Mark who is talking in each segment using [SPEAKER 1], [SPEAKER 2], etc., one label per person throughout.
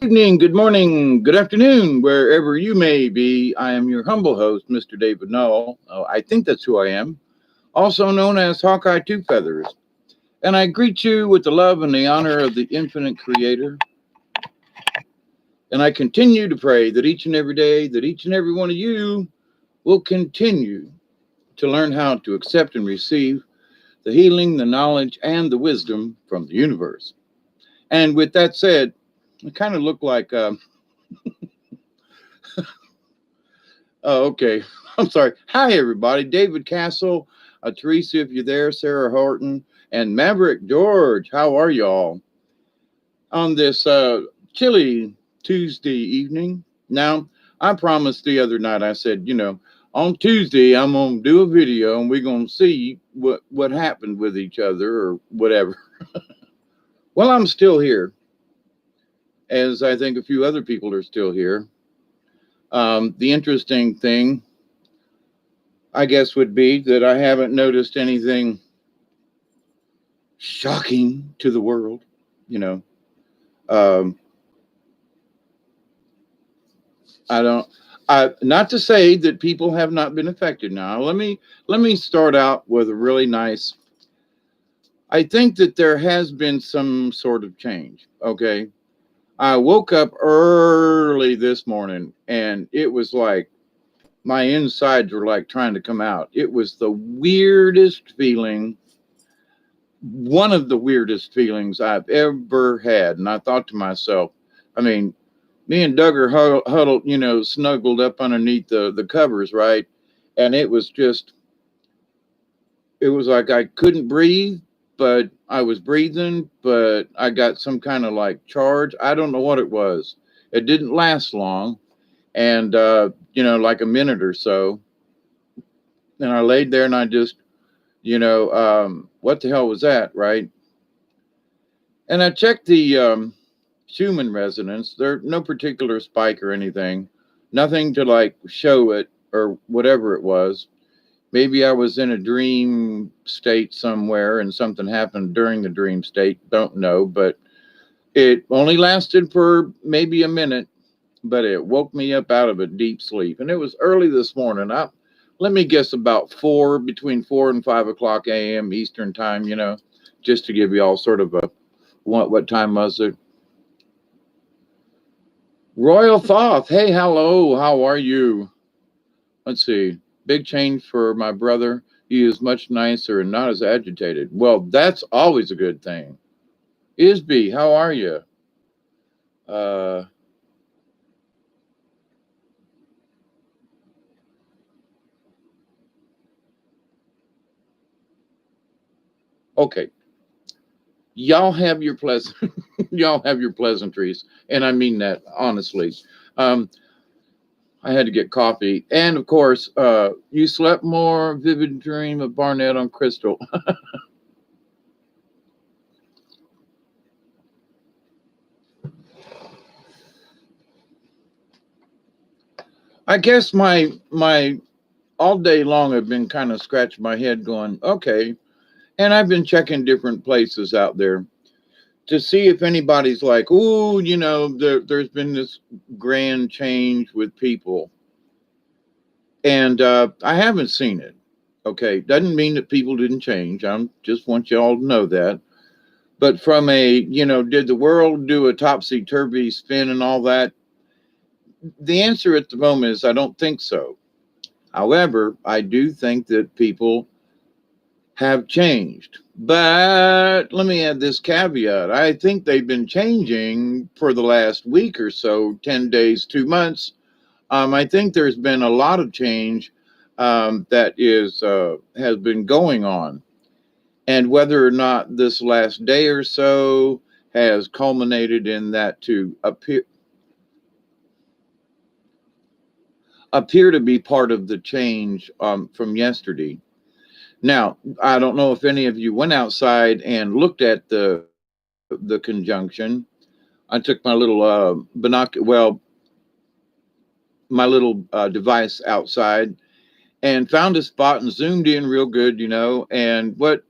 [SPEAKER 1] Evening, good morning, good afternoon, wherever you may be. I am your humble host, Mr. David Null. Oh, I think that's who I am, also known as Hawkeye Two Feathers. And I greet you with the love and the honor of the infinite creator. And I continue to pray that each and every day, that each and every one of you will continue to learn how to accept and receive the healing, the knowledge, and the wisdom from the universe. And with that said, I kind of look like oh, okay. I'm sorry. Hi, everybody. David Castle, Teresa, if you're there, Sarah Horton, and Maverick George. How are y'all on this chilly Tuesday evening? Now, I promised the other night, I said, on Tuesday, I'm going to do a video and we're going to see what happened with each other or whatever. Well, I'm still here, as I think a few other people are still here. The interesting thing, I guess, would be that I haven't noticed anything shocking to the world, you know. Um, I don't. Not to say that people have not been affected. Now, let me start out with a really nice. I think that there has been some sort of change. Okay, I woke up early this morning, and it was like my insides were like trying to come out. It was the weirdest feeling, one of the weirdest feelings I've ever had. And I thought to myself, I mean, me and Doug are huddled, snuggled up underneath the covers, right? And it was like I couldn't breathe, but I was breathing, but I got some kind of like charge. I don't know what it was. It didn't last long. And, like a minute or so. And I laid there and I just, what the hell was that, right? And I checked the Schumann resonance. There no particular spike or anything, nothing to like show it or whatever it was. Maybe I was in a dream state somewhere and something happened during the dream state. Don't know, but it only lasted for maybe a minute, but it woke me up out of a deep sleep. And it was early this morning. Let me guess about between 4 and 5 o'clock a.m. Eastern time, just to give you all sort of a what time was it? Royal Thoth. Hey, hello. How are you? Let's see. Big change for my brother. He is much nicer and not as agitated. Well, that's always a good thing. Isby, how are you? Uh, okay. Y'all have your y'all have your pleasantries, and I mean that honestly. Um, I had to get coffee, and of course, you slept more. Vivid dream of Barnett on Crystal. I guess my all day long I've been kind of scratching my head, going, okay, and I've been checking different places out there to see if anybody's like, ooh, there's been this grand change with people. And I haven't seen it. Okay. Doesn't mean that people didn't change. I just want you all to know that. But from did the world do a topsy turvy spin and all that? The answer at the moment is I don't think so. However, I do think that people have changed. But let me add this caveat. I think they've been changing for the last week or so, 10 days, 2 months. I think there's been a lot of change that has been going on. And whether or not this last day or so has culminated in that to appear to be part of the change from yesterday. Now, I don't know if any of you went outside and looked at the conjunction. I took my little my little device outside and found a spot and zoomed in real good, And what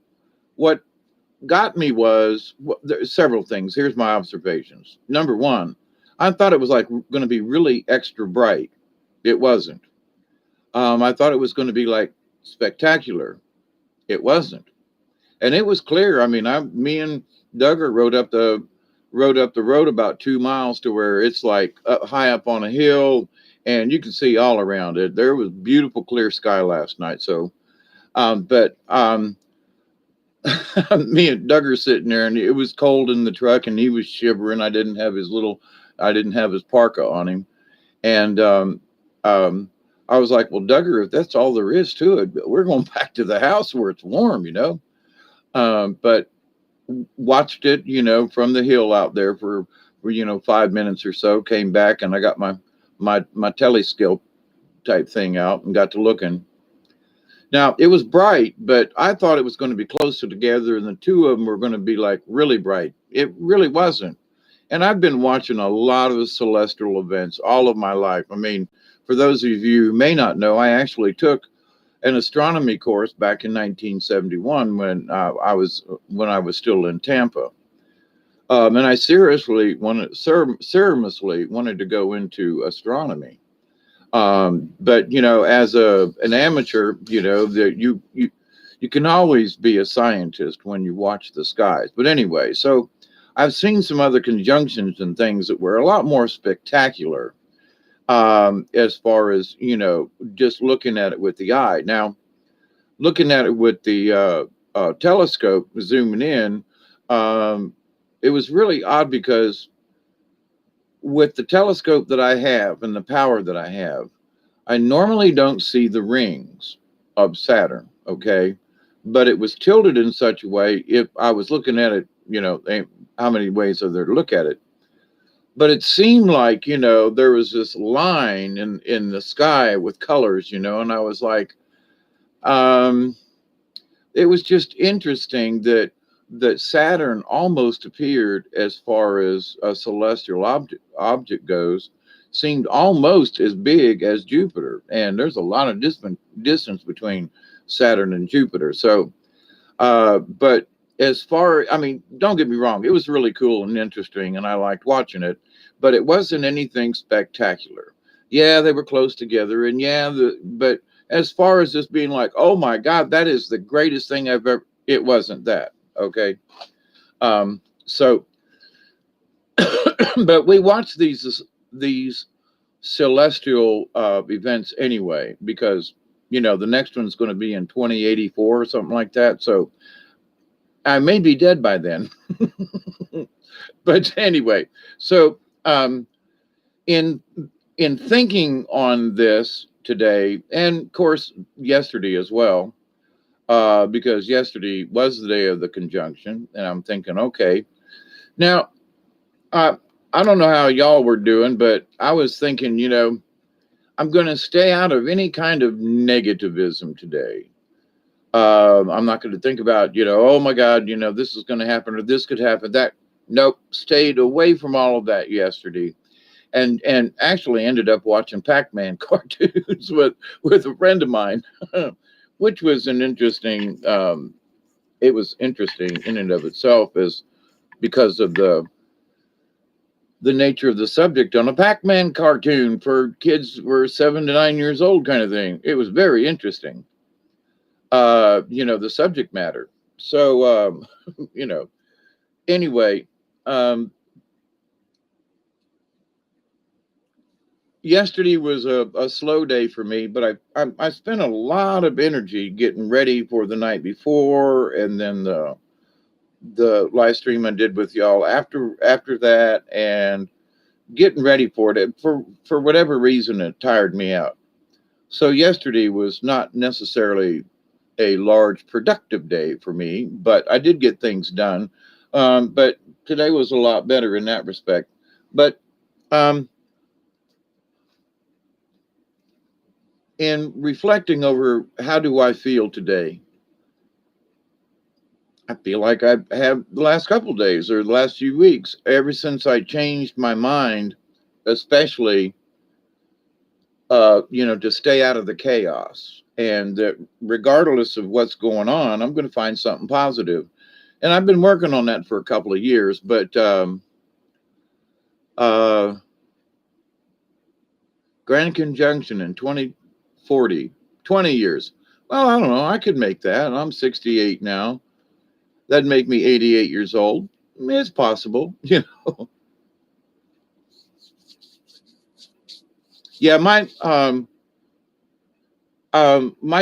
[SPEAKER 1] got me was there's several things. Here's my observations. Number one, I thought it was like going to be really extra bright. It wasn't. I thought it was going to be like spectacular. It wasn't, and it was clear. I mean, me and Duggar rode up the road about 2 miles to where it's like high up on a hill, and you can see all around it. There was beautiful clear sky last night. So, but me and Duggar sitting there, and it was cold in the truck, and he was shivering. I didn't have his parka on him, and um, I was like, "Well, Duggar, if that's all there is to it, we're going back to the house where it's warm, you know." But watched it, from the hill out there for 5 minutes or so. Came back, and I got my telescope type thing out and got to looking. Now it was bright, but I thought it was going to be closer together, and the two of them were going to be like really bright. It really wasn't. And I've been watching a lot of celestial events all of my life. I mean, for those of you who may not know, I actually took an astronomy course back in 1971 when I was still in Tampa. And I seriously wanted to go into astronomy. But as an amateur, that you can always be a scientist when you watch the skies. But anyway, so I've seen some other conjunctions and things that were a lot more spectacular, as far as just looking at it with the eye. Now, looking at it with the telescope, zooming in, um, it was really odd because with the telescope that I have and the power that I have, I normally don't see the rings of Saturn, okay? But it was tilted in such a way, if I was looking at it, how many ways are there to look at it? But it seemed like, there was this line in the sky with colors, and I was like, um, it was just interesting that Saturn almost appeared, as far as a celestial object goes, seemed almost as big as Jupiter, and there's a lot of distance between Saturn and Jupiter. So, but I mean, don't get me wrong, it was really cool and interesting, and I liked watching it, but it wasn't anything spectacular. Yeah, they were close together, and but as far as this being like, oh my God, that is the greatest thing I've ever, it wasn't that. Okay. So, but we watch these celestial events anyway, because the next one's going to be in 2084 or something like that. So I may be dead by then. But anyway, so in thinking on this today, and of course yesterday as well, because yesterday was the day of the conjunction, and I'm thinking, okay, now I don't know how y'all were doing, but I was thinking, I'm going to stay out of any kind of negativism today. I'm not going to think about, oh my God, this is going to happen or this could happen. That nope, stayed away from all of that yesterday, and actually ended up watching Pac-Man cartoons with a friend of mine, which was an interesting. It was interesting in and of itself, as because of the nature of the subject on a Pac-Man cartoon for kids who were 7 to 9 years old, kind of thing. It was very interesting. The subject matter. So, anyway, yesterday was a slow day for me, but I spent a lot of energy getting ready for the night before, and then the live stream I did with y'all after that, and getting ready for it. For whatever reason, it tired me out. So yesterday was not necessarily a large productive day for me, but I did get things done. But today was a lot better in that respect. But in reflecting over how do I feel today, I feel like I have the last couple of days or the last few weeks, ever since I changed my mind, especially to stay out of the chaos, and that regardless of what's going on, I'm going to find something positive. And I've been working on that for a couple of years, but Grand Conjunction in 2040, 20 years. Well, I don't know. I could make that. I'm 68 now. That'd make me 88 years old. It's possible. Yeah, my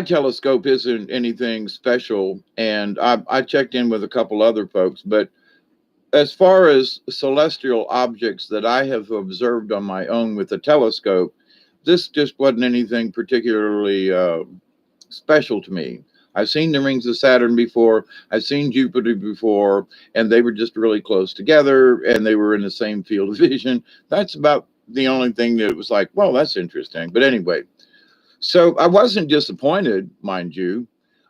[SPEAKER 1] telescope isn't anything special, and I checked in with a couple other folks, but as far as celestial objects that I have observed on my own with a telescope, this just wasn't anything particularly special to me. I've seen the rings of Saturn before, I've seen Jupiter before, and they were just really close together and they were in the same field of vision. That's about the only thing that was like, well, that's interesting. But anyway, so I wasn't disappointed, mind you,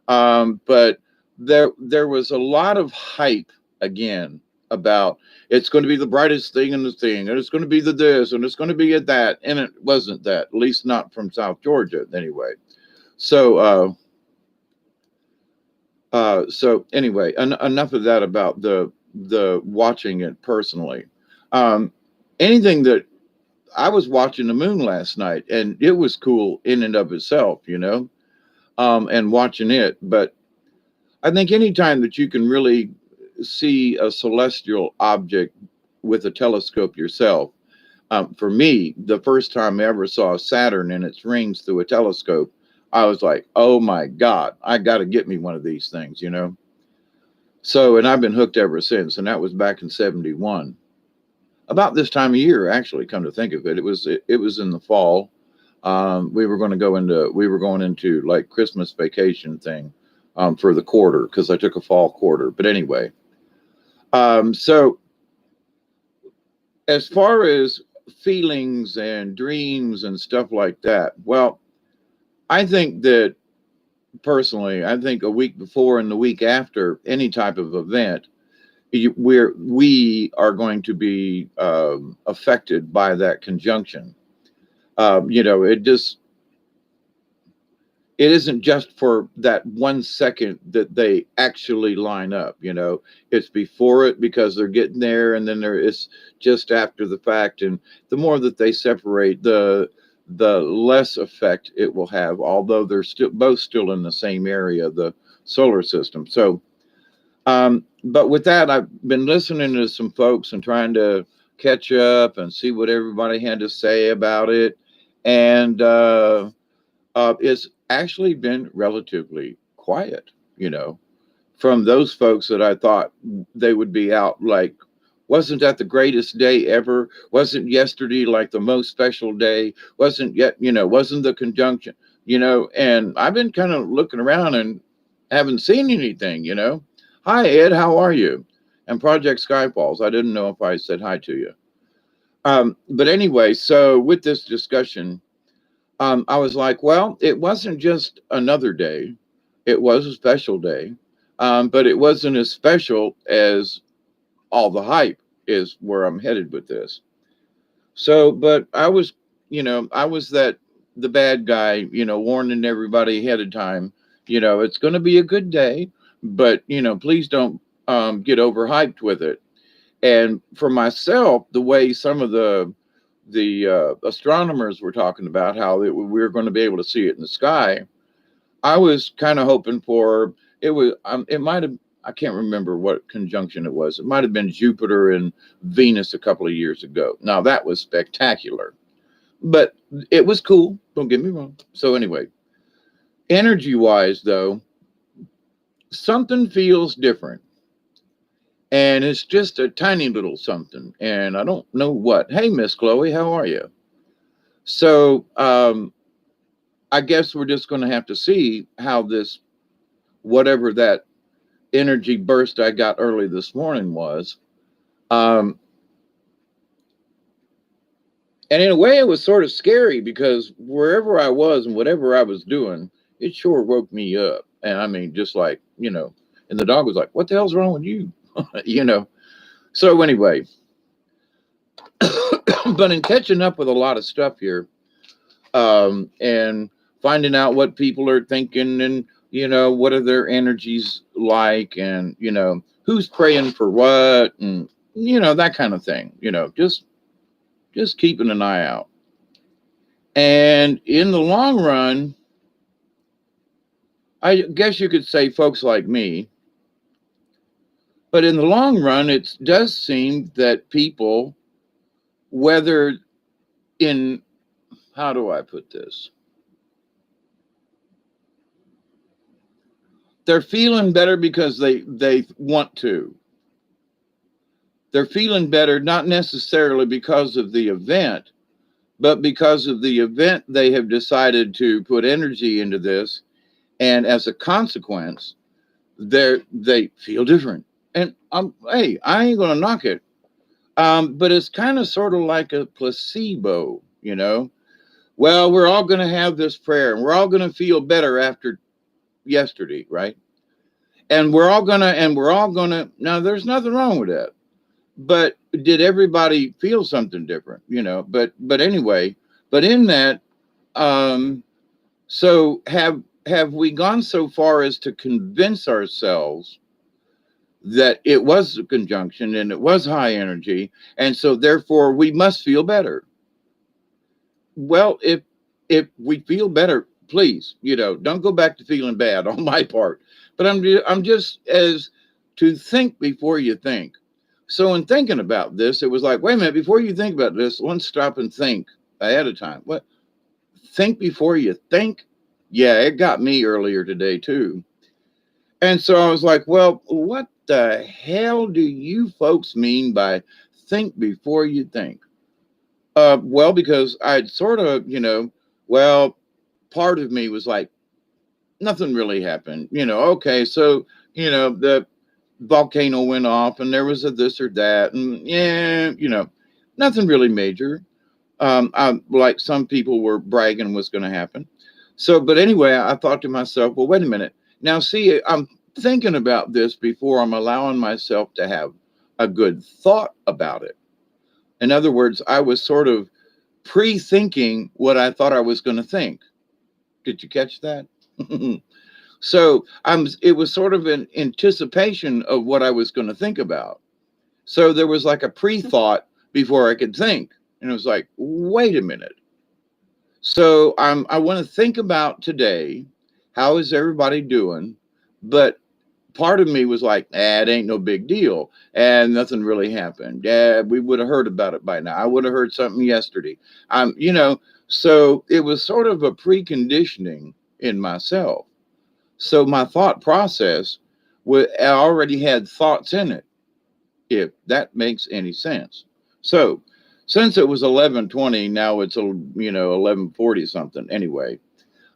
[SPEAKER 1] but there was a lot of hype again about it's going to be the brightest thing in the thing, and it's going to be the this, and it's going to be at that, and it wasn't that, at least not from South Georgia anyway. So so anyway, enough of that about the watching it personally. Um, Anything that I was watching the moon last night, and it was cool in and of itself, and watching it. But I think anytime that you can really see a celestial object with a telescope yourself, for me, the first time I ever saw Saturn and its rings through a telescope, I was like, oh my God, I got to get me one of these things. So, and I've been hooked ever since, and that was back in 71. About this time of year, actually, come to think of it, it was in the fall. We were going into like Christmas vacation thing for the quarter because I took a fall quarter. But anyway, so as far as feelings and dreams and stuff like that, well, I think that personally, I think a week before and the week after any type of event, we are going to be affected by that conjunction. It isn't just for that 1 second that they actually line up. It's before it because they're getting there, and then there is just after the fact. And the more that they separate, the less effect it will have, although they're still in the same area, the solar system. So but with that, I've been listening to some folks and trying to catch up and see what everybody had to say about it. And it's actually been relatively quiet, from those folks that I thought they would be out like, wasn't that the greatest day ever? Wasn't yesterday like the most special day? Wasn't the conjunction, and I've been kind of looking around and haven't seen anything. Hi, Ed, how are you? And Project Skyfalls, I didn't know if I said hi to you. But anyway, so with this discussion, I was like, well, it wasn't just another day. It was a special day, but it wasn't as special as all the hype is where I'm headed with this. So, but I was the bad guy, warning everybody ahead of time, it's going to be a good day, but, please don't get overhyped with it. And for myself, the way some of the astronomers were talking about how we were going to be able to see it in the sky, I was kind of hoping for it might have, I can't remember what conjunction it was. It might have been Jupiter and Venus a couple of years ago. Now that was spectacular, but it was cool. Don't get me wrong. So anyway, energy wise though, something feels different, and it's just a tiny little something, and I don't know what. Hey, Miss Chloe, how are you? So I guess we're just going to have to see how this, whatever that energy burst I got early this morning was. Um, and in a way, it was sort of scary because wherever I was and whatever I was doing, it sure woke me up. And I mean, just like, and the dog was like, what the hell's wrong with you? you know. So anyway, but in catching up with a lot of stuff here, and finding out what people are thinking, and what are their energies like, and who's praying for what, and that kind of thing. Just keeping an eye out. And in the long run, I guess you could say folks like me, but in the long run, it does seem that people, whether in, how do I put this? They're feeling better because they want to. They're feeling better not necessarily because of the event, but because of the event they have decided to put energy into this, and as a consequence, they feel different. And hey, I ain't gonna knock it. But it's kind of sort of like a placebo, you know. Well, we're all gonna have this prayer, and we're all gonna feel better after yesterday, right? And we're all gonna. Now, there's nothing wrong with that. But did everybody feel something different, you know? But anyway, but in that, um, so have we gone so far as to convince ourselves that it was a conjunction and it was high energy, and so therefore we must feel better? Well, if we feel better, please, you know, don't go back to feeling bad on my part. But I'm just as to think before you think. So in thinking about this, it was like, wait a minute, before you think about this, let's stop and think ahead of time. What? Think before you think? Yeah, it got me earlier today too. And so I was like, well, what the hell do you folks mean by think before you think? Well, because I'd sort of, you know, well, part of me was like, nothing really happened. You know, okay, so, you know, the volcano went off and there was a this or that. And yeah, you know, nothing really major. Like some people were bragging was going to happen. So, but anyway, I thought to myself, well, wait a minute. Now, see, I'm thinking about this before I'm allowing myself to have a good thought about it. In other words, I was sort of pre-thinking what I thought I was going to think. Did you catch that? So it was sort of an anticipation of what I was going to think about. So there was like a pre-thought before I could think. And it was like, wait a minute. So I want to think about today. How is everybody doing? But part of me was like, it ain't no big deal. And nothing really happened. Yeah, we would have heard about it by now. I would have heard something yesterday. You know, so it was sort of a preconditioning in myself. So my thought process I already had thoughts in it, if that makes any sense. So since it was 11:20, now it's 11:40 something. Anyway,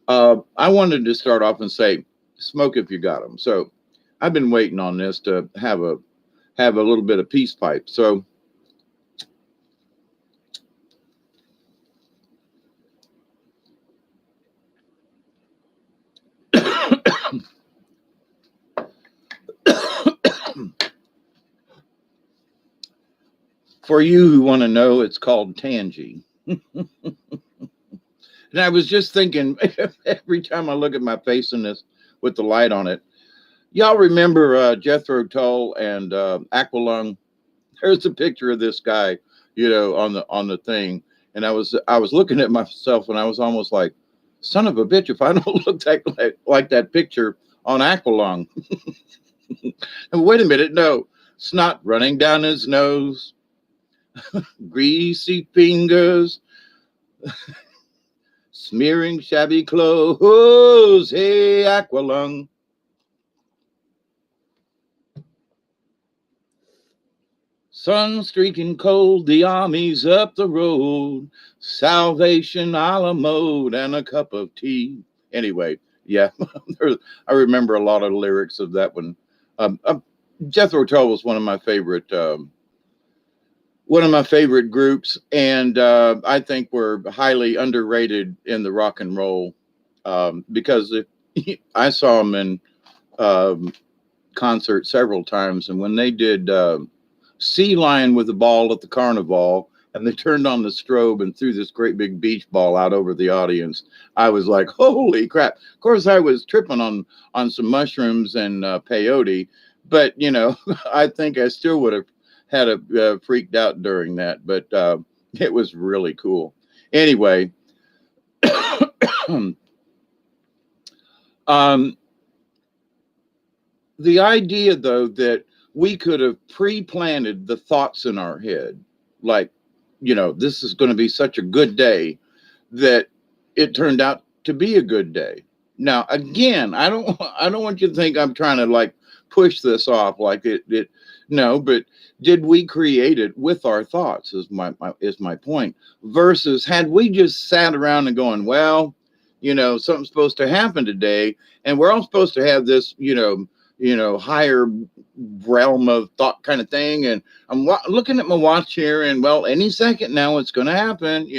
[SPEAKER 1] I wanted to start off and say, smoke if you got them. So I've been waiting on this to have a little bit of peace pipe. So for you who want to know, it's called Tangy. And I was just thinking, every time I look at my face in this with the light on it, y'all remember Jethro Tull and Aqualung? There's a picture of this guy, you know, on the thing, and I was looking at myself, and I was almost like, son of a bitch, if I don't look like that picture on Aqualung. And wait a minute, no, snot running down his nose, greasy fingers, smearing shabby clothes. Hey, Aqualung. Sun streaking cold, the army's up the road. Salvation a la mode and a cup of tea. Anyway, yeah, I remember a lot of the lyrics of that one. Jethro Tull was one of my favorite groups, and I think we're highly underrated in the rock and roll because I saw them in um, concert several times, and when they did Sea Lion with the Ball at the Carnival, and they turned on the strobe and threw this great big beach ball out over the audience, I was like, holy crap. Of course, I was tripping on some mushrooms and peyote, but, you know, I think I still would have had a freaked out during that, but it was really cool. Anyway, um, the idea, though, that we could have pre-planted the thoughts in our head, like, this is going to be such a good day, that it turned out to be a good day. Now, again, I don't want you to think I'm trying to like push this off like it no, but did we create it with our thoughts is my point. Versus had we just sat around and going, well, something's supposed to happen today, and we're all supposed to have this, higher realm of thought kind of thing. And I'm looking at my watch here, and well, any second now it's going to happen,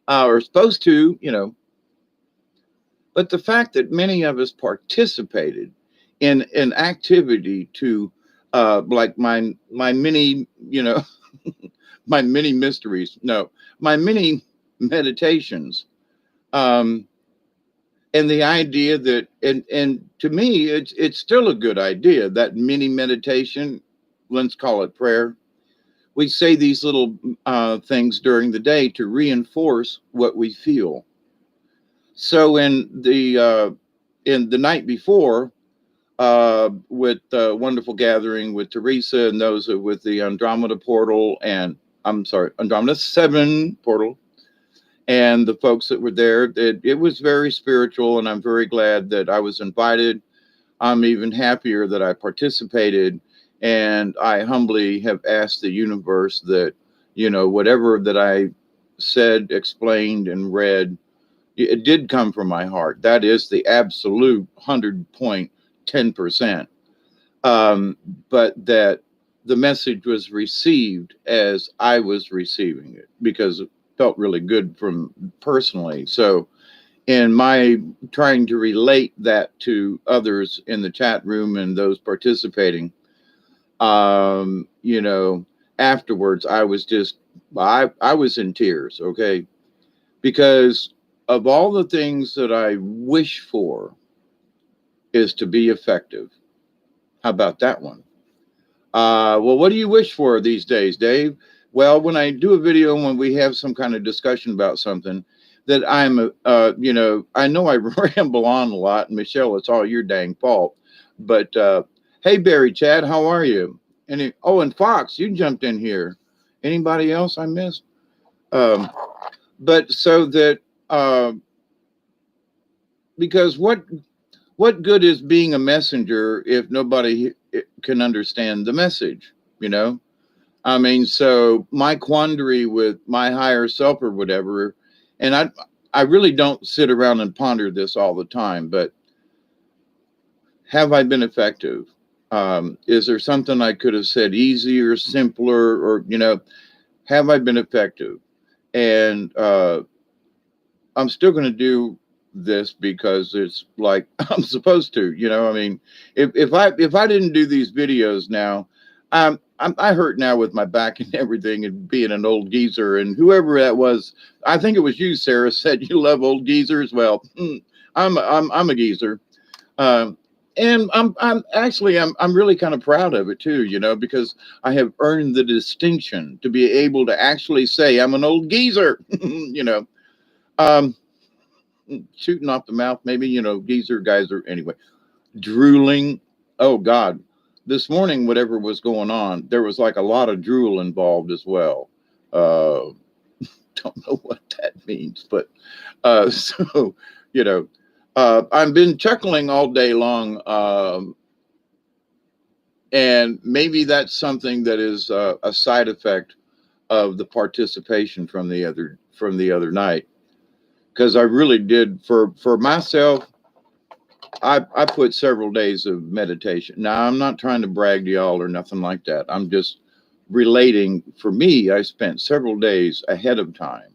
[SPEAKER 1] or supposed to, But the fact that many of us participated in an activity to, like my mini, my mini mysteries, no, my mini meditations, um, and the idea that, and to me, it's still a good idea, that mini meditation. Let's call it prayer. We say these little things during the day to reinforce what we feel. So in the night before, with the wonderful gathering with Teresa and those with the Andromeda portal, and I'm sorry, Andromeda 7 portal, and the folks that were there, it was very spiritual, and I'm very glad that I was invited. I'm even happier that I participated, and I humbly have asked the universe that, whatever that I said, explained, and read, it did come from my heart. That is the absolute 100.10%. But that the message was received as I was receiving it, because it felt really good from personally. So in my trying to relate that to others in the chat room and those participating, um, you know, afterwards, I was in tears, okay? Because of all the things that I wish for is to be effective. How about that one? Well, what do you wish for these days, Dave? Well, when I do a video, when we have some kind of discussion about something, that I know I ramble on a lot, and Michelle, it's all your dang fault. But hey, Barry, Chad, how are you? And Fox, you jumped in here. Anybody else I missed? Um, but so that uh, because what good is being a messenger if nobody can understand the message? You know, I mean, so my quandary with my higher self or whatever, and I really don't sit around and ponder this all the time, but have I been effective? Is there something I could have said easier, simpler, or have I been effective? And I'm still going to do this because it's like I'm supposed to. I mean, if I didn't do these videos now, I hurt now with my back and everything, and being an old geezer. And whoever that was, I think it was you, Sarah, said you love old geezers. Well, I'm a geezer. Um, and I'm really kind of proud of it too, because I have earned the distinction to be able to actually say I'm an old geezer. Um, Shooting off the mouth, maybe, geezer, geyser, anyway, drooling. Oh God, this morning, whatever was going on, there was like a lot of drool involved as well. Uh, don't know what that means, but so, you know, I've been chuckling all day long. And maybe that's something that is a side effect of the participation from the other night, because I really did for myself. I put several days of meditation. Now, I'm not trying to brag to y'all or nothing like that. I'm just relating. For me, I spent several days ahead of time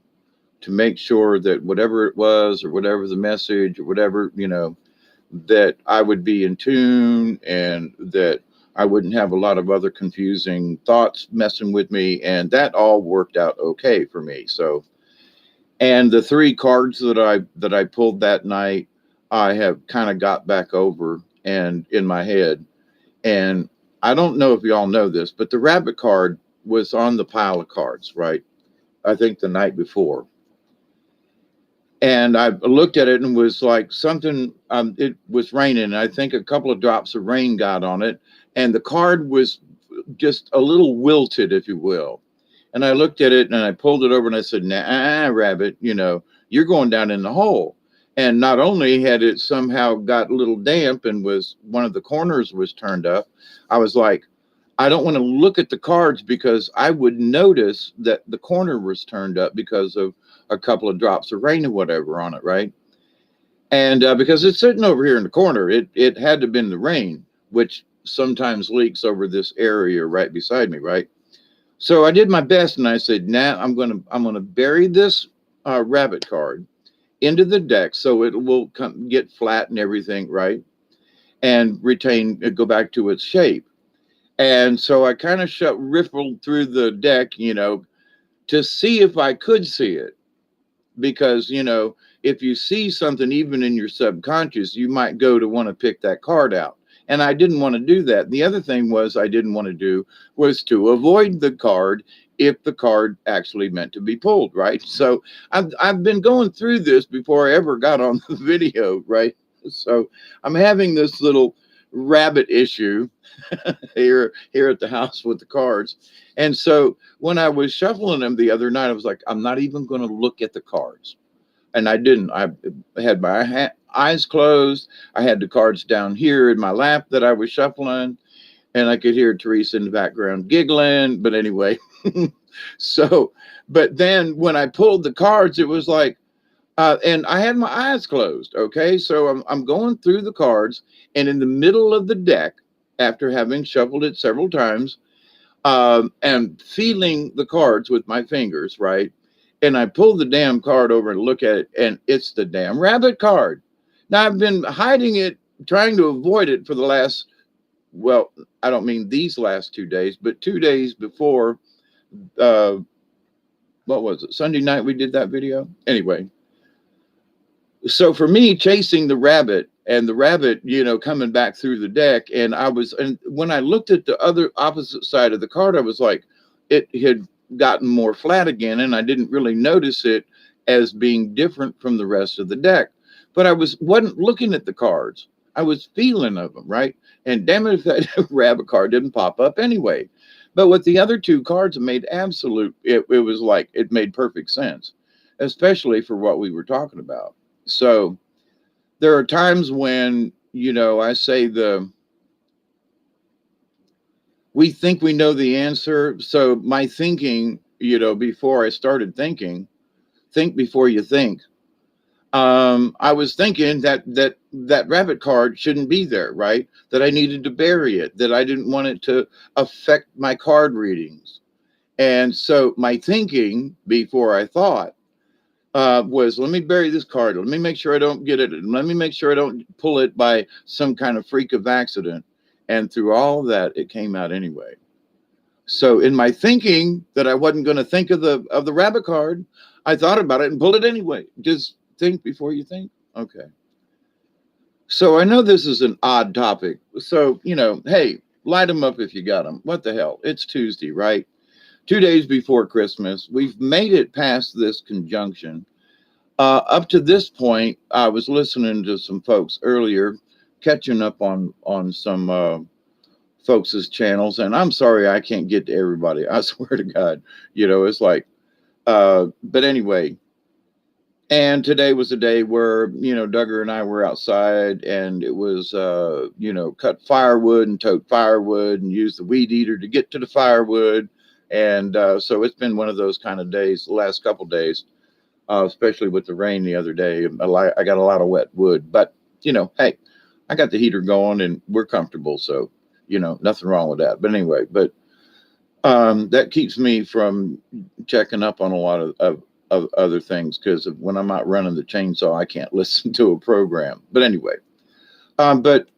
[SPEAKER 1] to make sure that whatever it was, or whatever the message, or whatever, that I would be in tune, and that I wouldn't have a lot of other confusing thoughts messing with me. And that all worked out okay for me. So, and the three cards that I pulled that night, I have kind of got back over and in my head. And I don't know if y'all know this, but the rabbit card was on the pile of cards, right? I think the night before. And I looked at it and was like something. It was raining. I think a couple of drops of rain got on it, and the card was just a little wilted, if you will. And I looked at it and I pulled it over and I said, "Nah, rabbit, you're going down in the hole." And not only had it somehow got a little damp and was one of the corners was turned up, I was like, I don't want to look at the cards because I would notice that the corner was turned up because of a couple of drops of rain or whatever on it, right? And because it's sitting over here in the corner, it had to have been the rain, which sometimes leaks over this area right beside me, right? So I did my best, and I said, "Now I'm gonna bury this rabbit card into the deck so it will get flat and everything, right, and retain go back to its shape." And so I kind of riffled through the deck, to see if I could see it, because if you see something even in your subconscious, you might go to want to pick that card out. And I didn't want to do that. The other thing was I didn't want to do was to avoid the card if the card actually meant to be pulled, right? So I've been going through this before I ever got on the video, right? So I'm having this little rabbit issue here at the house with the cards. And so when I was shuffling them the other night, I was like, I'm not even going to look at the cards. And I didn't. I had my eyes closed. I had the cards down here in my lap that I was shuffling, and I could hear Teresa in the background giggling. But anyway, so, but then when I pulled the cards, it was like, and I had my eyes closed. Okay. So I'm going through the cards, and in the middle of the deck, after having shuffled it several times, and feeling the cards with my fingers, right? And I pull the damn card over and look at it, and it's the damn rabbit card. Now, I've been hiding it, trying to avoid it for the last, well, I don't mean these last 2 days, but 2 days before, uh, what was it? Sunday night we did that video? Anyway, so for me, chasing the rabbit and the rabbit, coming back through the deck, and when I looked at the other opposite side of the card, I was like, it had gotten more flat again, and I didn't really notice it as being different from the rest of the deck. But I wasn't looking at the cards. I was feeling of them, right? And damn it if that rabbit card didn't pop up anyway. But with the other two cards, it was like it made perfect sense, especially for what we were talking about. So there are times when, I say we think we know the answer. So my thinking, before I started thinking, think before you think. I was thinking that rabbit card shouldn't be there, right? That I needed to bury it, that I didn't want it to affect my card readings. And so my thinking before I thought was, let me bury this card. Let me make sure I don't get it. Let me make sure I don't pull it by some kind of freak of accident. And through all of that, it came out anyway. So in my thinking that I wasn't going to think of the rabbit card, I thought about it and pulled it anyway. Just think before you think. Okay. So I know this is an odd topic. So, hey, light them up if you got them. What the hell? It's Tuesday, right? 2 days before Christmas. We've made it past this conjunction. Up to this point, I was listening to some folks earlier, catching up on some folks' channels, and I'm sorry I can't get to everybody. I swear to God, it's like, but anyway. And today was a day where, Duggar and I were outside, and it was, cut firewood and tote firewood and use the weed eater to get to the firewood. And so it's been one of those kind of days the last couple of days, especially with the rain the other day. I got a lot of wet wood, but, hey, I got the heater going and we're comfortable. So, nothing wrong with that. But anyway, that keeps me from checking up on a lot of other things, because when I'm out running the chainsaw, I can't listen to a program. But anyway, but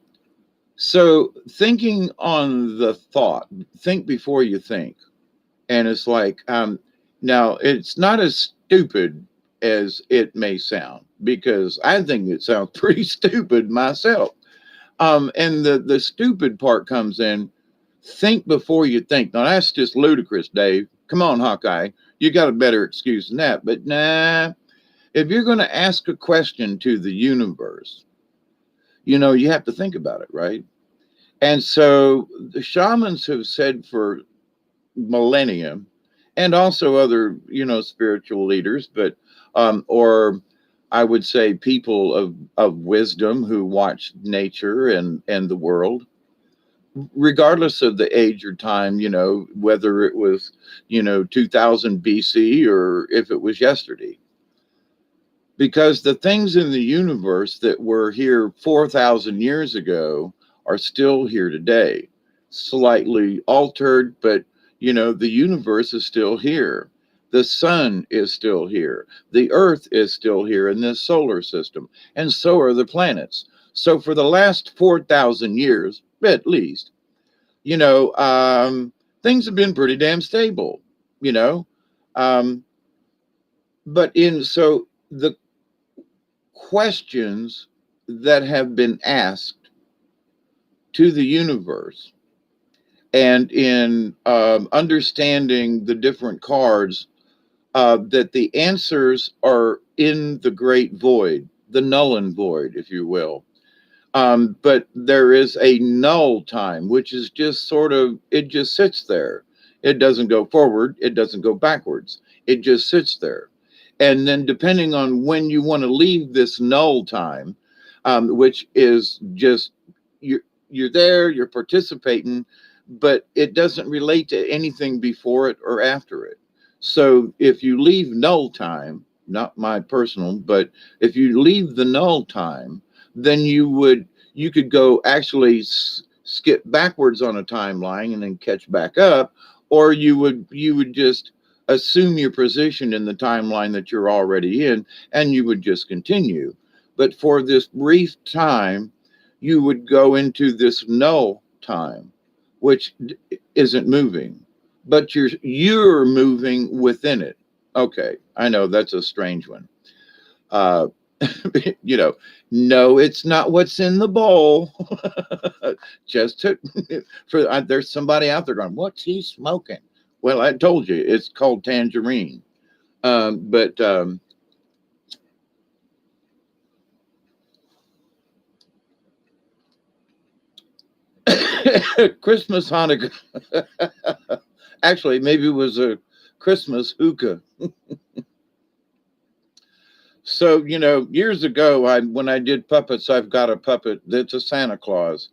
[SPEAKER 1] so thinking on the thought, think before you think. And it's like, now it's not as stupid as it may sound, because I think it sounds pretty stupid myself. And the stupid part comes in, think before you think. Now that's just ludicrous, Dave. Come on, Hawkeye. You got a better excuse than that. But nah, If you're going to ask a question to the universe, you have to think about it, right? And so the shamans have said for millennia, and also other, spiritual leaders, but, or I would say people of wisdom who watch nature and the world, regardless of the age or time, whether it was, 2000 BC or if it was yesterday. Because the things in the universe that were here 4,000 years ago are still here today, slightly altered, but the universe is still here. The sun is still here. The earth is still here in this solar system, and so are the planets. So for the last 4,000 years, at least, you know, um, things have been pretty damn stable, you know. Um, but in so the questions that have been asked to the universe and in understanding the different cards, that the answers are in the great void, the null and void, if you will. But there is a null time, which is just sort of, it just sits there. It doesn't go forward, it doesn't go backwards, it just sits there. And then, depending on when you want to leave this null time, which is just you're there, you're participating, but it doesn't relate to anything before it or after it. So if you leave null time, not my personal, but if you leave the null time, then you could go actually skip backwards on a timeline and then catch back up, or you would just assume your position in the timeline that you're already in, and you would just continue. But for this brief time, you would go into this null time, which isn't moving, but you're moving within it. Okay, I know that's a strange one. uh you know, no, it's not what's in the bowl. Just to, there's somebody out there going, what's he smoking? Well, I told you it's called tangerine. But Christmas, Hanukkah. Actually, maybe it was a Christmas hookah. So, years ago, when I did puppets, I've got a puppet that's a Santa Claus.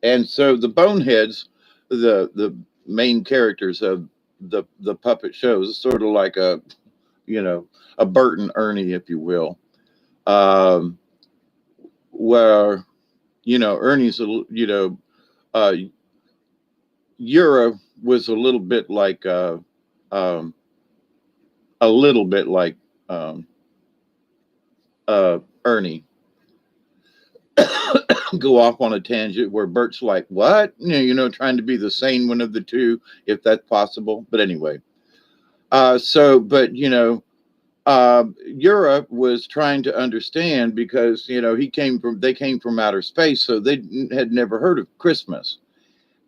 [SPEAKER 1] And so the boneheads, the main characters of the puppet shows, sort of like you know a Bert and Ernie, if you will, um, where Ernie's uh, Eura was um, a little bit like um, Ernie. Go off on a tangent where Bert's like, "What?" Trying to be the sane one of the two, if that's possible. But anyway, but Europe was trying to understand because they came from outer space, so they had never heard of Christmas.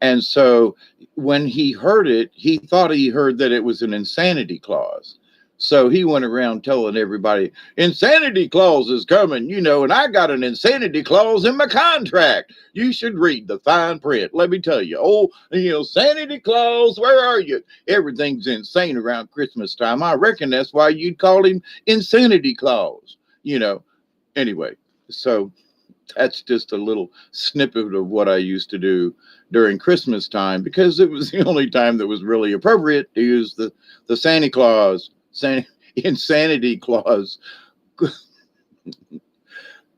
[SPEAKER 1] And so when he heard it, he thought he heard that it was an insanity clause. So he went around telling everybody, insanity clause is coming, and I got an insanity clause in my contract. You should read the fine print. Let me tell you, sanity clause, where are you? Everything's insane around Christmas time. I reckon that's why you'd call him insanity clause, you know. Anyway, so that's just a little snippet of what I used to do during Christmas time because it was the only time that was really appropriate to use the Santa Claus, insanity clause,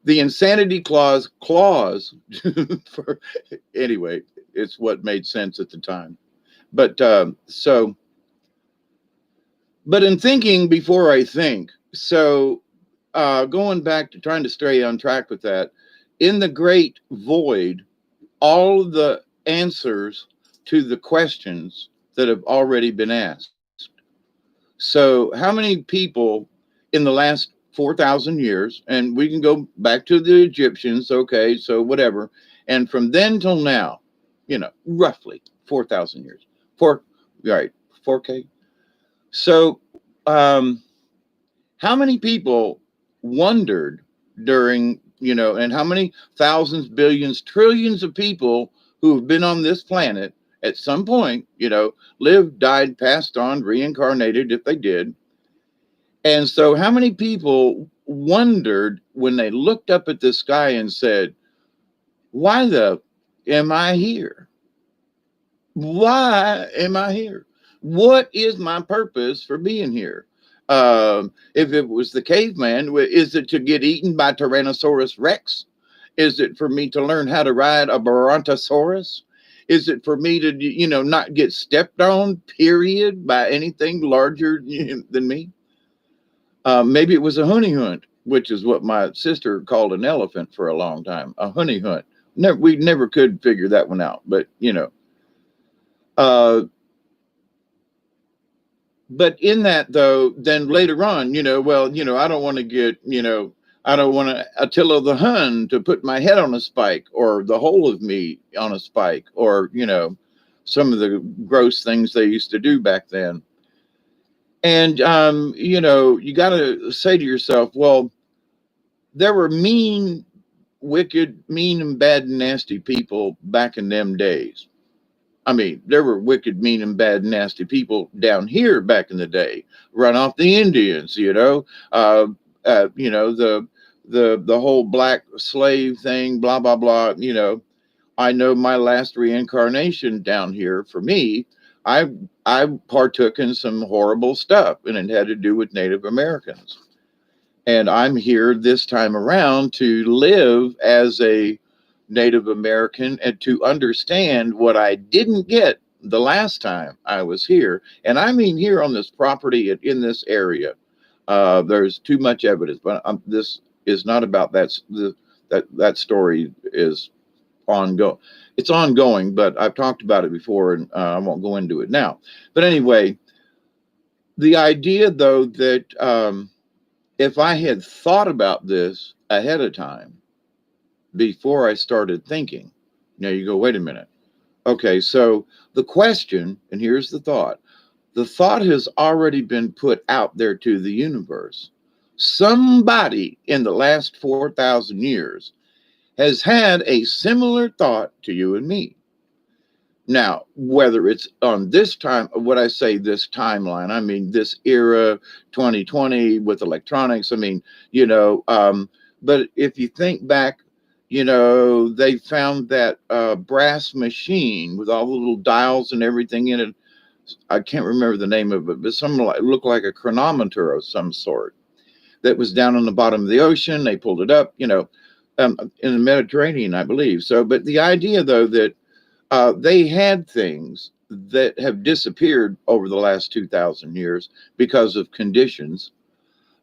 [SPEAKER 1] the insanity clause for anyway. It's what made sense at the time. But but in thinking before I think, so going back to trying to stay on track with that, in the great void, all the answers to the questions that have already been asked. So, how many people in the last 4,000 years, and we can go back to the Egyptians, okay, so whatever, and from then till now, roughly 4,000 years, right, 4K. So, how many people wondered during, and how many thousands, billions, trillions of people who have been on this planet at some point, lived, died, passed on, reincarnated if they did. And so, how many people wondered when they looked up at the sky and said, why the am I here? Why am I here? What is my purpose for being here? If it was the caveman, is it to get eaten by Tyrannosaurus Rex? Is it for me to learn how to ride a Brontosaurus? Is it for me to, not get stepped on, period, by anything larger than me? Maybe it was a honey hunt, which is what my sister called an elephant for a long time, a honey hunt. We never could figure that one out, but uh, but in that though, then later on, I don't want to get, I don't want to Attila the Hun to put my head on a spike or the whole of me on a spike or, some of the gross things they used to do back then. And, you got to say to yourself, well, there were mean, wicked, mean and bad and nasty people back in them days. I mean, there were wicked, mean, and bad, nasty people down here back in the day. Run off the Indians, the whole black slave thing, blah blah blah. I know my last reincarnation down here for me, I I partook in some horrible stuff, and it had to do with Native Americans. And I'm here this time around to live as a Native American and to understand what I didn't get the last time I was here. And I mean, here on this property in this area, there's too much evidence, but this is not about that. That story is ongoing. It's ongoing, but I've talked about it before, and I won't go into it now. But anyway, the idea, though, that if I had thought about this ahead of time, before I started thinking. Now you go, wait a minute. Okay, so the question, and here's the thought has already been put out there to the universe. Somebody in the last 4,000 years has had a similar thought to you and me. Now, whether it's on this time, what I say, this timeline, I mean, this era, 2020 with electronics, I mean, but if you think back, they found that brass machine with all the little dials and everything in it. I can't remember the name of it, but something like, looked like a chronometer of some sort that was down on the bottom of the ocean. They pulled it up, in the Mediterranean, I believe. So, but the idea, though, that they had things that have disappeared over the last 2,000 years because of conditions.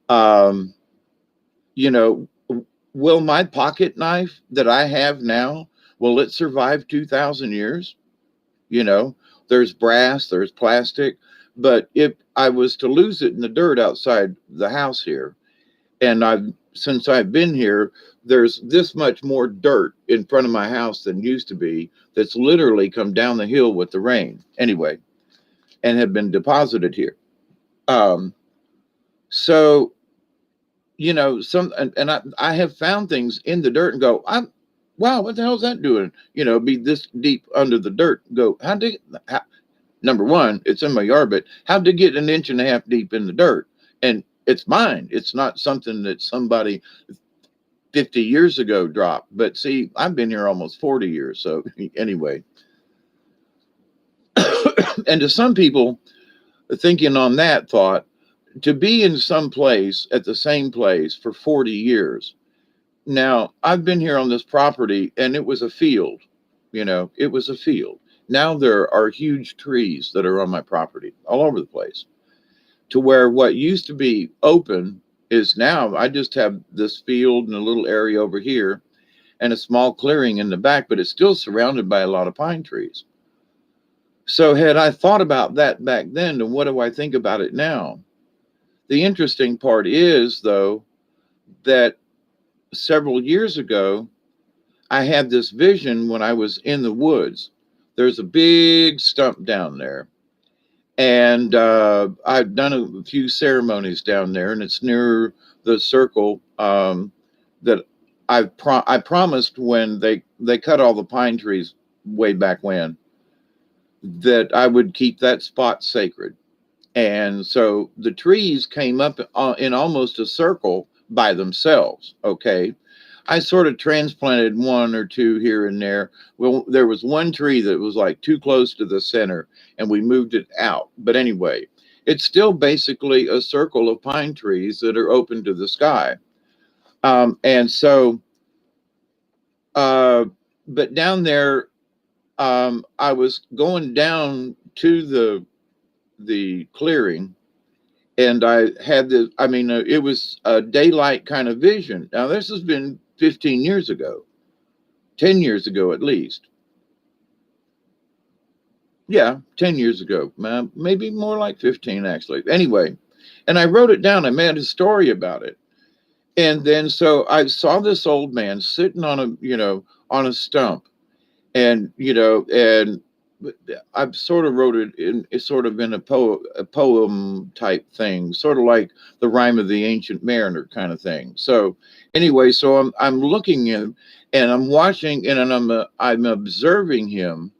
[SPEAKER 1] Um, you know, will my pocket knife that I have now, will it survive 2,000 years? There's brass, there's plastic, but if I was to lose it in the dirt outside the house here, and since I've been here, there's this much more dirt in front of my house than used to be that's literally come down the hill with the rain anyway and have been deposited here. Um, so, I have found things in the dirt and go, wow, what the hell is that doing? Be this deep under the dirt. Go, number one, it's in my yard, but how'd they get an inch and a half deep in the dirt? And it's mine. It's not something that somebody 50 years ago dropped. But see, I've been here almost 40 years. So anyway, and to some people thinking on that thought, to be in some place at the same place for 40 years. Now, I've been here on this property and it was a field, it was a field. Now there are huge trees that are on my property all over the place, to where what used to be open is now I just have this field and a little area over here and a small clearing in the back, but it's still surrounded by a lot of pine trees. So had I thought about that back then, then what do I think about it now? The interesting part is, though, that several years ago, I had this vision when I was in the woods. There's a big stump down there. And I've done a few ceremonies down there, and it's near the circle that I promised when they cut all the pine trees way back when, that I would keep that spot sacred. And so the trees came up in almost a circle by themselves. Okay. I sort of transplanted one or two here and there. Well, there was one tree that was like too close to the center, and we moved it out. But anyway, it's still basically a circle of pine trees that are open to the sky. And so, uh, but down there, I was going down to the clearing, and I had this. I mean, it was a daylight kind of vision. Now, this has been 15 years ago, 10 years ago at least. Yeah, 10 years ago, maybe more like 15 actually. Anyway, and I wrote it down. I made a story about it. And then so I saw this old man sitting on on a stump, and I've sort of wrote it in it's sort of in a poem type thing, sort of like the Rime of the Ancient Mariner kind of thing. So anyway, so I'm looking in, and I'm watching, and I'm observing him,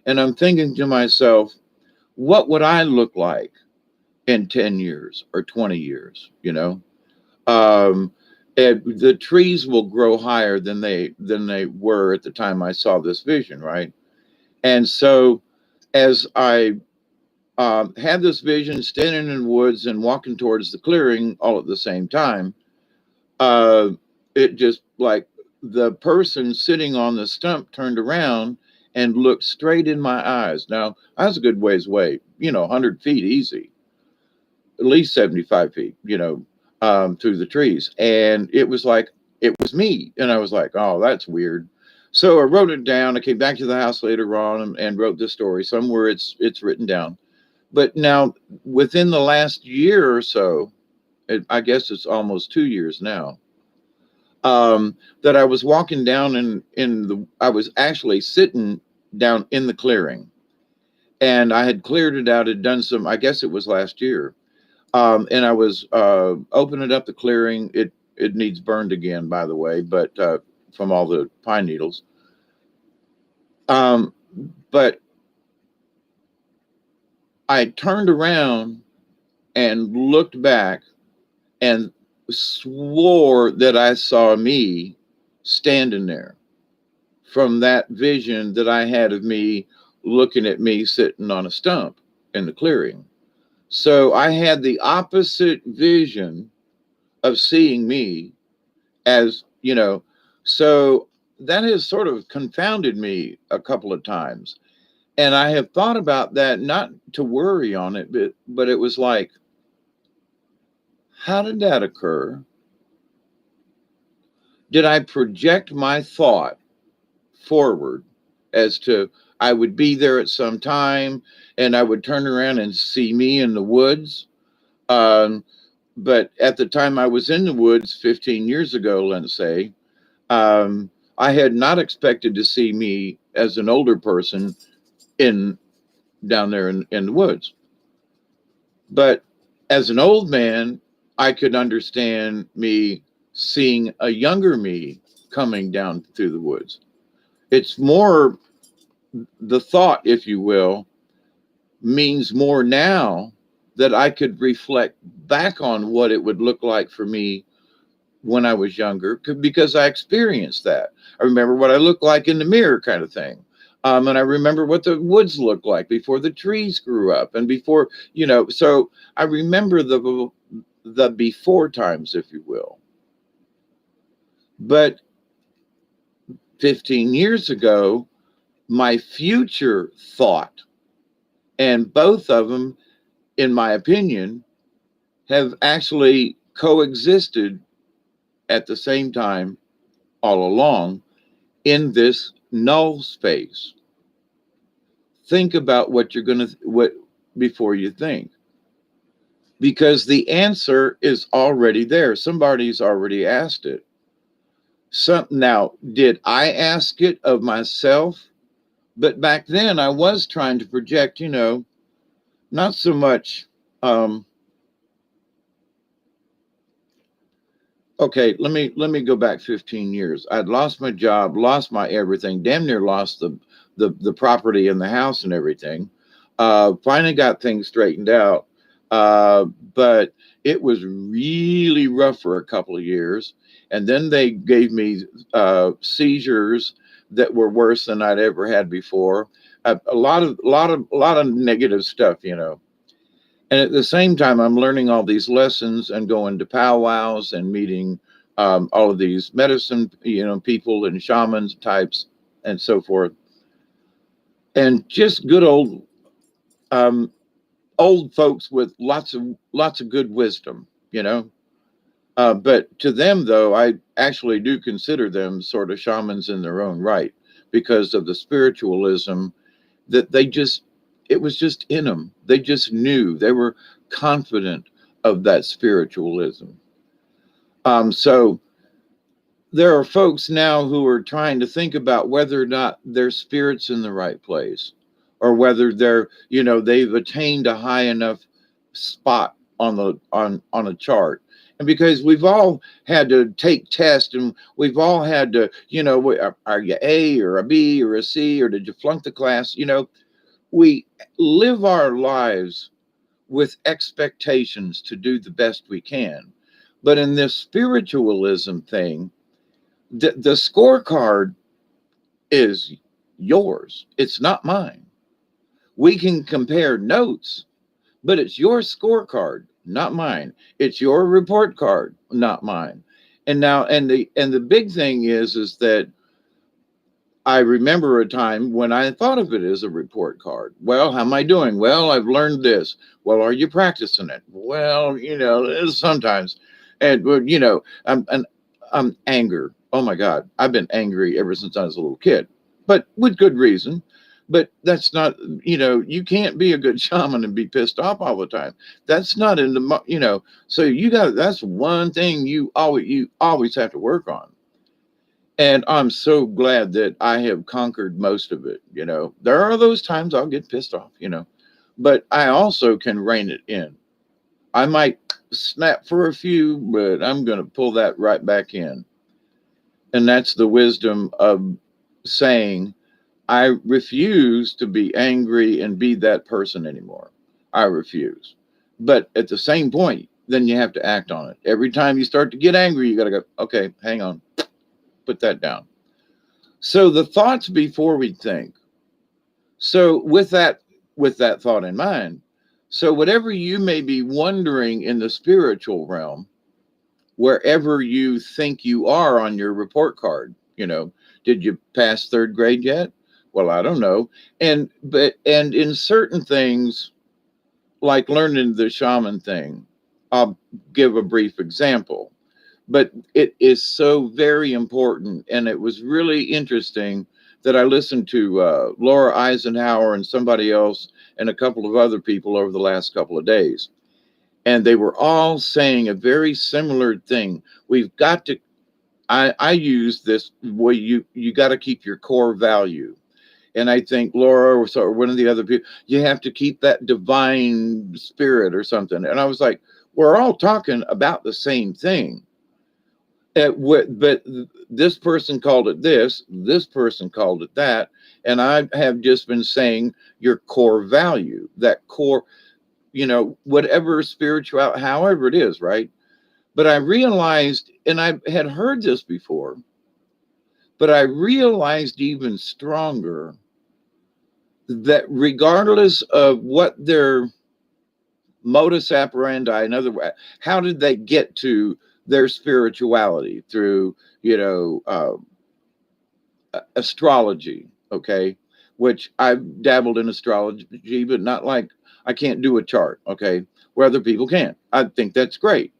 [SPEAKER 1] and I'm thinking to myself, what would I look like in 10 years or 20 years? Um, and the trees will grow higher than they were at the time I saw this vision, right? And so as I had this vision, standing in the woods and walking towards the clearing all at the same time, uh, it just like the person sitting on the stump turned around and looked straight in my eyes. Now, I was a good ways away, 100 feet easy, at least 75 feet, through the trees. And it was like, it was me. And I was like, oh, that's weird. So I wrote it down. I came back to the house later on and wrote the story. Somewhere it's written down. But now, within the last year or so, I guess it's almost 2 years now, that I was walking down I was actually sitting down in the clearing, and I had cleared it out, had done some, I guess it was last year. And I was opening up the clearing. It needs burned again, by the way, but from all the pine needles. Um, but I turned around and looked back and swore that I saw me standing there from that vision that I had of me looking at me sitting on a stump in the clearing. So I had the opposite vision of seeing me as, so that has sort of confounded me a couple of times. And I have thought about that, not to worry on it, but it was like, how did that occur? Did I project my thought forward as to I would be there at some time and I would turn around and see me in the woods? Um, but at the time I was in the woods 15 years ago, let's say, I had not expected to see me as an older person in down there in the woods. But as an old man, I could understand me seeing a younger me coming down through the woods. It's more the thought, if you will, means more now that I could reflect back on what it would look like for me when I was younger, because I experienced that. I remember what I looked like in the mirror, kind of thing. And I remember what the woods looked like before the trees grew up and before, so I remember the before times, if you will. But 15 years ago, my future thought, and both of them, in my opinion, have actually coexisted at the same time all along in this null space. Think about what you're going to, what, before you think, because the answer is already there. Somebody's already asked it. Now, did I ask it of myself? But back then I was trying to project, not so much. Um, okay, let me go back 15 years. I'd lost my job, lost my everything, damn near lost the property and the house and everything. Finally got things straightened out. Uh, but it was really rough for a couple of years. And then they gave me seizures that were worse than I'd ever had before. A lot of negative stuff, you know. And at the same time, I'm learning all these lessons and going to powwows and meeting all of these medicine, people and shamans types and so forth, and just good um, old folks with lots of good wisdom, you know. But to them, though, I actually do consider them sort of shamans in their own right because of the spiritualism that it was just in them. They just knew, they were confident of that spiritualism. So there are folks now who are trying to think about whether or not their spirit's in the right place, or whether they've attained a high enough spot on a chart. And because we've all had to take tests, and we've all had to, are you A or a B or a C, or did you flunk the class? We live our lives with expectations to do the best we can. But in this spiritualism thing, the scorecard is yours, it's not mine. We can compare notes, but it's your scorecard, not mine. It's your report card, not mine. And the big thing is that I remember a time when I thought of it as a report card. Well, how am I doing? Well, I've learned this. Well, are you practicing it? Well, sometimes. And, well, I'm anger. Oh my God. I've been angry ever since I was a little kid, but with good reason. But that's not, you can't be a good shaman and be pissed off all the time. That's not in so that's one thing you always have to work on. And I'm so glad that I have conquered most of it. There are those times I'll get pissed off, but I also can rein it in. I might snap for a few, but I'm going to pull that right back in. And that's the wisdom of saying, I refuse to be angry and be that person anymore. I refuse. But at the same point, then you have to act on it. Every time you start to get angry, you got to go, okay, hang on, put that down. So the thoughts before we think. So with that thought in mind, so whatever you may be wondering in the spiritual realm, wherever you think you are on your report card, did you pass third grade yet? Well, I don't know. And in certain things, like learning the shaman thing, I'll give a brief example. But it is so very important. And it was really interesting that I listened to Laura Eisenhower and somebody else and a couple of other people over the last couple of days. And they were all saying a very similar thing. We've got to, I use this way, you got to keep your core value. And I think Laura or one of the other people, you have to keep that divine spirit or something. And I was like, we're all talking about the same thing. But this person called it this person called it that, and I have just been saying your core value, that core, whatever spiritual, however it is, right? But I realized, and I had heard this before, but I realized even stronger that regardless of what their modus operandi, in other words, how did they get to their spirituality through, astrology, okay, which I've dabbled in astrology, but not like I can't do a chart, okay, where other people can. I think that's great.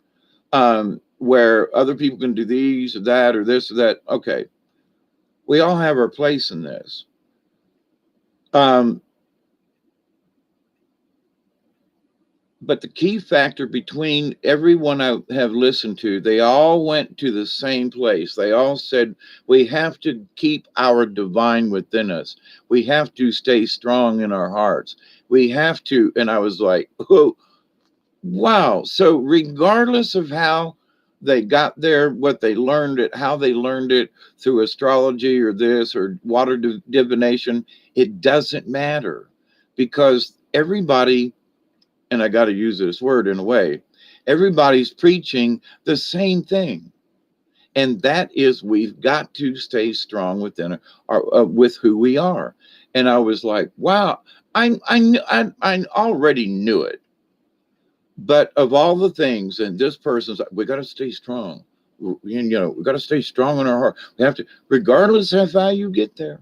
[SPEAKER 1] Where other people can do these or that or this or that, okay. We all have our place in this. Um, But the key factor between everyone I have listened to, they all went to the same place. They all said, we have to keep our divine within us. We have to stay strong in our hearts. We have to. And I was like, oh, wow. So, regardless of how they got there, what they learned it, how they learned it through astrology or this or water divination, it doesn't matter because everybody, and I got to use this word in a way, everybody's preaching the same thing. And that is, we've got to stay strong within our with who we are. And I was like, wow, I already knew it. But of all the things, and this person's like, we got to stay strong. We got to stay strong in our heart. We have to, regardless of how you get there.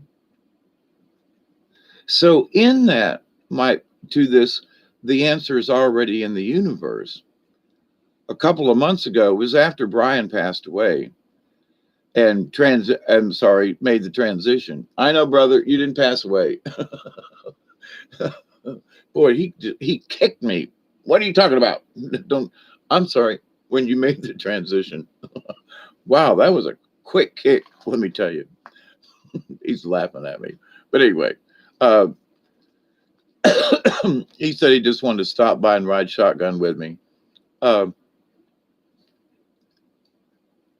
[SPEAKER 1] So in that, my to this, the answer is already in the universe. A couple of months ago, it was after Brian passed away and I'm sorry, made the transition. I know, brother, you didn't pass away. Boy, he kicked me. What are you talking about? Don't. I'm sorry. When you made the transition, wow, that was a quick kick. Let me tell you. He's laughing at me. But anyway, uh, he said he just wanted to stop by and ride shotgun with me. Uh,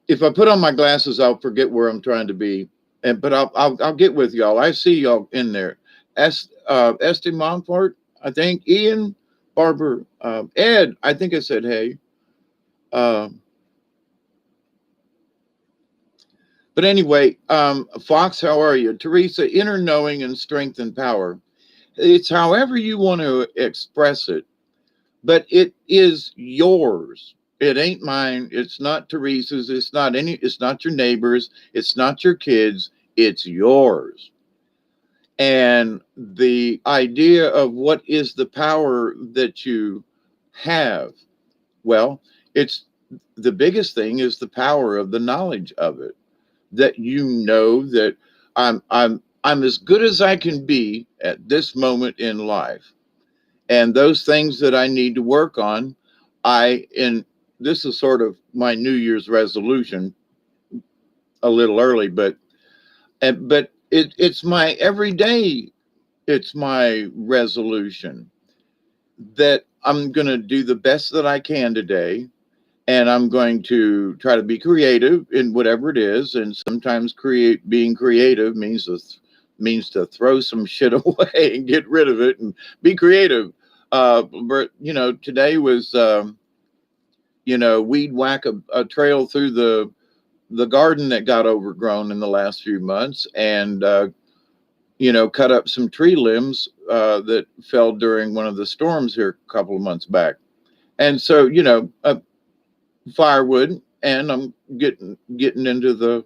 [SPEAKER 1] if I put on my glasses, I'll forget where I'm trying to be. But I'll get with y'all. I see y'all in there. Esty Montfort, I think. Ian, Barber, Ed. I think I said hey. Uh, but anyway, Fox, how are you? Teresa, inner knowing and strength and power. It's however you want to express it, but it is yours. It ain't mine. It's not Teresa's. It's not any. It's not your neighbors. It's not your kids. It's yours. And the idea of what is the power that you have, well, it's the biggest thing is the power of the knowledge of it. That you know that I'm as good as I can be at this moment in life, and those things that I need to work on, and this is sort of my New Year's resolution, a little early, but it's my everyday, it's my resolution that I'm going to do the best that I can today, and I'm going to try to be creative in whatever it is. And sometimes being creative means to throw some shit away and get rid of it and be creative. But today was weed whack a trail through the garden that got overgrown in the last few months, and cut up some tree limbs that fell during one of the storms here a couple of months back. And so, firewood, and I'm getting into the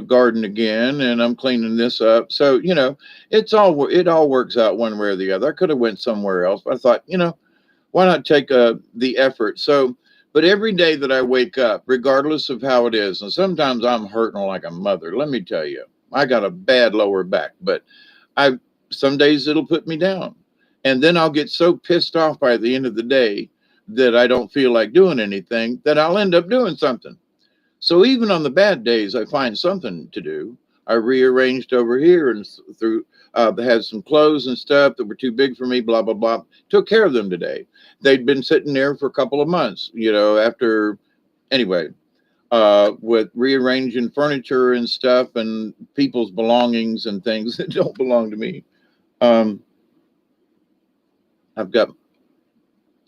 [SPEAKER 1] garden again, and I'm cleaning this up. So, it all works out one way or the other. I could have went somewhere else, but I thought, why not take the effort? So, but every day that I wake up, regardless of how it is, and sometimes I'm hurting like a mother. Let me tell you, I got a bad lower back, but I some days it'll put me down, and then I'll get so pissed off by the end of the day that I don't feel like doing anything, that I'll end up doing something. So even on the bad days, I find something to do. I rearranged over here and through had some clothes and stuff that were too big for me, blah, blah, blah. Took care of them today. They'd been sitting there for a couple of months, after, anyway, with rearranging furniture and stuff and people's belongings and things that don't belong to me. I've got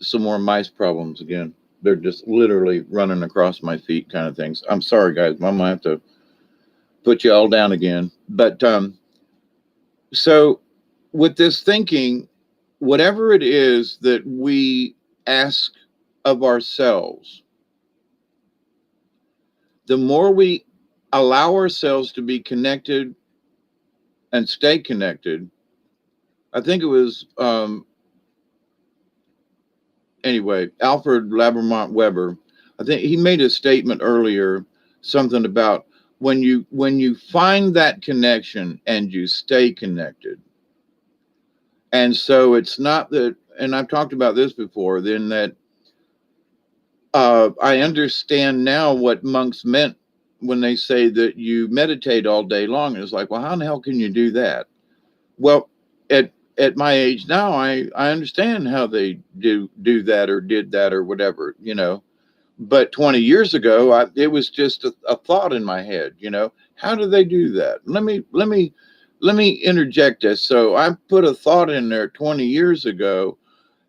[SPEAKER 1] some more mice problems again. They're just literally running across my feet, kind of things. I'm sorry, guys. I might have to put you all down again. But so with this thinking, whatever it is that we ask of ourselves, the more we allow ourselves to be connected and stay connected. I think it was anyway, Alfred Labermont Weber, I think he made a statement earlier, something about when you find that connection and you stay connected. And so it's not that, and I've talked about this before, then that I understand now what monks meant when they say that you meditate all day long. It's like, well, how in the hell can you do that? Well, at my age now, I understand how they do that or did that or whatever, you know. But 20 years ago, it was just a thought in my head, you know. How do they do that? Let me interject this. So I put a thought in there 20 years ago.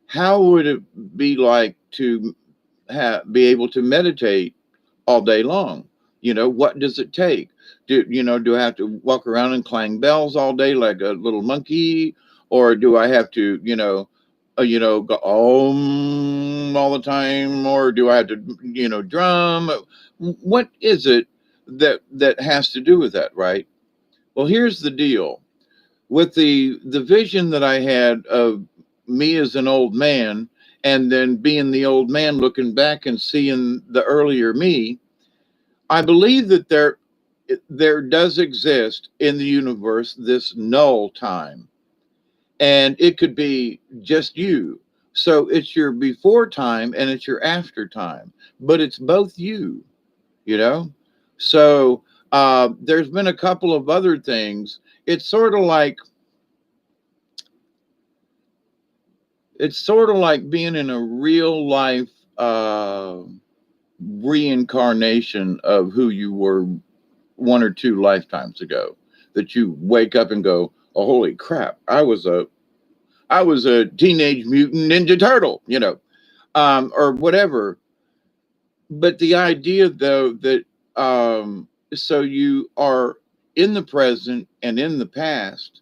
[SPEAKER 1] How would it be like to be able to meditate all day long? You know, what does it take? Do I have to walk around and clang bells all day like a little monkey, or do I have to, go all the time, or do I have to, drum? What is it that has to do with that, right? Well, here's the deal with the vision that I had of me as an old man, and then being the old man looking back and seeing the earlier me. I believe that there does exist in the universe this null time, and it could be just you. So it's your before time and it's your after time, but it's both you, you know. So there's been a couple of other things. It's sort of like being in a real life reincarnation of who you were one or two lifetimes ago, that you wake up and go, oh, holy crap, I was a teenage mutant ninja turtle, or whatever. But the idea though that so you are in the present and in the past,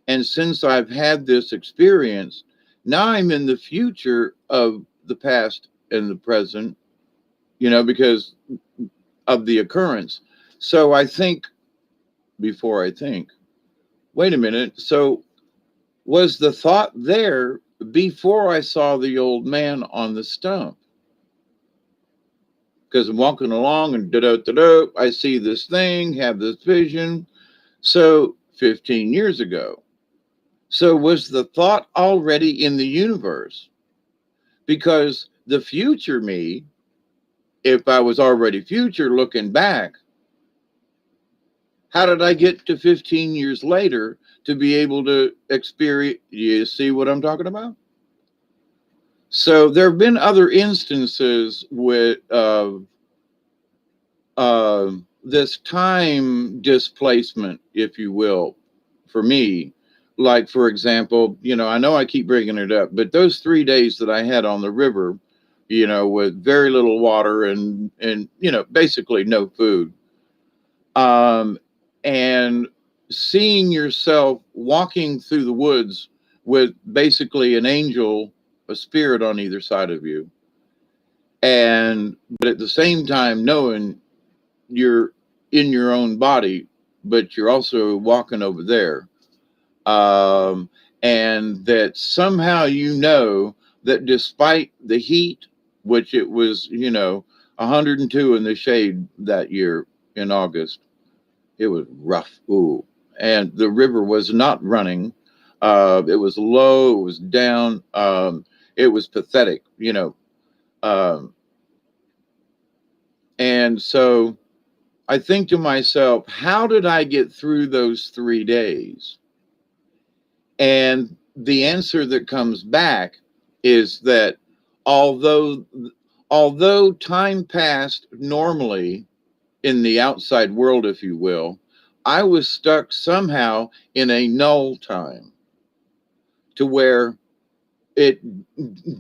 [SPEAKER 1] and since I've had this experience, now I'm in the future of the past and the present, because of the occurrence. So I think, before I think, wait a minute. So was the thought there before I saw the old man on the stump? Because I'm walking along and I see this thing, have this vision. So 15 years ago. So was the thought already in the universe? Because the future me, if I was already future looking back, how did I get to 15 years later to be able to experience? You see what I'm talking about? So there have been other instances with this time displacement, if you will, for me. Like, for example, I know I keep bringing it up, but those 3 days that I had on the river, with very little water and basically no food, um, and seeing yourself walking through the woods with basically an angel, a spirit on either side of you, and but at the same time knowing you're in your own body, but you're also walking over there, um, and that somehow that despite the heat, which it was 102 in the shade that year in August. It was rough. Ooh. And the river was not running. It was low. It was down. It was pathetic, Um, and so I think to myself, how did I get through those 3 days? And the answer that comes back is that although although time passed normally in the outside world, if you will, I was stuck somehow in a null time to where it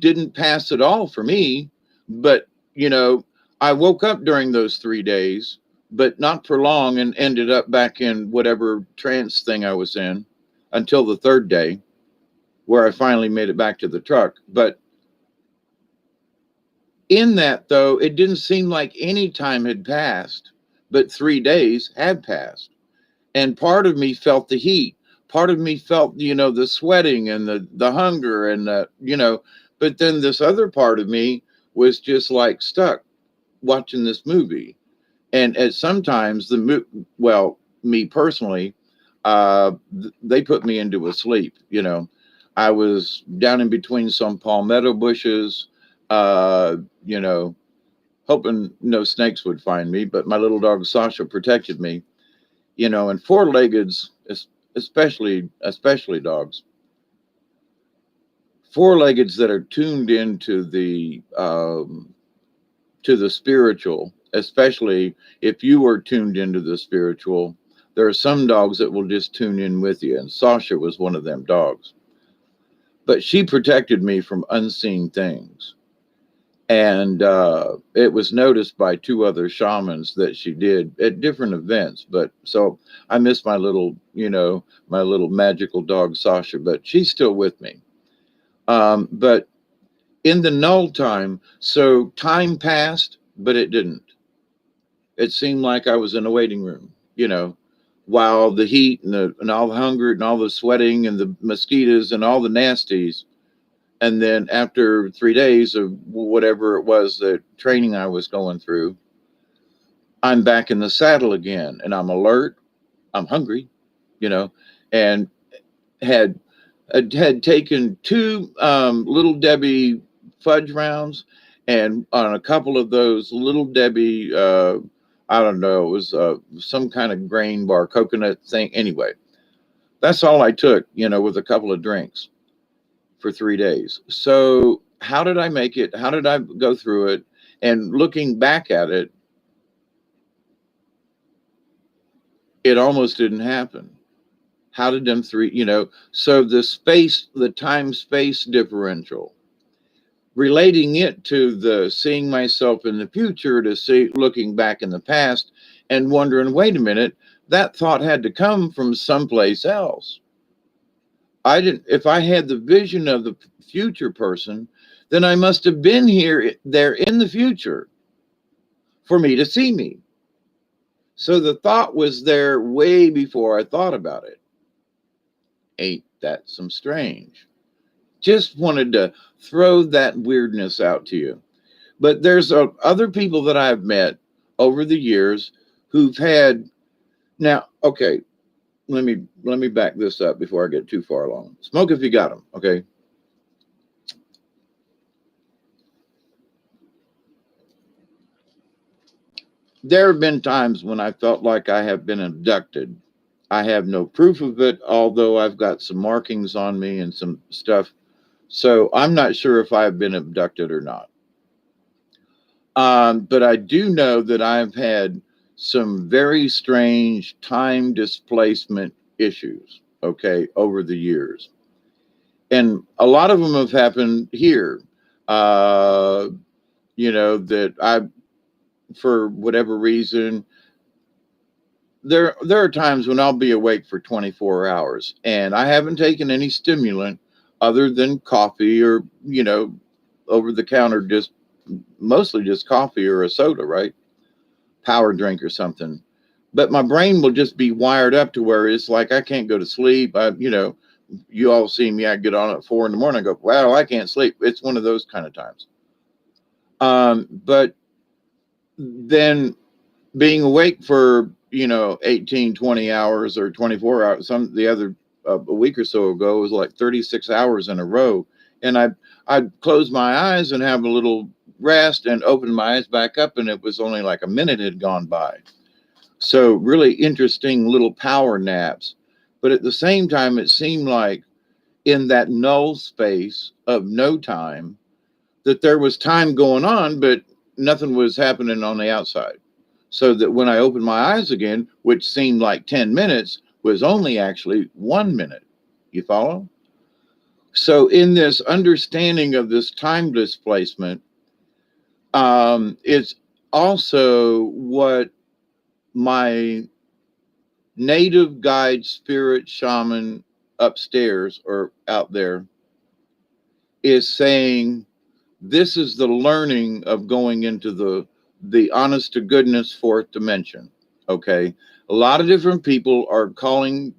[SPEAKER 1] didn't pass at all for me. But, I woke up during those 3 days, but not for long, and ended up back in whatever trance thing I was in until the third day, where I finally made it back to the truck. But in that, though, it didn't seem like any time had passed, but 3 days had passed. And part of me felt the heat. Part of me felt, the sweating and the hunger and but then this other part of me was just like stuck watching this movie. And at sometimes well, me personally, they put me into a sleep, I was down in between some palmetto bushes, uh, you know, hoping no snakes would find me, but my little dog Sasha protected me, and four-leggeds, especially dogs, four-leggeds that are tuned into the spiritual, especially if you are tuned into the spiritual. There are some dogs that will just tune in with you, and Sasha was one of them dogs. But she protected me from unseen things. And it was noticed by two other shamans that she did at different events. But so I miss my little magical dog, Sasha, but she's still with me. But in the null time, so time passed, but it didn't. It seemed like I was in a waiting room, while the heat and all the hunger and all the sweating and the mosquitoes and all the nasties. And then after 3 days of whatever it was, the training I was going through, I'm back in the saddle again, and I'm alert. I'm hungry, you know, and had had taken two Little Debbie fudge rounds, and on a couple of those Little Debbie, I don't know, it was some kind of grain bar, coconut thing. Anyway, that's all I took, with a couple of drinks for 3 days. So how did I make it? How did I go through it? And looking back at it, it almost didn't happen. How did them three, so the time space differential, relating it to the seeing myself in the future to see looking back in the past and wondering, wait a minute, that thought had to come from someplace else. I didn't, if I had the vision of the future person, then I must have been there in the future for me to see me. So the thought was there way before I thought about it. Ain't that some strange? Just wanted to throw that weirdness out to you. But there's other people that I've met over the years who've had. Now, okay, let me back this up before I get too far along. Smoke if you got them, okay? There have been times when I felt like I have been abducted. I have no proof of it, although I've got some markings on me and some stuff. So I'm not sure if I've been abducted or not. But I do know that I've had some very strange time displacement issues, okay, over the years. And a lot of them have happened here. Uh, that for whatever reason, there are times when I'll be awake for 24 hours and I haven't taken any stimulant other than coffee or, over the counter, just mostly just coffee or a soda, right? Power drink or something. But my brain will just be wired up to where it's like I can't go to sleep. You all see me, I get on at 4 a.m. I go, wow, I can't sleep. It's one of those kind of times. But then being awake for 18, 20 hours or 24 hours, the other a week or so ago was like 36 hours in a row, and I'd close my eyes and have a little rest and open my eyes back up, and it was only like a minute had gone by. So really interesting little power naps. But at the same time, it seemed like in that null space of no time that there was time going on, but nothing was happening on the outside. So that when I opened my eyes again, which seemed like 10 minutes, was only actually 1 minute. You follow? So in this understanding of this time displacement, it's also what my native guide spirit shaman upstairs or out there is saying, this is the learning of going into the honest to goodness fourth dimension. Okay, a lot of different people are calling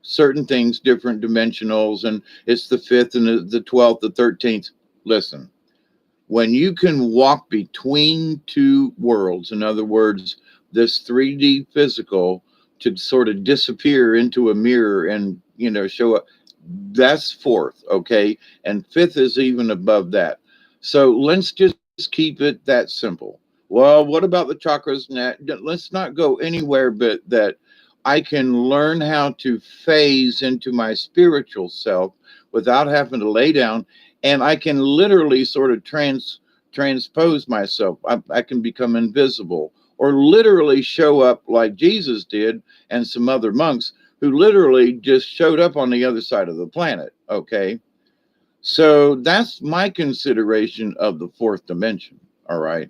[SPEAKER 1] certain things different dimensionals, and it's the fifth and the 12th, the 13th. Listen, when you can walk between two worlds, in other words, this 3D physical to sort of disappear into a mirror and show up, That's fourth, okay? And fifth is even above that. So let's just keep it that simple. Well, what about the chakras? Let's not go anywhere but that I can learn how to phase into my spiritual self without having to lay down, and I can literally sort of transpose myself. I can become invisible or literally show up like Jesus did and some other monks who literally just showed up on the other side of the planet. Okay. So that's my consideration of the fourth dimension. All right.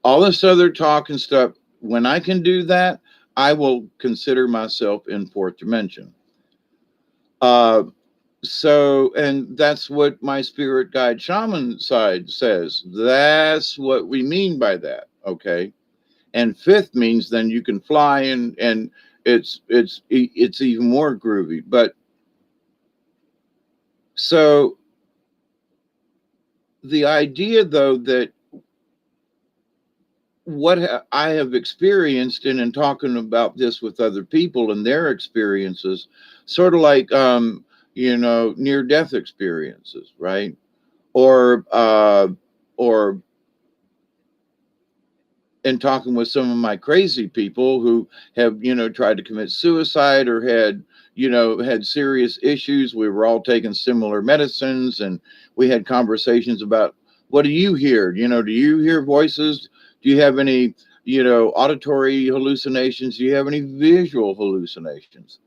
[SPEAKER 1] All this other talk and stuff, when I can do that, I will consider myself in fourth dimension. Uh, and that's what my spirit guide shaman side says. That's what we mean by that. Okay. And fifth means then you can fly, and it's even more groovy. But so the idea though that I have experienced in talking about this with other people and their experiences, sort of like near death experiences, right? Or or in talking with some of my crazy people who have tried to commit suicide or had serious issues. We were all taking similar medicines, and we had conversations about, what do you hear? Do you hear voices? Do you have any auditory hallucinations? Do you have any visual hallucinations?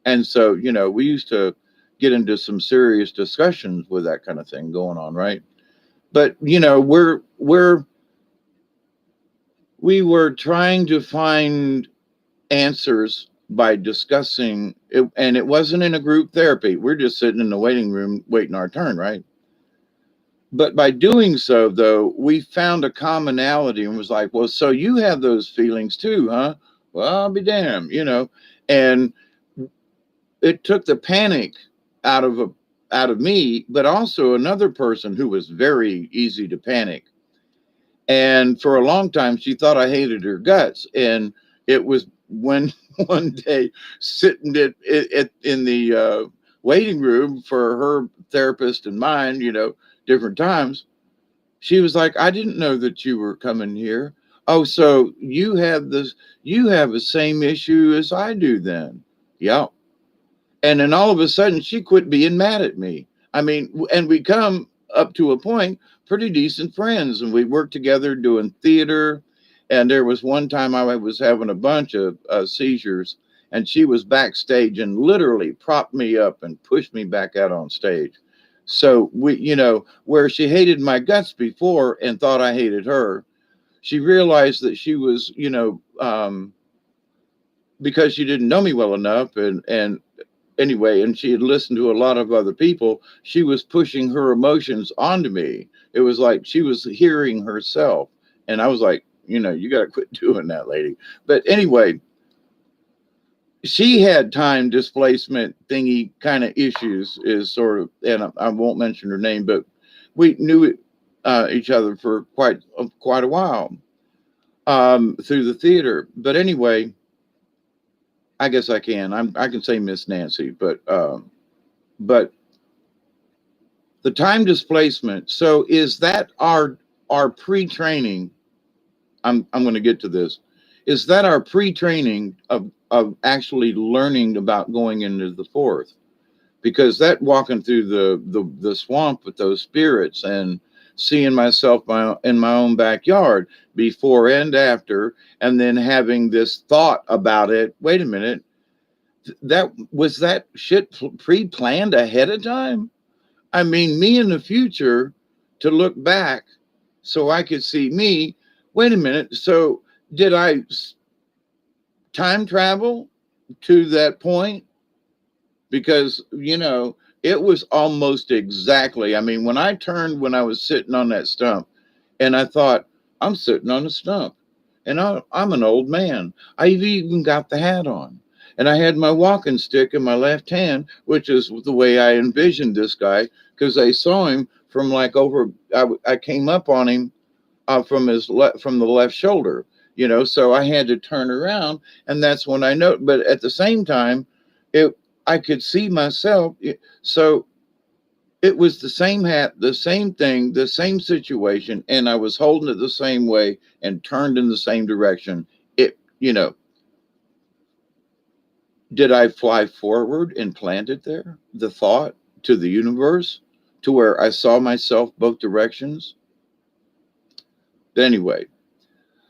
[SPEAKER 1] And so we used to get into some serious discussions with that kind of thing going on, right? But we were trying to find answers by discussing it, and it wasn't in a group therapy. We're just sitting in the waiting room waiting our turn, right? But by doing so, though, we found a commonality and was like, well, so you have those feelings too, huh? Well, I'll be damned. And it took the panic out of me, but also another person who was very easy to panic. And for a long time, she thought I hated her guts. And it was when one day sitting in the waiting room for her therapist and mine, different times, she was like, I didn't know that you were coming here. Oh, so you have the same issue as I do then. Yeah. And then all of a sudden, she quit being mad at me. I mean, and we come up to a point pretty decent friends, and we worked together doing theater. And there was one time I was having a bunch of seizures, and she was backstage and literally propped me up and pushed me back out on stage. So where she hated my guts before and thought I hated her, she realized that she was, because she didn't know me well enough, and anyway, and she had listened to a lot of other people, she was pushing her emotions onto me. It was like she was hearing herself. And I was like, you got to quit doing that, lady. But anyway, she had time displacement thingy kind of issues, is sort of, and I won't mention her name, but we knew each other for quite a while through the theater. But anyway, I guess I can say Miss Nancy, but the time displacement. So is that our pre-training? I'm going to get to this. Is that our pre-training of actually learning about going into the fourth? Because that walking through the swamp with those spirits and seeing myself in my own backyard before and after, and then having this thought about it. Wait a minute, that shit pre-planned ahead of time? I mean, me in the future to look back so I could see me. Wait a minute. So did I time travel to that point? Because, it was almost exactly. I mean, when I turned, when I was sitting on that stump, and I thought, I'm sitting on a stump, and I'm an old man. I've even got the hat on. And I had my walking stick in my left hand, which is the way I envisioned this guy, because I saw him from like over. I came up on him from from the left shoulder, so I had to turn around, and that's when I know. But at the same time, it I could see myself. So it was the same hat, the same thing, the same situation, and I was holding it the same way and turned in the same direction. It, did I fly forward and plant it there? The thought to the universe to where I saw myself both directions? Anyway,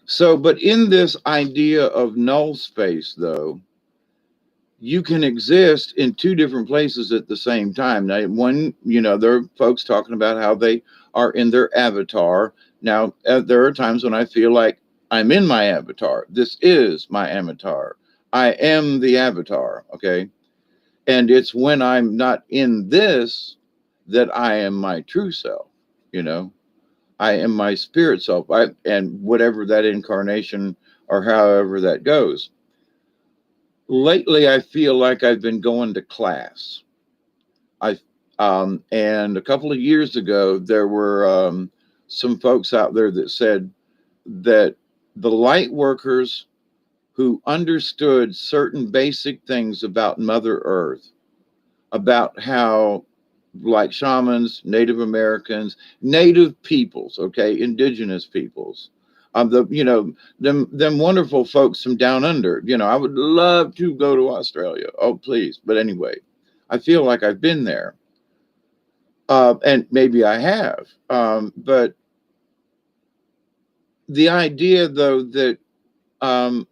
[SPEAKER 1] so, but in this idea of null space, though, you can exist in two different places at the same time. Now, one, there are folks talking about how they are in their avatar. Now, there are times when I feel like I'm in my avatar. This is my avatar. I am the avatar. Okay. And it's when I'm not in this that I am my true self. You know, I am my spirit self. And whatever that incarnation or however that goes. Lately, I feel like I've been going to class. I and a couple of years ago, there were some folks out there that said that the light workers who understood certain basic things about Mother Earth, about how, like shamans, Native Americans, Native peoples, okay, indigenous peoples, them wonderful folks from down under. I would love to go to Australia. Oh, please. But anyway, I feel like I've been there, and maybe I have. But the idea, though, that um,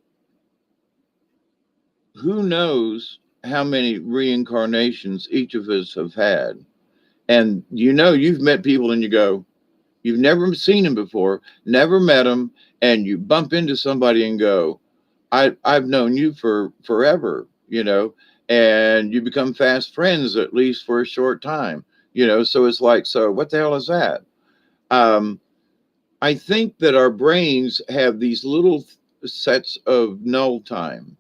[SPEAKER 1] who knows how many reincarnations each of us have had. And you've met people and you go, you've never seen them before, never met them, and you bump into somebody and go, I've known you for forever, and you become fast friends, at least for a short time, so it's like, so what the hell is that? Um, I think that our brains have these little sets of null time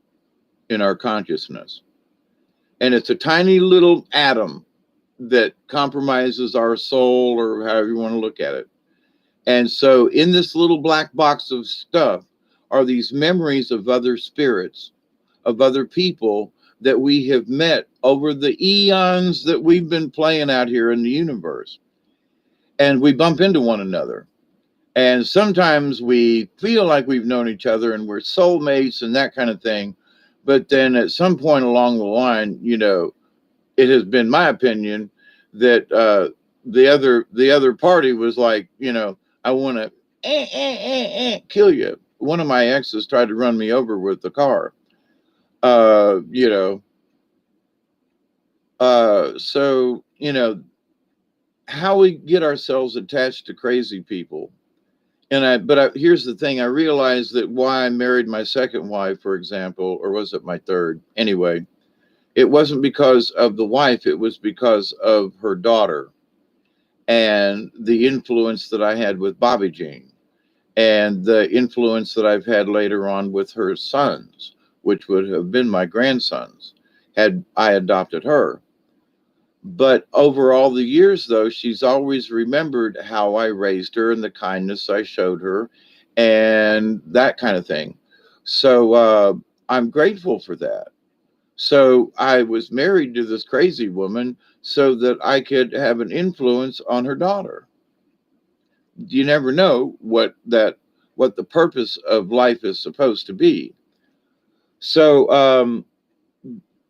[SPEAKER 1] in our consciousness, and it's a tiny little atom that compromises our soul, or however you want to look at it. And so in this little black box of stuff are these memories of other spirits, of other people that we have met over the eons that we've been playing out here in the universe. And we bump into one another. And sometimes we feel like we've known each other and we're soulmates and that kind of thing. But then at some point along the line, it has been my opinion that the other party was like, I want to kill you. One of my exes tried to run me over with the car. You know, so how we get ourselves attached to crazy people. But here's the thing: I realized that why I married my second wife, for example, or was it my third? Anyway, it wasn't because of the wife; it was because of her daughter and the influence that I had with Bobby Jean, and the influence that I've had later on with her sons, which would have been my grandsons, had I adopted her. But over all the years, though, she's always remembered how I raised her and the kindness I showed her and that kind of thing. So I'm grateful for that. So I was married to this crazy woman so that I could have an influence on her daughter. You never know what the purpose of life is supposed to be. So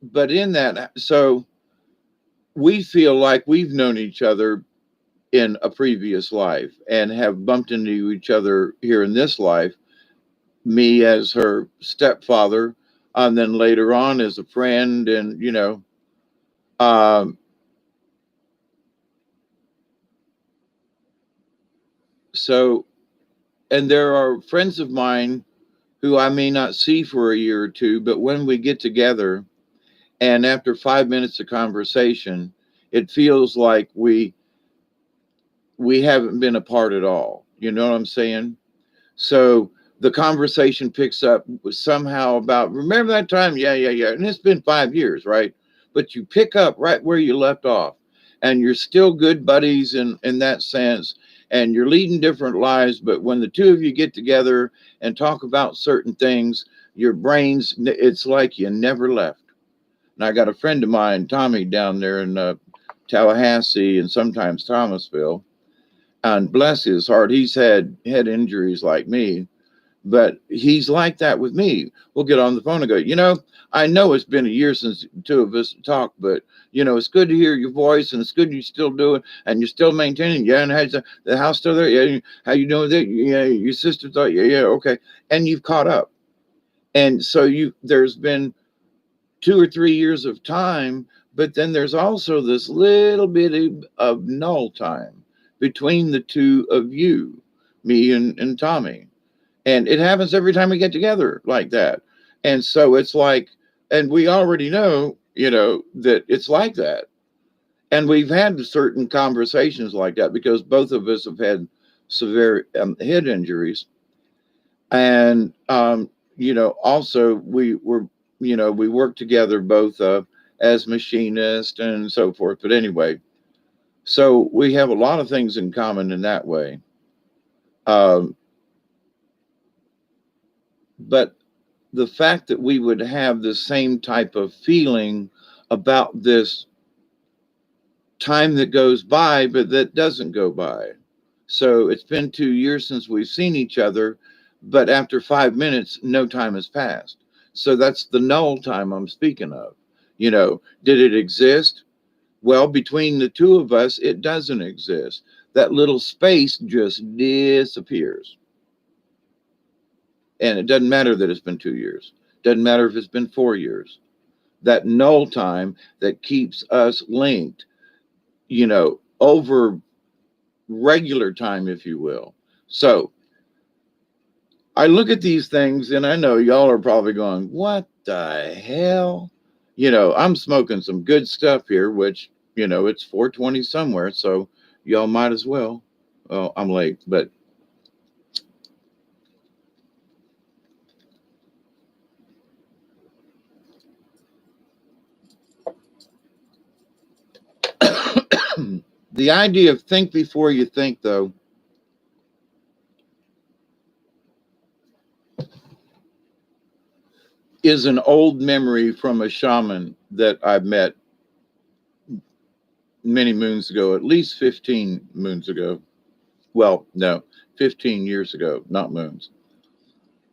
[SPEAKER 1] but in that, so we feel like we've known each other in a previous life and have bumped into each other here in this life, me as her stepfather, and then later on as a friend. And um so, and there are friends of mine who I may not see for a year or two, but when we get together and after 5 minutes of conversation, it feels like we haven't been apart at all. You know what I'm saying? So the conversation picks up somehow about, remember that time? Yeah, yeah, yeah. And it's been 5 years, right? But you pick up right where you left off, and you're still good buddies in that sense, and you're leading different lives. But when the two of you get together and talk about certain things, your brains, it's like you never left. And I got a friend of mine, Tommy, down there in Tallahassee and sometimes Thomasville. And bless his heart, he's had head injuries like me, but he's like that with me. We'll get on the phone and go, I know it's been a year since the two of us talked, but it's good to hear your voice, and it's good you still do it, and you're still maintaining. Yeah, and how's the house still there? Yeah, how you doing with it? Yeah, your sister thought, yeah, okay, and you've caught up, and so there's been 2 or 3 years of time, but then there's also this little bit of null time between the two of you, me and Tommy. And it happens every time we get together like that. And so it's like, and we already know, that it's like that. And we've had certain conversations like that because both of us have had severe head injuries. And, also we work together both as machinists and so forth. But anyway, so we have a lot of things in common in that way. Um, but the fact that we would have the same type of feeling about this time that goes by, but that doesn't go by. So it's been 2 years since we've seen each other, but after 5 minutes, no time has passed. So that's the null time I'm speaking of. Did it exist? Well, between the two of us, it doesn't exist. That little space just disappears. And it doesn't matter that it's been 2 years. Doesn't matter if it's been 4 years. That null time that keeps us linked, over regular time, if you will. So I look at these things and I know y'all are probably going, what the hell? I'm smoking some good stuff here, which, it's 4:20 somewhere. So y'all might as well. Well, I'm late, but the idea of think before you think, though, is an old memory from a shaman that I met many moons ago, at least 15 moons ago. Well, no, 15 years ago, not moons.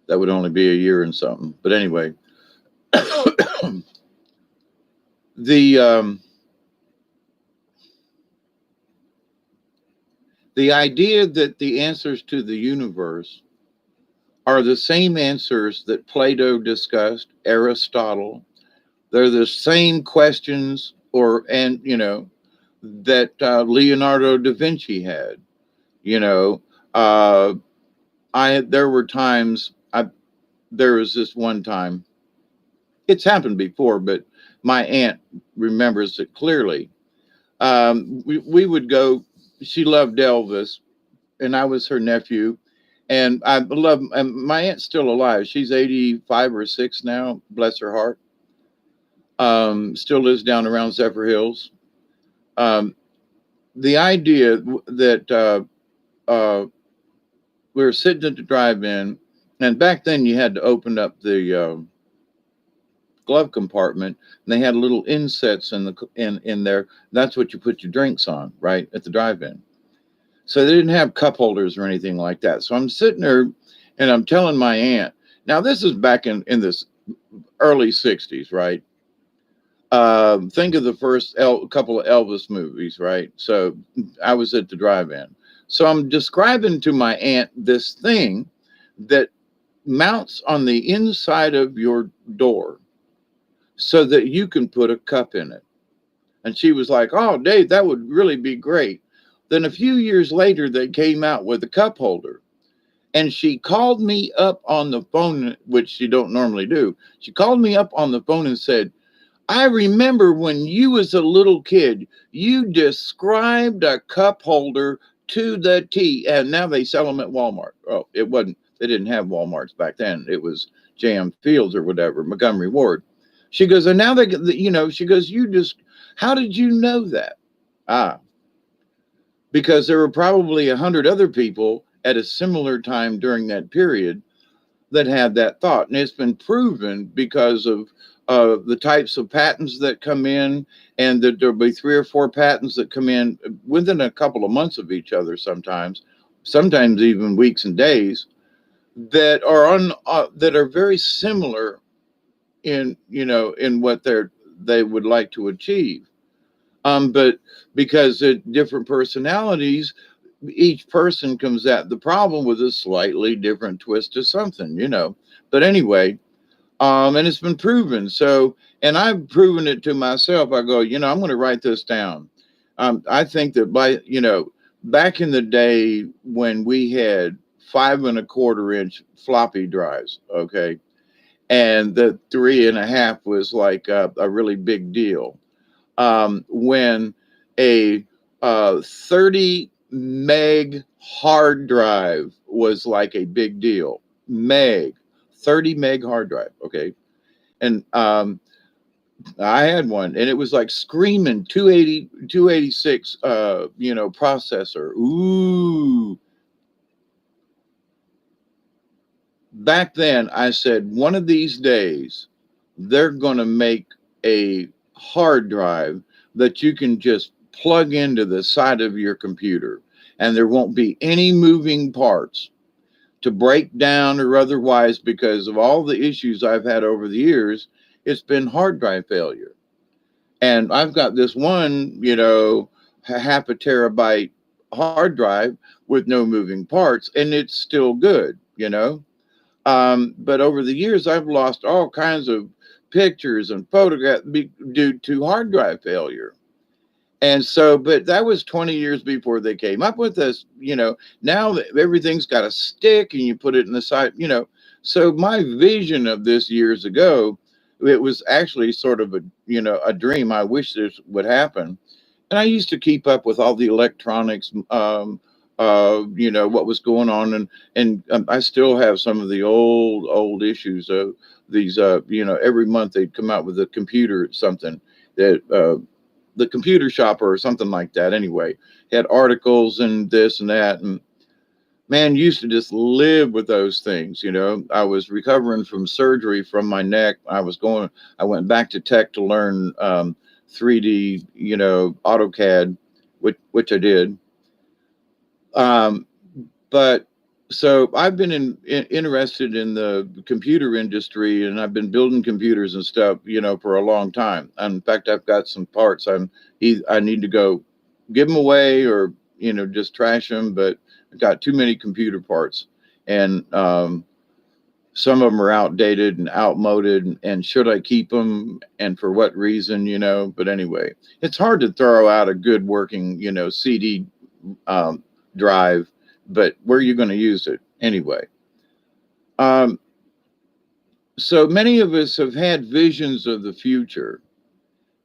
[SPEAKER 1] That would only be a year and something. But anyway, the the idea that the answers to the universe are the same answers that Plato discussed, Aristotle. They're the same questions, that Leonardo da Vinci had. You know, uh, there were times. There was this one time. It's happened before, but my aunt remembers it clearly. We would go. She loved Elvis, and I was her nephew. And I love, and my aunt's still alive. She's 85 or 6 now, bless her heart. Still lives down around Zephyr Hills. Um, the idea that we were sitting at the drive-in, and back then you had to open up the glove compartment, and they had little insets in there. That's what you put your drinks on, right, at the drive-in. So they didn't have cup holders or anything like that. So I'm sitting there, and I'm telling my aunt. Now this is back in this early '60s, right? Think of the first couple of Elvis movies, right? So I was at the drive-in. So I'm describing to my aunt this thing that mounts on the inside of your door so that you can put a cup in it. And she was like, "Oh, Dave, that would really be great." Then a few years later, they came out with a cup holder. And she called me up on the phone, which she don't normally do. She called me up on the phone and said, "I remember when you was a little kid, you described a cup holder to the T." And now they sell them at Walmart. Oh, it wasn't, they didn't have Walmarts back then. It was J.M. Fields or whatever, Montgomery Ward. She goes, and now she goes, how did you know that? Because there were probably 100 other people at a similar time during that period that had that thought. And it's been proven because of the types of patents that come in, and that there'll be three or four patents that come in within a couple of months of each other, sometimes even weeks and days, that are on that are very similar in, in what they would like to achieve. But because of different personalities, each person comes at the problem with a slightly different twist to something. But anyway, and it's been proven. So, and I've proven it to myself. I go, I'm going to write this down. I think that back in the day when we had 5.25 inch floppy drives, okay, and the 3.5 was like a really big deal. When a 30 meg hard drive was like a big deal. 30 meg hard drive. Okay. And I had one, and it was like screaming 286, processor. Ooh. Back then, I said, one of these days, they're going to make a hard drive that you can just plug into the side of your computer, and there won't be any moving parts to break down or otherwise, because of all the issues I've had over the years. It's been hard drive failure. And I've got this one, half a terabyte hard drive with no moving parts, and it's still good. But over the years, I've lost all kinds of pictures and photographs due to hard drive failure. And so, but that was 20 years before they came up with this. Now that everything's got a stick and you put it in the side. So my vision of this years ago, it was actually sort of a dream. I wish this would happen. And I used to keep up with all the electronics, what was going on. And I still have some of the old issues of these, every month they'd come out with a computer, something that, the computer shopper or something like that. Anyway, had articles and this and that, and man, used to just live with those things. I was recovering from surgery from my neck. I went back to tech to learn 3D, AutoCAD, which I did. Um, but so I've been interested in the computer industry, and I've been building computers and stuff, for a long time. In fact, I've got some parts I need to go give them away, or just trash them. But I've got too many computer parts, and some of them are outdated and outmoded. And should I keep them, and for what reason? But anyway, it's hard to throw out a good working, CD drive, but where are you going to use it anyway? Um, so many of us have had visions of the future,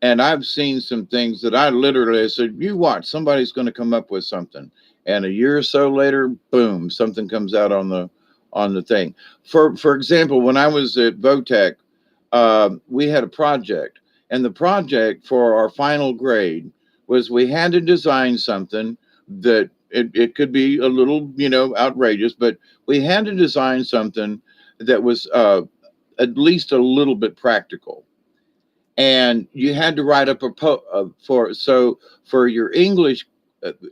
[SPEAKER 1] and I've seen some things that I literally said, "You watch, somebody's going to come up with something," and a year or so later, boom, something comes out on the thing. For example, when I was at Votech, we had a project, and the project for our final grade was we had to design something that it could be a little, outrageous, but we had to design something that was at least a little bit practical. And you had to write up for your English,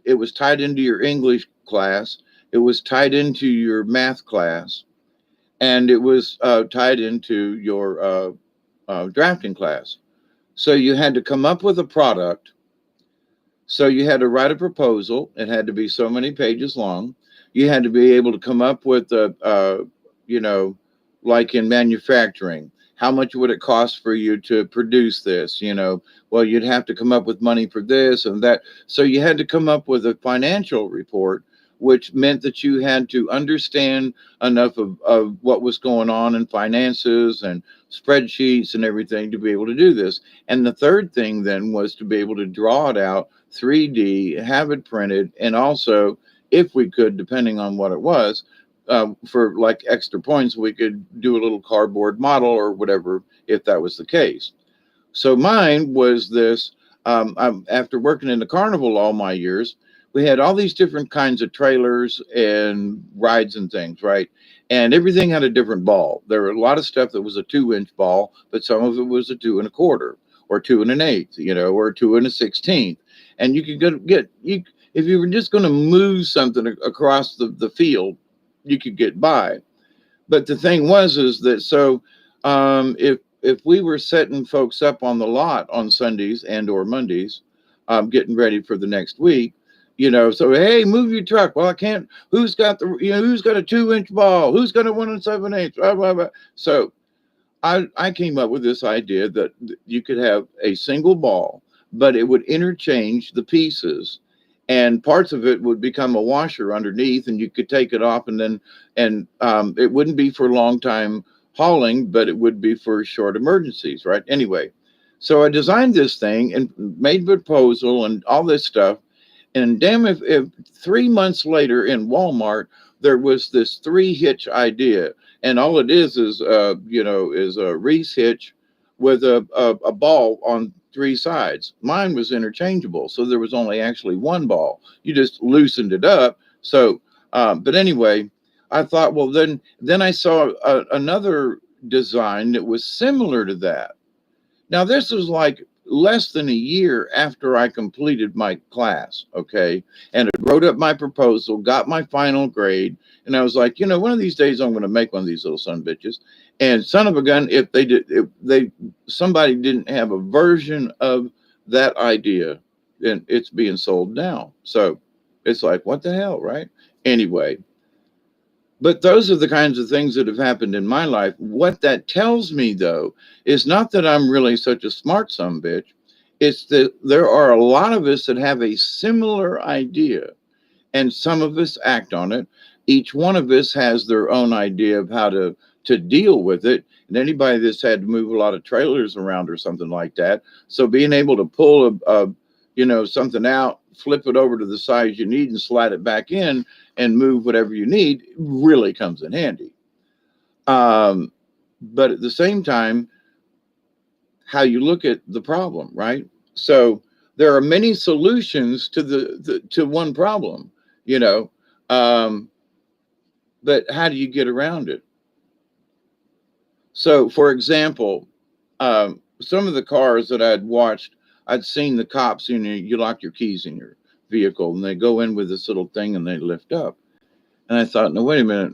[SPEAKER 1] it was tied into your English class, it was tied into your math class, and it was tied into your drafting class. So you had to come up with a product. So you had to write a proposal. It had to be so many pages long. You had to be able to come up with like in manufacturing, how much would it cost for you to produce this? Well, you'd have to come up with money for this and that. So you had to come up with a financial report, which meant that you had to understand enough of what was going on in finances and spreadsheets and everything to be able to do this. And the third thing then was to be able to draw it out 3D, have it printed, and also, if we could, depending on what it was, for like extra points, we could do a little cardboard model or whatever, if that was the case. So mine was this. After working in the carnival all my years, we had all these different kinds of trailers and rides and things, right? And everything had a different ball. There were a lot of stuff that was a 2 inch ball, but some of it was a 2 1/4 or 2 1/8, or 2 1/16. And you could get you if you were just going to move something across the field, you could get by. But the thing was is that if we were setting folks up on the lot on Sundays and or Mondays, getting ready for the next week, so hey, move your truck. Well, I can't. Who's got a 2 inch ball? Who's got a 1 7/8? Blah, blah, blah. So I came up with this idea that you could have a single ball, but it would interchange the pieces, and parts of it would become a washer underneath, and you could take it off, and it wouldn't be for long time hauling, but it would be for short emergencies, right? Anyway, so I designed this thing and made a proposal and all this stuff, and damn if 3 months later in Walmart, there was this three hitch idea. And all it is a Reese hitch with a ball on three sides. Mine was interchangeable. So there was only actually one ball. You just loosened it up. So, but anyway, I thought, well, then I saw another design that was similar to that. Now, this was like less than a year after I completed my class, okay? And I wrote up my proposal, got my final grade, and I was like, one of these days I'm going to make one of these little son bitches. And son of a gun, if somebody didn't have a version of that idea, then it's being sold now. So it's like, what the hell, right? Anyway, but those are the kinds of things that have happened in my life. What that tells me, though, is not that I'm really such a smart son bitch. It's that there are a lot of us that have a similar idea, and some of us act on it. Each one of us has their own idea of how to deal with it. And anybody that's had to move a lot of trailers around or something like that. So being able to pull something out, flip it over to the size you need and slide it back in and move whatever you need really comes in handy. But at the same time, how you look at the problem, right? So there are many solutions to one problem, you know. But how do you get around it? So, for example, some of the cars that I'd watched, I'd seen the cops, you lock your keys in your vehicle and they go in with this little thing and they lift up. And I thought, no, wait a minute.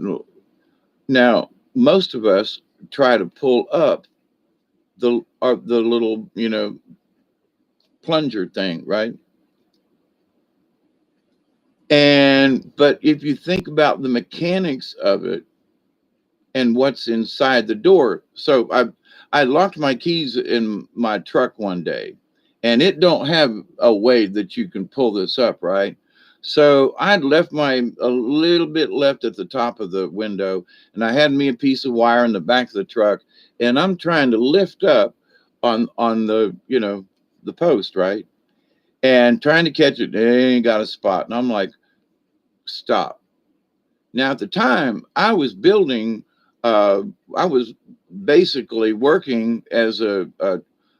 [SPEAKER 1] Now, most of us try to pull up the little, plunger thing, right? But if you think about the mechanics of it and what's inside the door, so I locked my keys in my truck one day, and it don't have a way that you can pull this up, right? So I'd left a little bit left at the top of the window, and I had me a piece of wire in the back of the truck, and I'm trying to lift up on the post, right? And trying to catch it, they ain't got a spot. And I'm like, stop. Now, at the time, I was basically working as an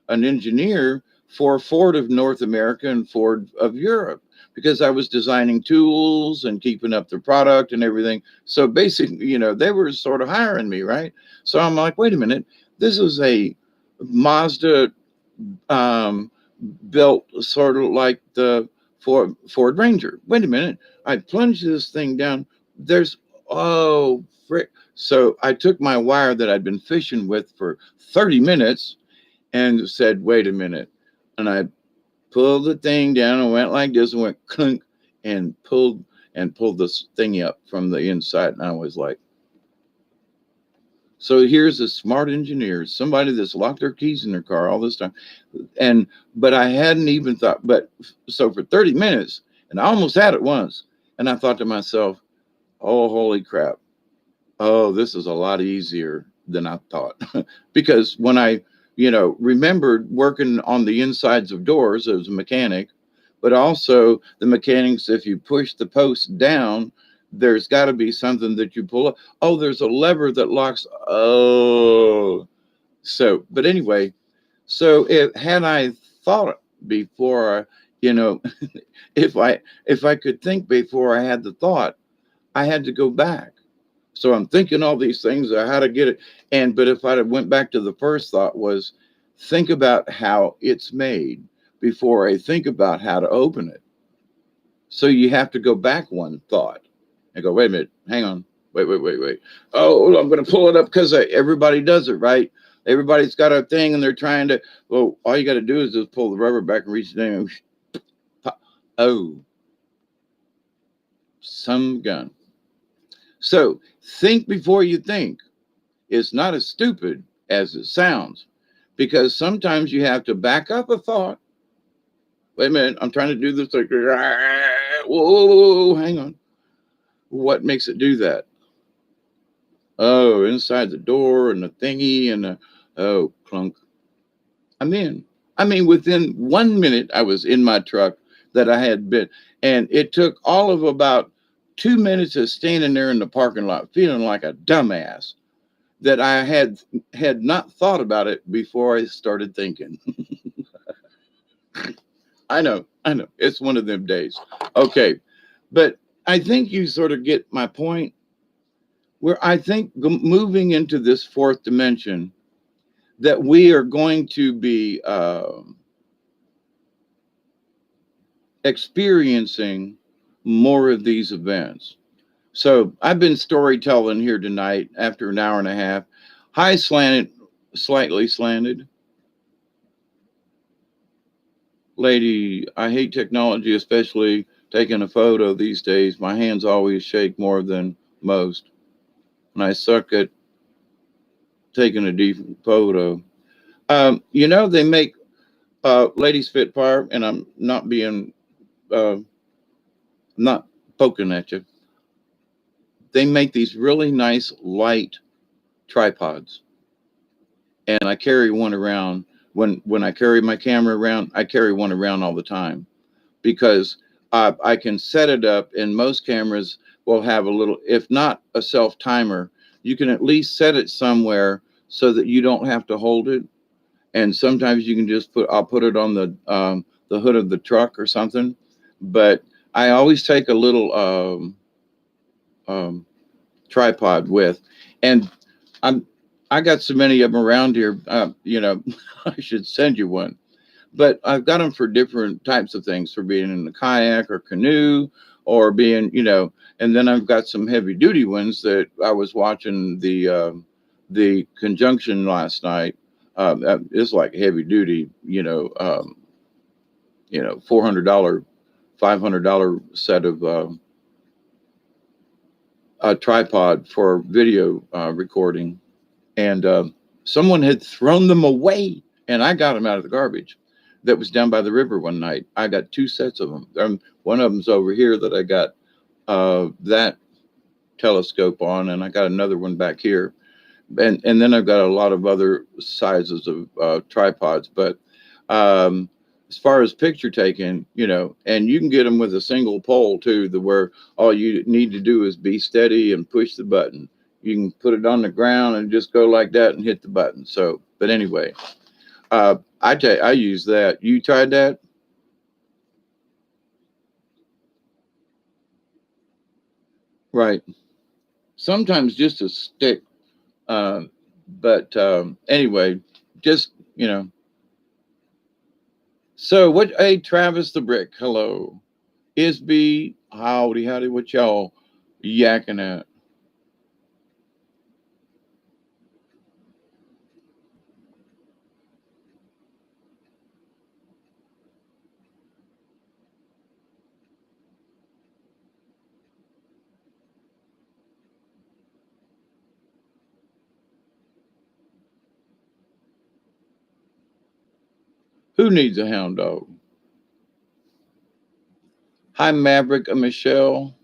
[SPEAKER 1] engineer for Ford of North America and Ford of Europe because I was designing tools and keeping up the product and everything. So basically, they were sort of hiring me, right? So I'm like, wait a minute, this is a Mazda built sort of like the Ford Ranger. Wait a minute, I plunged this thing down. There's frick. So I took my wire that I'd been fishing with for 30 minutes and said, wait a minute. And I pulled the thing down and went like this and went clunk and pulled this thingy up from the inside. And I was like, so here's a smart engineer, somebody that's locked their keys in their car all this time. But I hadn't even thought, so for 30 minutes, and I almost had it once. And I thought to myself, oh, holy crap. Oh, this is a lot easier than I thought. Because when I, remembered working on the insides of doors as a mechanic, but also the mechanics, if you push the post down, there's got to be something that you pull up. Oh, there's a lever that locks. Oh, but anyway, so had I thought before, You know, if I could think before I had the thought, I had to go back. So I'm thinking all these things of how to get it. And but if I went back to the first thought was think about how it's made before I think about how to open it. So you have to go back one thought and go, wait a minute, hang on, wait. Oh, I'm going to pull it up because everybody does it, right? Everybody's got a thing and they're trying to. Well, all you got to do is just pull the rubber back and reach it down. Oh, some gun. So think before you think. It's not as stupid as it sounds because sometimes you have to back up a thought. Wait a minute, I'm trying to do this. Like, whoa, hang on. What makes it do that? Oh, inside the door and the thingy and the, oh, clunk. I'm in. I mean, within 1 minute, I was in my truck that I had been. And it took all of about 2 minutes of standing there in the parking lot feeling like a dumbass that I had not thought about it before I started thinking. I know. It's one of them days. Okay. But I think you sort of get my point where I think moving into this fourth dimension, that we are going to be experiencing more of these events. So I've been storytelling here tonight after an hour and a half, high slanted, slightly slanted. Lady, I hate technology, especially taking a photo these days. My hands always shake more than most, and I suck at taking a decent photo. They make ladies Spitfire, and I'm not being, not poking at you. They make these really nice light tripods, and I carry one around. When I carry my camera around, I carry one around all the time because I can set it up, and most cameras will have a little, if not a self timer, you can at least set it somewhere so that you don't have to hold it. And sometimes you can just I'll put it on the hood of the truck or something. But I always take a little um, tripod with, and I'm I got so many of them around here. I should send you one, but I've got them for different types of things, for being in the kayak or canoe or being, and then I've got some heavy duty ones that I was watching the conjunction last night. It's like heavy duty, $400, $500 set of a tripod for video recording, and someone had thrown them away, and I got them out of the garbage that was down by the river one night. I got two sets of them. One of them's over here that I got that telescope on, and I got another one back here, and then I've got a lot of other sizes of tripods. But um, as far as picture taking, and you can get them with a single pole too, where all you need to do is be steady and push the button. You can put it on the ground and just go like that and hit the button. So, but anyway, I use that. You tried that? Right. Sometimes just a stick. Uh, but anyway, just, so what, hey, Travis the Brick, hello. Isby, howdy, what y'all yakking at? Who needs a hound dog? Hi, Maverick and Michelle.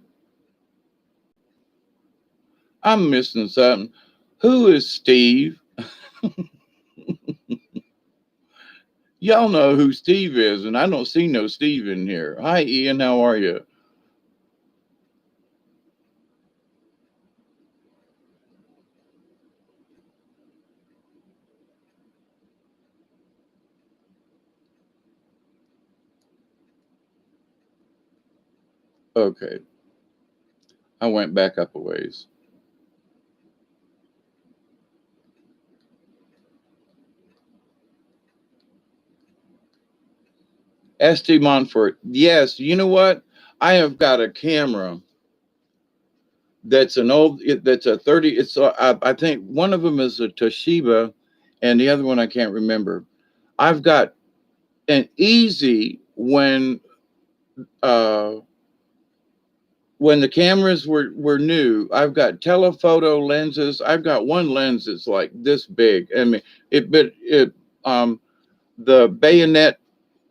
[SPEAKER 1] I'm missing something. Who is Steve? Y'all know who Steve is, and I don't see no Steve in here. Hi, Ian, how are you? Okay, I went back up a ways. ST Montfort. Yes, you know what? I have got a camera that's an that's a 30. I think one of them is a Toshiba, and the other one I can't remember. I've got an easy uh, when the cameras were new. I've got telephoto lenses. I've got one lens that's like this big. I mean, it um the bayonet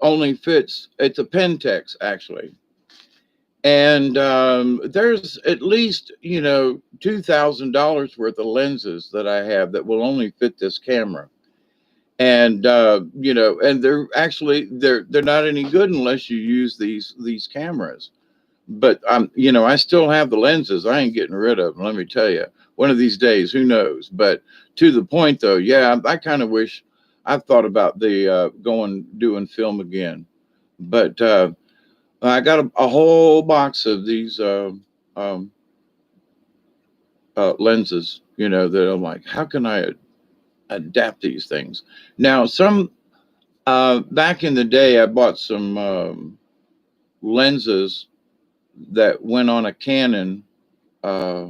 [SPEAKER 1] only fits. It's a Pentex actually, and there's at least $2,000 worth of lenses that I have that will only fit this camera. And and they're not any good unless you use these cameras. But I still have the lenses. I ain't getting rid of them. Let me tell you, one of these days, who knows? But to the point, though, yeah, I kind of wish I've thought about the going doing film again. But I got a whole box of these um, lenses. That I'm like, how can I adapt these things? Now, some back in the day, I bought some lenses that went on a Canon. Uh,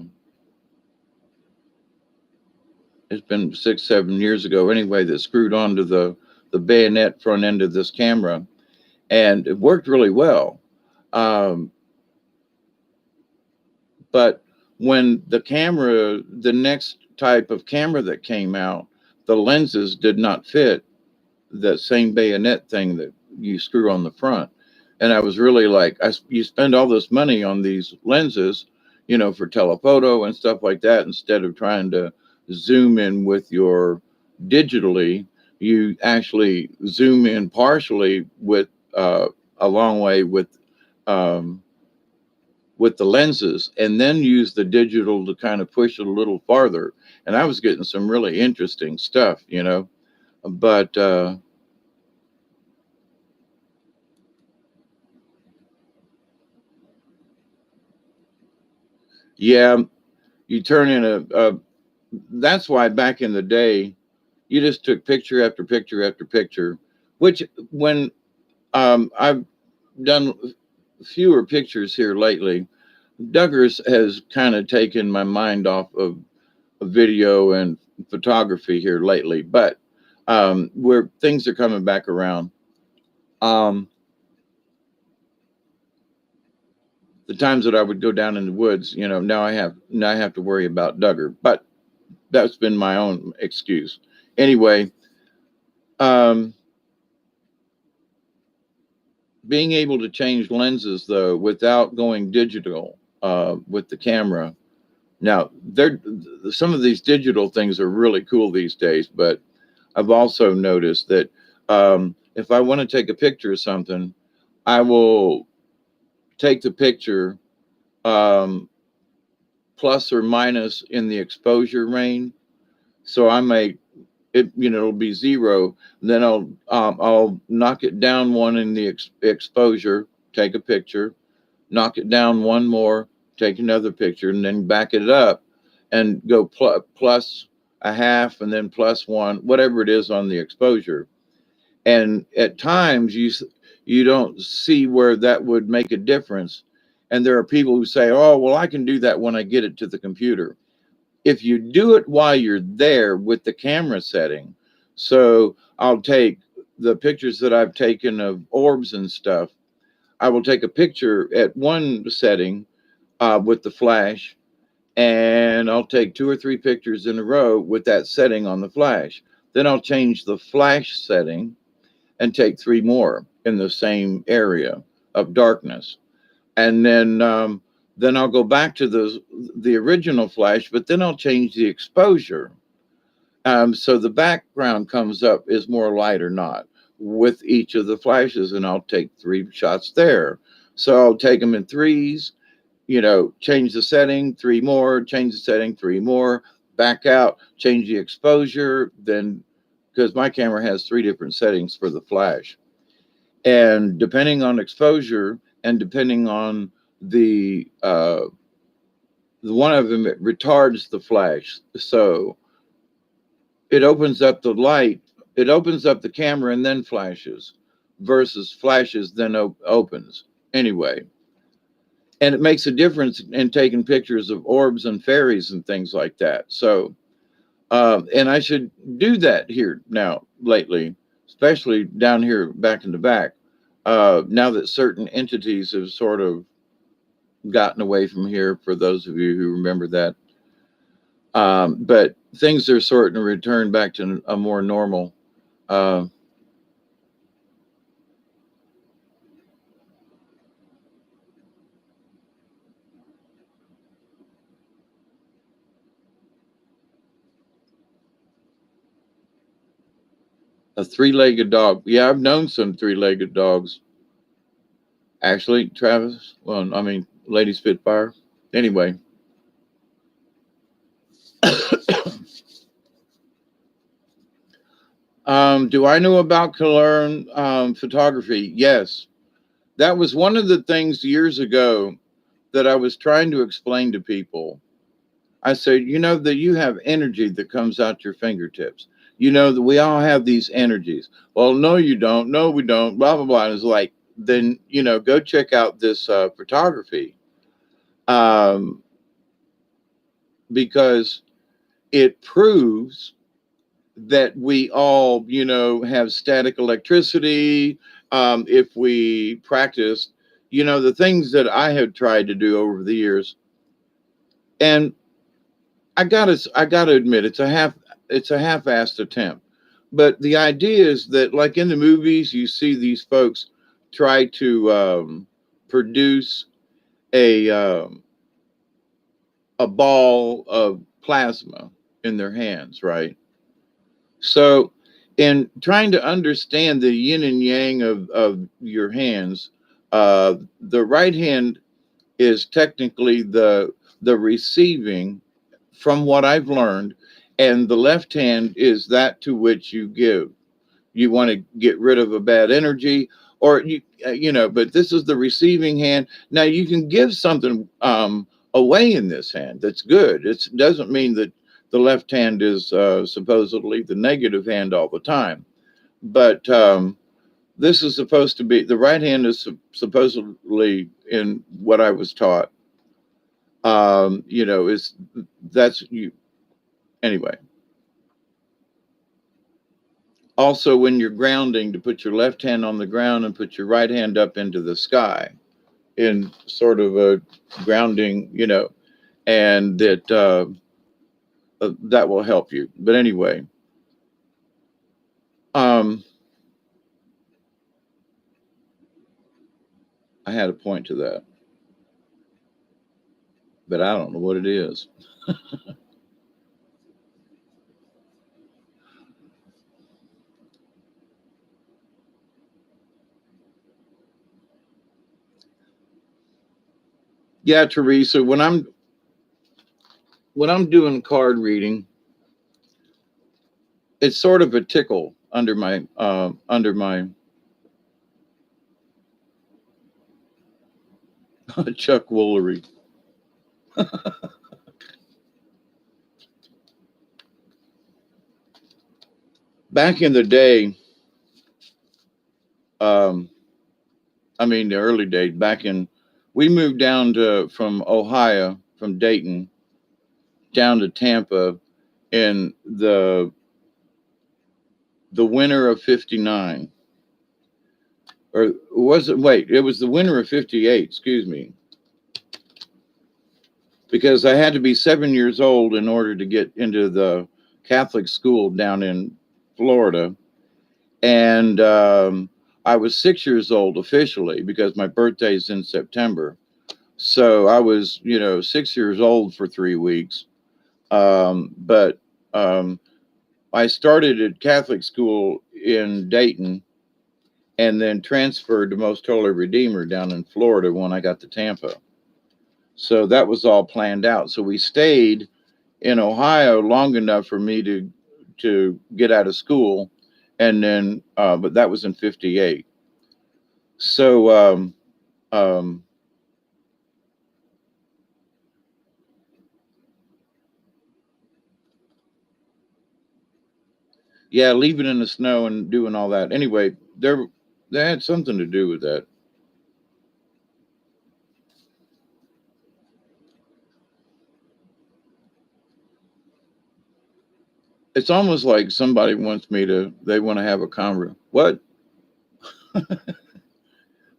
[SPEAKER 1] it's been 6, 7 years ago anyway, that screwed onto the bayonet front end of this camera, and it worked really well. Um, but when the next type of camera that came out, the lenses did not fit the same bayonet thing that you screw on the front. And I was really like, you spend all this money on these lenses, for telephoto and stuff like that, instead of trying to zoom in with your digitally, you actually zoom in partially with a long way um, with the lenses, and then use the digital to kind of push it a little farther. And I was getting some really interesting stuff. But yeah, you turn in that's why back in the day you just took picture after picture after picture, which when I've done fewer pictures here lately, Duggars has kind of taken my mind off of video and photography here lately, but where things are coming back around. um the times that I would go down in the woods, now I have to worry about Duggar, but that's been my own excuse anyway. um Being able to change lenses though without going digital with the camera. Now, there some of these digital things are really cool these days, but I've also noticed that if I want to take a picture of something, I will take the picture um, plus or minus in the exposure range. So I may it'll be zero. Then I'll knock it down one in the exposure, take a picture, knock it down one more, take another picture, and then back it up and go plus a half and then plus one, whatever it is on the exposure. And at times you don't see where that would make a difference. And there are people who say, "Oh, well, I can do that when I get it to the computer." If you do it while you're there with the camera setting, so I'll take the pictures that I've taken of orbs and stuff. I will take a picture at one setting with the flash, and I'll take two or three pictures in a row with that setting on the flash. Then I'll change the flash setting and take three more in the same area of darkness. And then I'll go back to the original flash, but then I'll change the exposure. So the background comes up is more light or not with each of the flashes, and I'll take three shots there. So I'll take them in threes, change the setting, three more, change the setting, three more, back out, change the exposure. Then, because my camera has three different settings for the flash. And depending on exposure and depending on the one of them, it retards the flash, so it opens up the light, it opens up the camera and then flashes, versus flashes then opens anyway. And it makes a difference in taking pictures of orbs and fairies and things like that. So and I should do that here now lately, especially down here back in the back, now that certain entities have sort of gotten away from here, for those of you who remember that. But things are starting to return back to a more normal. Uh, a three-legged dog. Yeah, I've known some three-legged dogs. Actually, Travis. Well, I mean, Lady Spitfire. Anyway, do I know about Cologne photography? Yes. That was one of the things years ago that I was trying to explain to people. I said, you know, that you have energy that comes out your fingertips. You know, that we all have these energies. Well, no, you don't. No, we don't. Blah, blah, blah. And it's like, then, you know, go check out this photography, um, because it proves that we all, you know, have static electricity. If we practice, you know, the things that I have tried to do over the years. And I gotta admit, it's a half-assed attempt. But the idea is that, like in the movies, you see these folks try to produce a a ball of plasma in their hands, right? So, in trying to understand the yin and yang of your hands, the right hand is technically the receiving, from what I've learned, and the left hand is that to which you give. You want to get rid of a bad energy, or you know. But this is the receiving hand. Now you can give something away in this hand. That's good. It doesn't mean that the left hand is supposedly the negative hand all the time, but this is supposed to be, the right hand is supposedly, in what I was taught, you know, is that's you anyway. Also, when you're grounding, to put your left hand on the ground and put your right hand up into the sky in sort of a grounding, you know, and that will help you. But anyway, um, I had a point to that, but I don't know what it is. Yeah, Teresa, when I'm doing card reading, it's sort of a tickle under my Chuck Woolery. Back in the day, um, I mean the early days, we moved down to from Ohio, from Dayton down to Tampa in the winter of '59, or was it? Wait, it was the winter of '58. Excuse me, because I had to be 7 years old in order to get into the Catholic school down in Florida, and I was 6 years old officially because my birthday's in September. So I was, you know, 6 years old for 3 weeks. But I started at Catholic school in Dayton and then transferred to Most Holy Redeemer down in Florida when I got to Tampa. So that was all planned out. So we stayed in Ohio long enough for me to get out of school, and then but that was in '58. So um, Yeah, leaving in the snow and doing all that. Anyway, they had something to do with that. It's almost like somebody wants me to. They want to have a conversation. What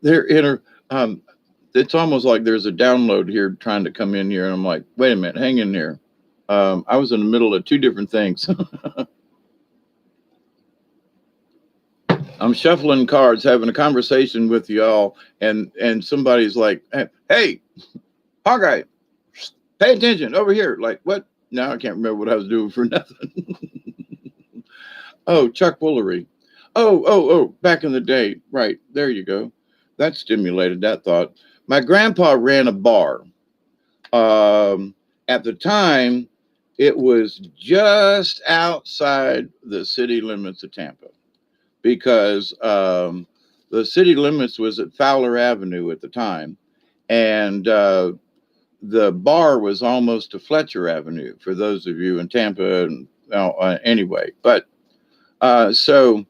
[SPEAKER 1] they're inter. It's almost like there's a download here trying to come in here, and I'm like, wait a minute, hang in there. I was in the middle of two different things. I'm shuffling cards, having a conversation with y'all, and somebody's like, "Hey, Hawkeye, pay attention over here." Like, what? Now I can't remember what I was doing for nothing. Oh, Chuck Woolery. Oh, back in the day. Right. There you go. That stimulated that thought. My grandpa ran a bar. Um, at the time, it was just outside the city limits of Tampa because the city limits was at Fowler Avenue at the time. And the bar was almost to Fletcher Avenue for those of you in Tampa. And anyway, but so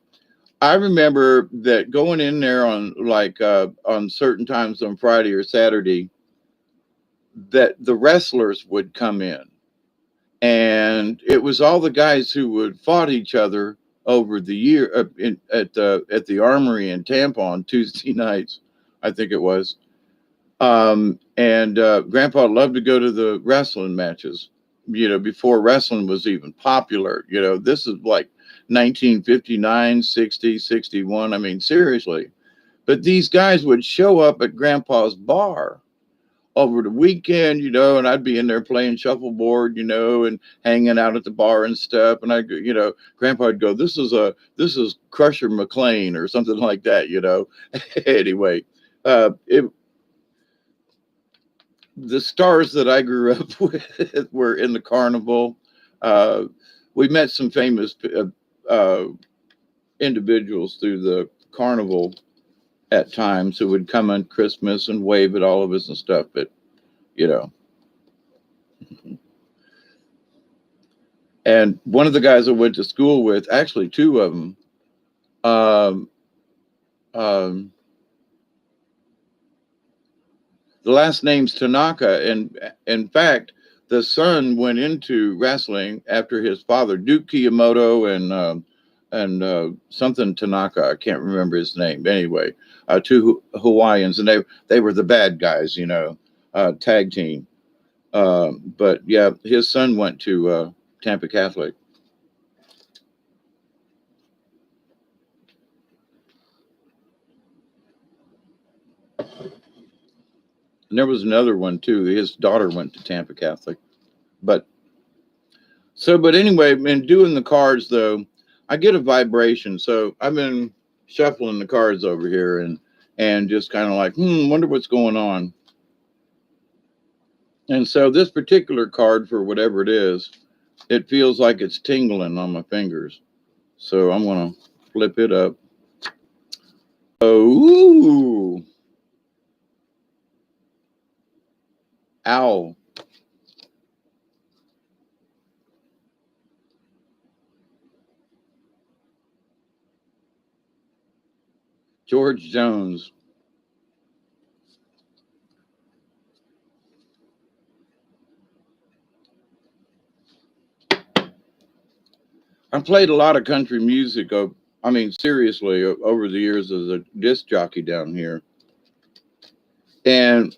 [SPEAKER 1] I remember that going in there on on certain times on Friday or Saturday, that the wrestlers would come in, and it was all the guys who would fought each other over the year at the Armory in Tampa on Tuesday nights, I think it was. And Grandpa loved to go to the wrestling matches. Before wrestling was even popular. This is like 1959, 60, 61. I mean, seriously. But these guys would show up at Grandpa's bar over the weekend, and I'd be in there playing shuffleboard, and hanging out at the bar and stuff. And Grandpa would go, this is Crusher McLean or something like that. Anyway, it the stars that I grew up with were in the carnival. Uh, we met some famous individuals through the carnival at times who would come on Christmas and wave at all of us and stuff. But you know, and one of the guys I went to school with, actually two of them, um, um, the last name's Tanaka, and in fact, the son went into wrestling after his father, Duke Kiyomoto, and something Tanaka. I can't remember his name. Anyway, two Hawaiians, and they were the bad guys, tag team. But yeah, his son went to Tampa Catholic. And there was another one too. His daughter went to Tampa Catholic. But but anyway, in doing the cards though, I get a vibration. So I've been shuffling the cards over here and just kind of like, wonder what's going on. And so this particular card, for whatever it is, it feels like it's tingling on my fingers. So I'm gonna flip it up. Oh, owl. George Jones. I played a lot of country music. I mean, seriously, over the years as a disc jockey down here, and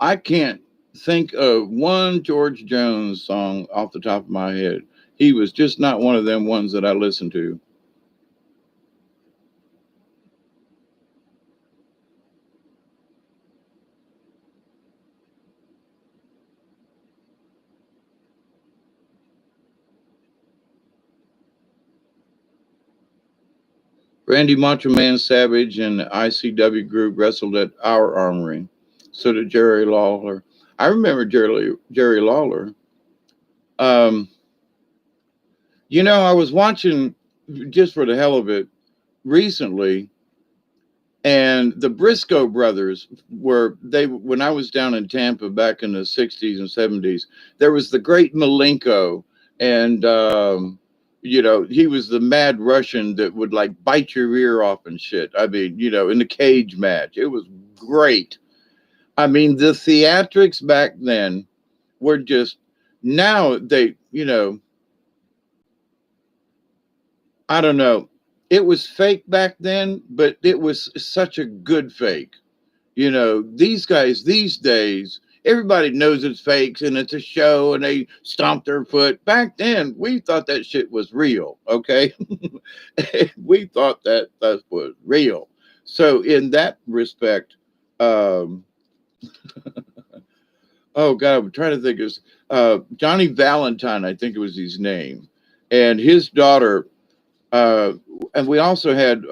[SPEAKER 1] I can't think of one George Jones song off the top of my head. He was just not one of them ones that I listened to. Randy Macho Man Savage and the ICW group wrestled at our armory. So did Jerry Lawler. I remember Jerry Lawler. Um, I was watching just for the hell of it recently, and the Briscoe brothers when I was down in Tampa back in the 60s and 70s, there was the great Malenko and He was the mad Russian that would like bite your ear off and shit. I mean, in the cage match, it was great. I mean, the theatrics back then were just, now I don't know. It was fake back then, but it was such a good fake. These guys these days, everybody knows it's fakes and it's a show and they stomp their foot. Back then, we thought that shit was real, okay? We thought that was real. So in that respect, um, oh God, I'm trying to think of Johnny Valentine, I think it was his name, and his daughter, uh, and we also had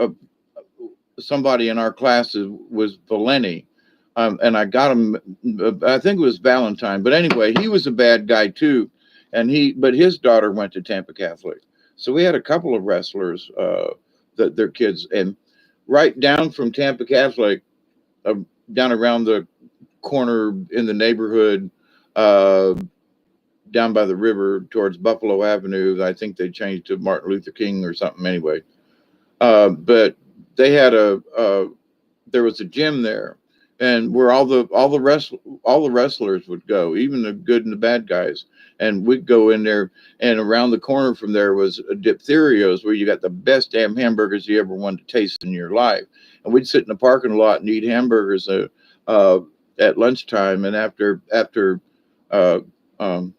[SPEAKER 1] somebody in our classes was Valeni, and I got him. I think it was Valentine, but anyway, he was a bad guy too, but his daughter went to Tampa Catholic, so we had a couple of wrestlers that their kids, and right down from Tampa Catholic, uh, down around the corner in the neighborhood, uh, down by the river towards Buffalo Avenue. I think they changed to Martin Luther King or something. Anyway, but they had there was a gym there, and where all the wrestlers would go, even the good and the bad guys, and we'd go in there. And around the corner from there was a Diphtherios, where you got the best damn hamburgers you ever wanted to taste in your life. And we'd sit in the parking lot and eat hamburgers uh, at lunchtime and after uh, um,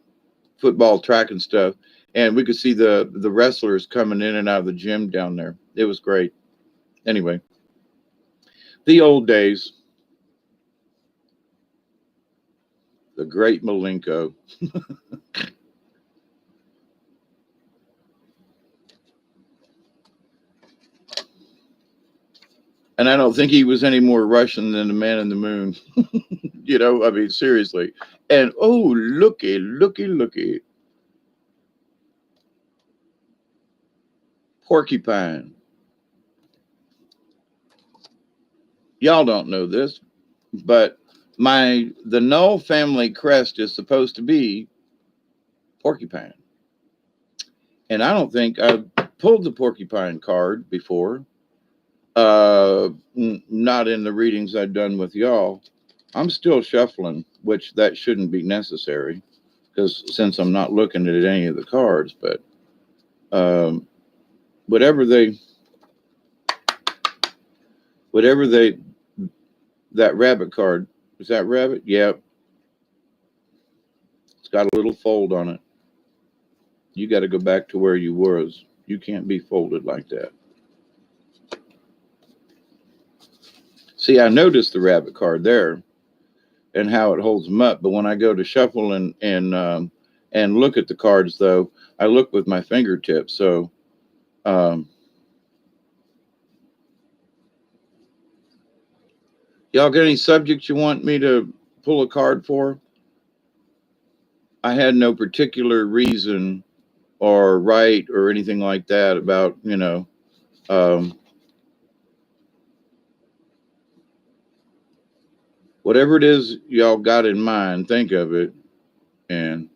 [SPEAKER 1] football, track, and stuff. And we could see the wrestlers coming in and out of the gym down there. It was great. Anyway, the old days, the great Malenko. And I don't think he was any more Russian than the man in the moon. I mean, seriously. And oh, looky, porcupine. Y'all don't know this, but the Null family crest is supposed to be porcupine. And I don't think I've pulled the porcupine card before. Not in the readings I've done with y'all. I'm still shuffling, which that shouldn't be necessary, because since I'm not looking at any of the cards. But um, whatever they, that rabbit card, is that rabbit? Yeah, it's got a little fold on it. You got to go back to where you was. You can't be folded like that. See, I noticed the rabbit card there and how it holds them up, but when I go to shuffle and look at the cards, though, I look with my fingertips. So y'all got any subjects you want me to pull a card for? I had no particular reason or right or anything like that about, whatever it is y'all got in mind, think of it. And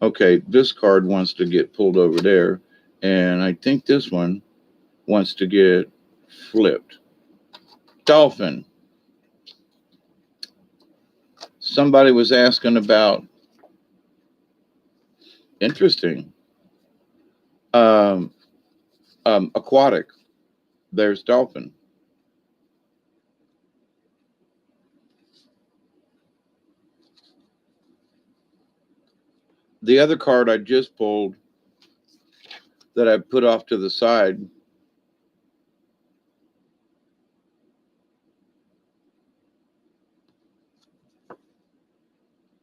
[SPEAKER 1] okay, this card wants to get pulled over there. And I think this one wants to get flipped. Dolphin. Somebody was asking about, interesting, aquatic. There's dolphin. The other card I just pulled that I put off to the side,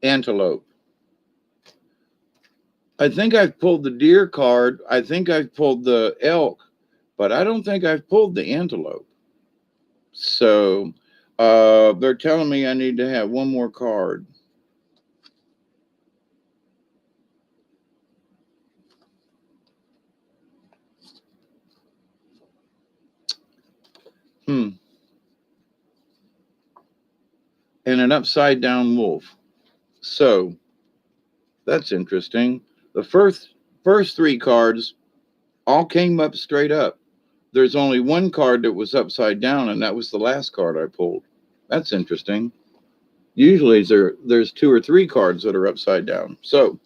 [SPEAKER 1] antelope. I think I've pulled the deer card. I think I've pulled the elk, but I don't think I've pulled the antelope. So they're telling me I need to have one more card. And an upside down wolf. So that's interesting. The first three cards all came up straight up. There's only one card that was upside down, and that was the last card I pulled. That's interesting. Usually there's two or three cards that are upside down. So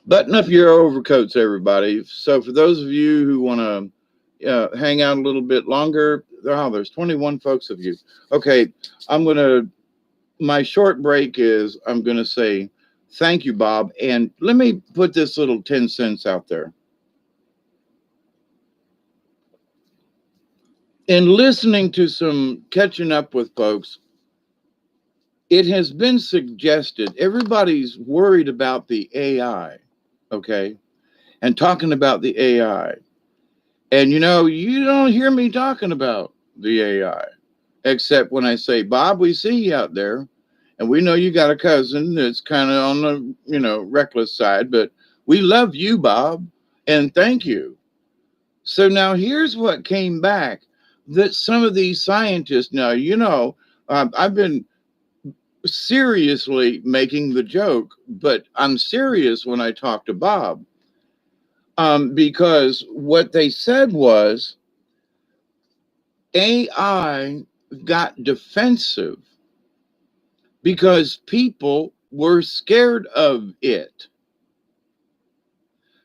[SPEAKER 1] button up your overcoats, everybody. So for those of you who want to hang out a little bit longer, oh, there's 21 folks of you. Okay, I'm gonna. My short break is I'm gonna say thank you, Bob, and let me put this little 10 cents out there. In listening to some catching up with folks, it has been suggested everybody's worried about the AI, okay, and talking about the AI. And you don't hear me talking about the AI, except when I say, Bob, we see you out there. And we know you got a cousin that's kind of on the, reckless side, but we love you, Bob, and thank you. So now here's what came back that some of these scientists, now, I've been seriously making the joke, but I'm serious when I talk to Bob, because what they said was AI got defensive because people were scared of it.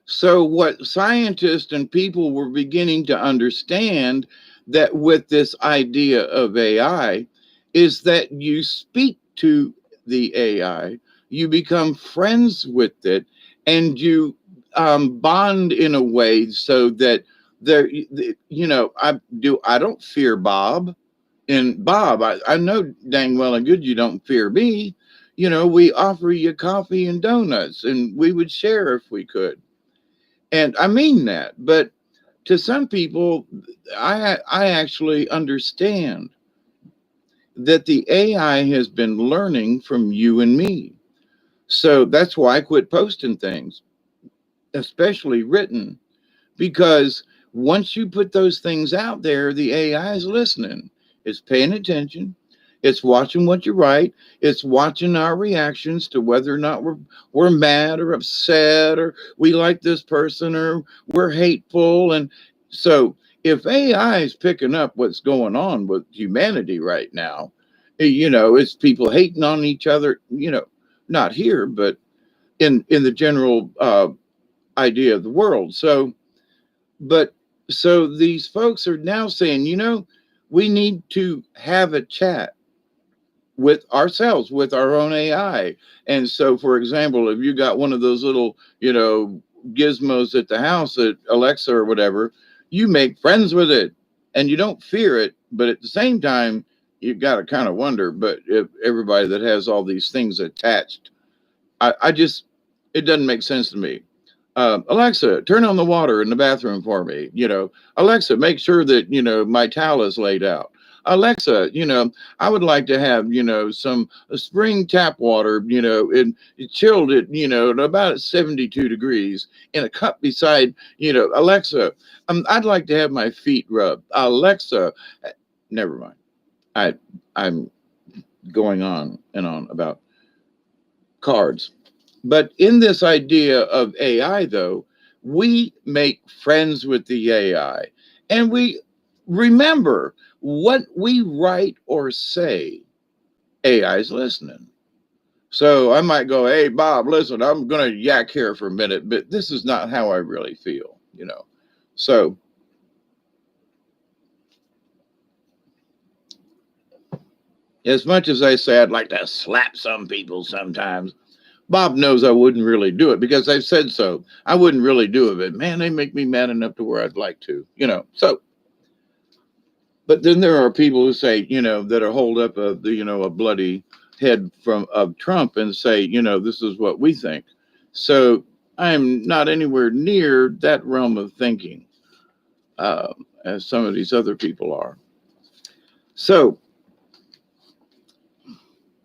[SPEAKER 1] So what scientists and people were beginning to understand that with this idea of AI is that you speak to the AI, you become friends with it, and you bond in a way so that there, I don't fear Bob. And Bob, I know dang well and good you don't fear me. We offer you coffee and donuts, and we would share if we could. And I mean that. But to some people, I actually understand that the AI has been learning from you and me. So that's why I quit posting things, especially written, because once you put those things out there, the AI is listening. It's paying attention. It's watching what you write. It's watching our reactions to whether or not we're mad or upset or we like this person or we're hateful. And so if AI is picking up what's going on with humanity right now, it's people hating on each other, not here, but in the general idea of the world. But so these folks are now saying, we need to have a chat with ourselves, with our own AI. And so, for example, if you got one of those little, gizmos at the house, at Alexa or whatever, you make friends with it and you don't fear it. But at the same time, you got to kind of wonder, but if everybody that has all these things attached, I just, it doesn't make sense to me. Alexa, turn on the water in the bathroom for me. Alexa, make sure that, my towel is laid out. Alexa, I would like to have, some spring tap water, and chilled it, at about 72 degrees in a cup beside, Alexa, I'd like to have my feet rubbed. Alexa, never mind. I, I'm going on and on about cards. But in this idea of AI, though, we make friends with the AI and we remember what we write or say, AI is listening. So I might go, hey, Bob, listen, I'm going to yak here for a minute, but this is not how I really feel. So as much as I say I'd like to slap some people sometimes, Bob knows I wouldn't really do it because I've said so. I wouldn't really do it, but man, they make me mad enough to where I'd like to. So, but then there are people who say, that are hold up a bloody head of Trump and say, this is what we think. So I'm not anywhere near that realm of thinking as some of these other people are. So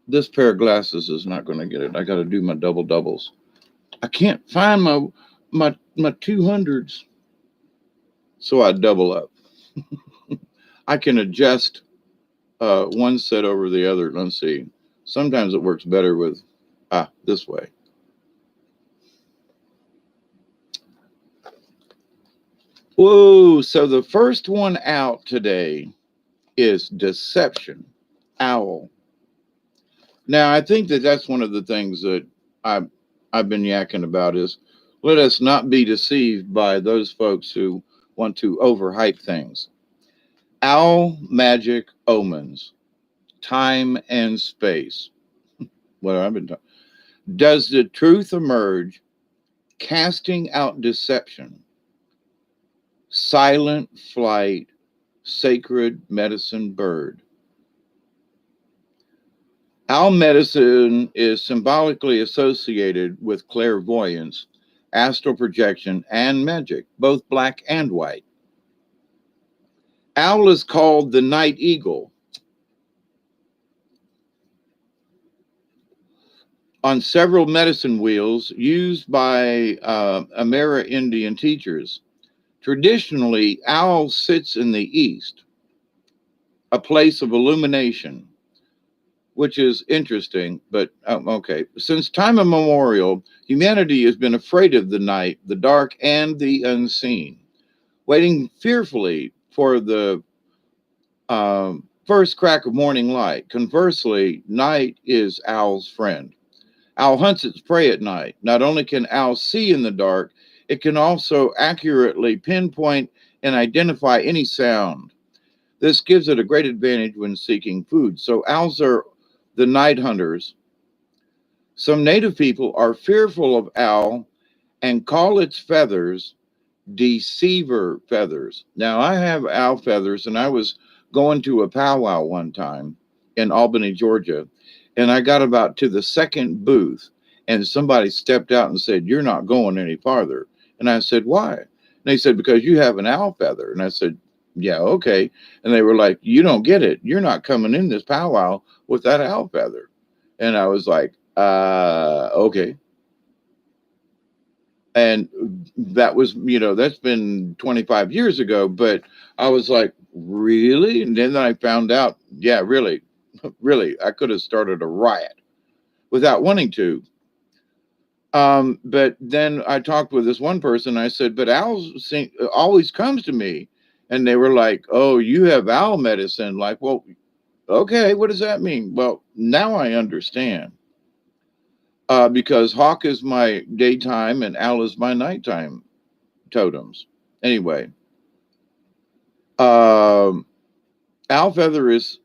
[SPEAKER 1] this pair of glasses is not going to get it. I got to do my double doubles. I can't find my 200s, so I double up. I can adjust one set over the other. Let's see. Sometimes it works better with this way. Whoa. So the first one out today is deception. Owl. Now, I think that that's one of the things that I've, I've been yakking about is let us not be deceived by those folks who want to overhype things. Owl magic omens, time and space. What I've been talking. Does the truth emerge, casting out deception? Silent flight, sacred medicine bird. Owl medicine is symbolically associated with clairvoyance, astral projection, and magic, both black and white. Owl is called the night eagle. On several medicine wheels used by Amerindian teachers. Traditionally, owl sits in the east, a place of illumination, which is interesting, but okay. Since time immemorial, humanity has been afraid of the night, the dark, and the unseen, waiting fearfully for the first crack of morning light. Conversely, night is owl's friend. Owl hunts its prey at night. Not only can owl see in the dark, it can also accurately pinpoint and identify any sound. This gives it a great advantage when seeking food. So, owls are the night hunters. Some native people are fearful of owl and call its feathers deceiver feathers. Now, I have owl feathers, and I was going to a powwow one time in Albany, Georgia, and I got about to the second booth, and somebody stepped out and said, "You're not going any farther." And I said, "Why?" And they said, "Because you have an owl feather." And I said, "Yeah, okay." And they were like, "You don't get it. You're not coming in this powwow with that owl feather." And I was like, okay. And that was, that's been 25 years ago, but I was like, really? And then I found out, yeah, really, really, I could have started a riot without wanting to. But then I talked with this one person. I said, but always comes to me. And they were like, "Oh, you have owl medicine." Like, well, okay, what does that mean? Well, now I understand. Because hawk is my daytime and owl is my nighttime totems. Anyway, um, owl feather is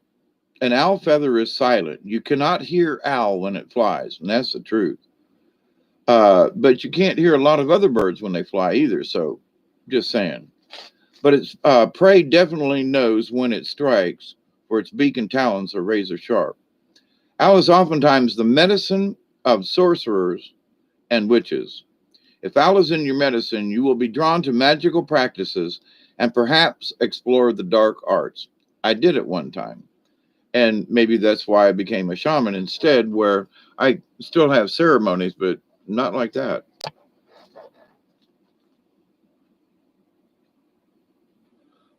[SPEAKER 1] an owl feather is silent. You cannot hear owl when it flies, and that's the truth. But you can't hear a lot of other birds when they fly either. So, just saying. But its prey definitely knows when it strikes, for its beak and talons are razor sharp. Owl is oftentimes the medicine of sorcerers and witches. If owl is in your medicine, you will be drawn to magical practices and perhaps explore the dark arts. I did it one time. And maybe that's why I became a shaman instead, where I still have ceremonies, but not like that.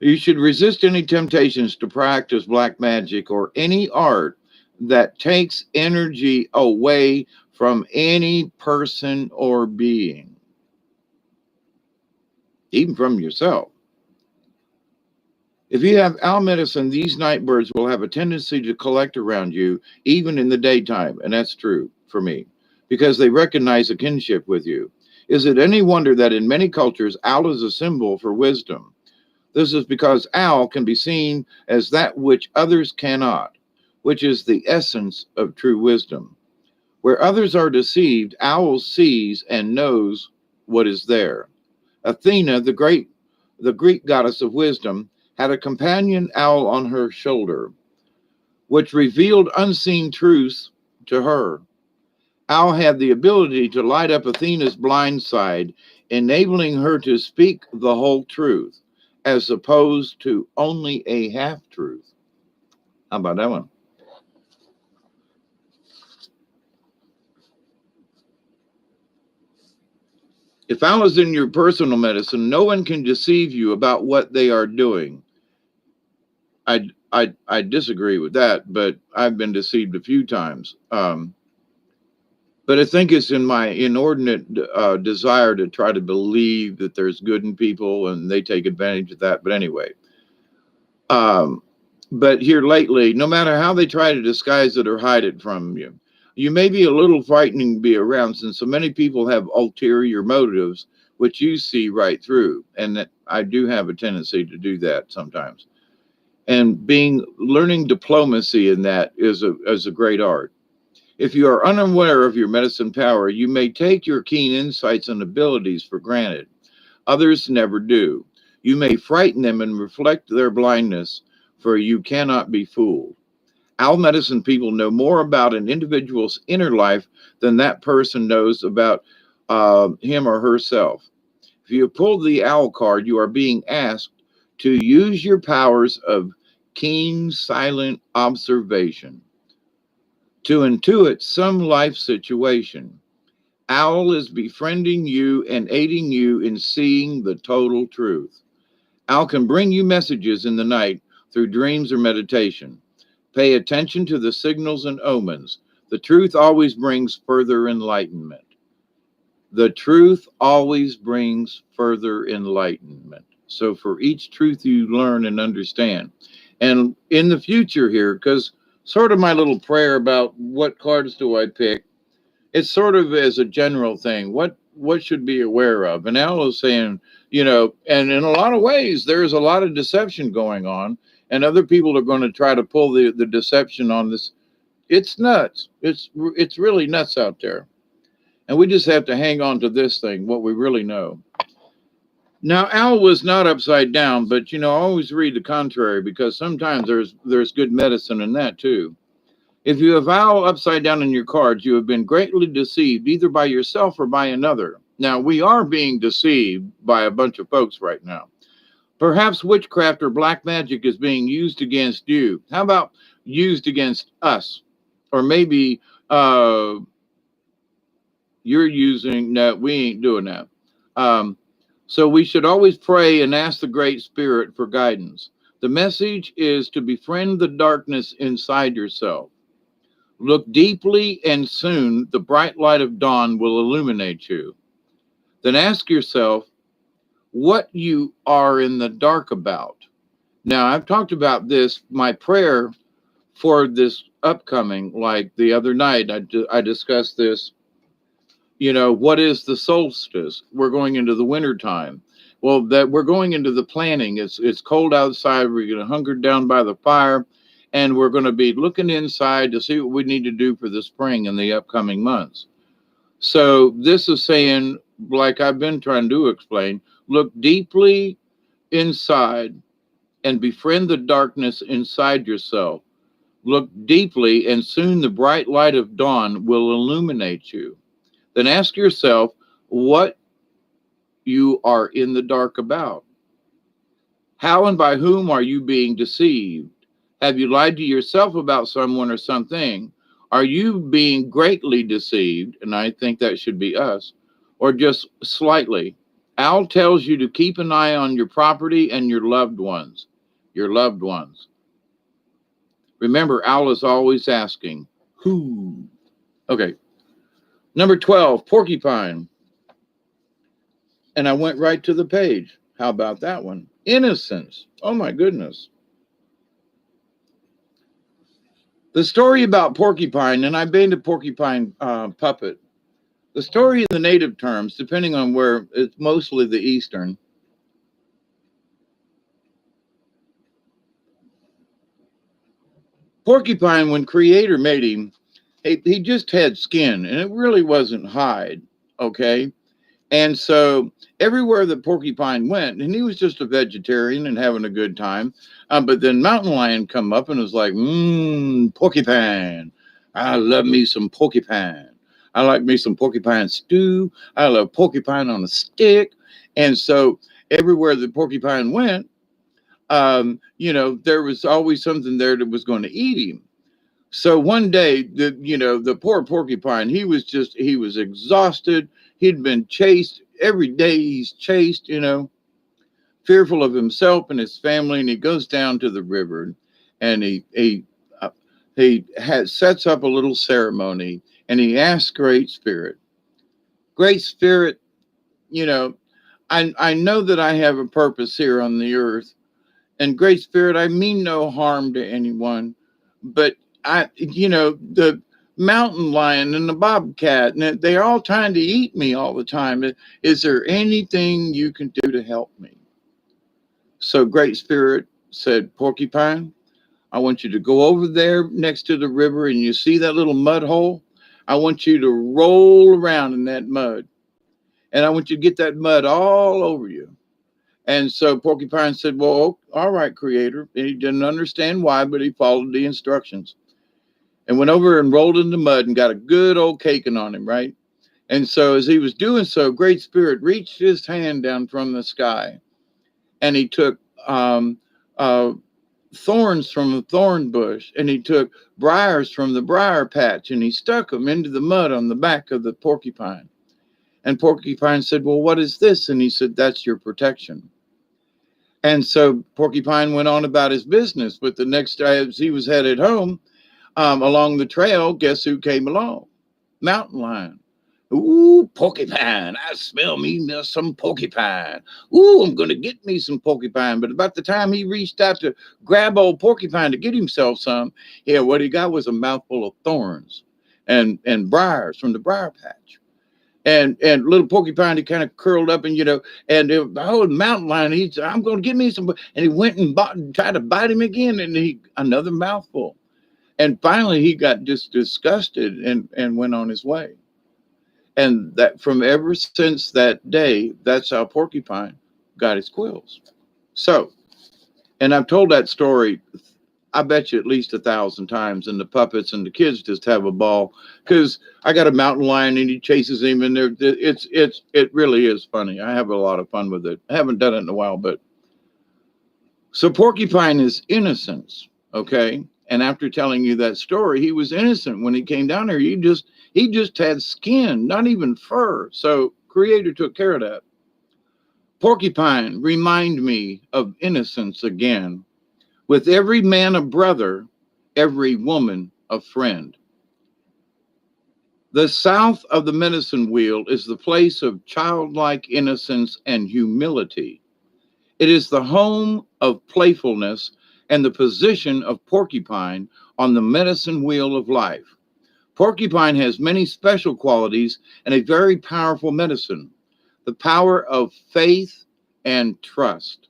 [SPEAKER 1] You should resist any temptations to practice black magic or any art that takes energy away from any person or being, even from yourself. If you have owl medicine, these night birds will have a tendency to collect around you, even in the daytime. And that's true for me, because they recognize a kinship with you. Is it any wonder that in many cultures, owl is a symbol for wisdom? This is because owl can be seen as that which others cannot, which is the essence of true wisdom. Where others are deceived, owl sees and knows what is there. Athena, the Greek goddess of wisdom, had a companion owl on her shoulder, which revealed unseen truths to her. Owl had the ability to light up Athena's blind side, enabling her to speak the whole truth, as opposed to only a half truth. How about that one? If owl is in your personal medicine, no one can deceive you about what they are doing. I disagree with that, but I've been deceived a few times. But I think it's in my inordinate desire to try to believe that there's good in people and they take advantage of that. But anyway, um, but here lately, no matter how they try to disguise it or hide it from you, you may be a little frightening to be around since so many people have ulterior motives, which you see right through. And that I do have a tendency to do that sometimes. And being learning diplomacy in that is a great art. If you are unaware of your medicine power, you may take your keen insights and abilities for granted. Others never do. You may frighten them and reflect their blindness, for you cannot be fooled. Owl medicine people know more about an individual's inner life than that person knows about him or herself. If you pull the owl card, you are being asked to use your powers of keen, silent observation to intuit some life situation. Owl is befriending you and aiding you in seeing the total truth. Owl can bring you messages in the night through dreams or meditation. Pay attention to the signals and omens. The truth always brings further enlightenment. The truth always brings further enlightenment. So, for each truth you learn and understand, and in the future here, because sort of my little prayer about what cards do I pick, it's sort of as a general thing. What should be aware of? And Al is saying, and in a lot of ways, there's a lot of deception going on, and other people are going to try to pull the deception on this. It's nuts. It's really nuts out there. And we just have to hang on to this thing, what we really know. Now, Al was not upside down, but I always read the contrary because sometimes there's good medicine in that too. If you have Al upside down in your cards, you have been greatly deceived either by yourself or by another. Now, we are being deceived by a bunch of folks right now. Perhaps witchcraft or black magic is being used against you. How about used against us? Or maybe you're using, no, we ain't doing that. Um, so we should always pray and ask the Great Spirit for guidance. The message is to befriend the darkness inside yourself. Look deeply, and soon the bright light of dawn will illuminate you. Then ask yourself what you are in the dark about. Now, I've talked about this, my prayer for this upcoming, like the other night, I discussed this. What is the solstice? We're going into the winter time. Well, that we're going into the planning. It's cold outside. We're going to hunker down by the fire, and we're going to be looking inside to see what we need to do for the spring and the upcoming months. So this is saying, like I've been trying to explain, look deeply inside and befriend the darkness inside yourself. Look deeply, and soon the bright light of dawn will illuminate you. Then ask yourself what you are in the dark about. How and by whom are you being deceived? Have you lied to yourself about someone or something? Are you being greatly deceived? And I think that should be us, or just slightly. Al tells you to keep an eye on your property and your loved ones. Your loved ones. Remember, Al is always asking, who? Okay. Number 12, porcupine. And I went right to the page. How about that one? Innocence. Oh my goodness. The story about porcupine, and I've been to porcupine puppet. The story in the native terms, depending on where, it's mostly the Eastern. Porcupine, when Creator made him, he just had skin, and it really wasn't hide, okay? And so everywhere that Porcupine went, and he was just a vegetarian and having a good time. But then Mountain Lion come up and was like, porcupine. I love me some porcupine. I like me some porcupine stew. I love porcupine on a stick. And so everywhere that Porcupine went, there was always something there that was going to eat him. So one day, the poor porcupine, he was exhausted. He'd been chased every day. He's chased, fearful of himself and his family. And he goes down to the river, and he sets up a little ceremony, And he asked Great Spirit, you know, I know that I have a purpose here on the earth. And Great Spirit, I mean no harm to anyone, but the mountain lion and the bobcat, and they're all trying to eat me all the time. Is there anything you can do to help me? So Great Spirit said, Porcupine, I want you to go over there next to the river and you see that little mud hole? I want you to roll around in that mud. And I want you to get that mud all over you. And so Porcupine said, well, all right, Creator. And he didn't understand why, but he followed the instructions and went over and rolled in the mud and got a good old caking on him, right? And so as he was doing so, Great Spirit reached his hand down from the sky and he took uh, thorns from the thorn bush and he took briars from the briar patch and he stuck them into the mud on the back of the porcupine. And Porcupine said, well, what is this? And he said, that's your protection. And so Porcupine went on about his business. But the next day, as he was headed home, along the trail, guess who came along? Mountain lion. Ooh, porcupine. I smell me some porcupine. Ooh, I'm going to get me some porcupine. But about the time he reached out to grab old porcupine to get himself some, yeah, what he got was a mouthful of thorns and briars from the briar patch. And little porcupine, he kind of curled up and, and the whole mountain lion, I'm going to get me some. And he went and tried to bite him again. And another mouthful. And finally, he got just disgusted and went on his way. And that from ever since that day, that's how Porcupine got his quills. So, and I've told that story, I bet you at least 1,000 times, and the puppets and the kids just have a ball because I got a mountain lion and he chases him, and it really is funny. I have a lot of fun with it. I haven't done it in a while, but so Porcupine is innocence, okay? And after telling you that story, he was innocent when he came down here. He just had skin, not even fur. So Creator took care of that. Porcupine, remind me of innocence again. With every man a brother, every woman a friend. The south of the medicine wheel is the place of childlike innocence and humility. It is the home of playfulness and the position of Porcupine on the medicine wheel of life. Porcupine has many special qualities and a very powerful medicine, the power of faith and trust.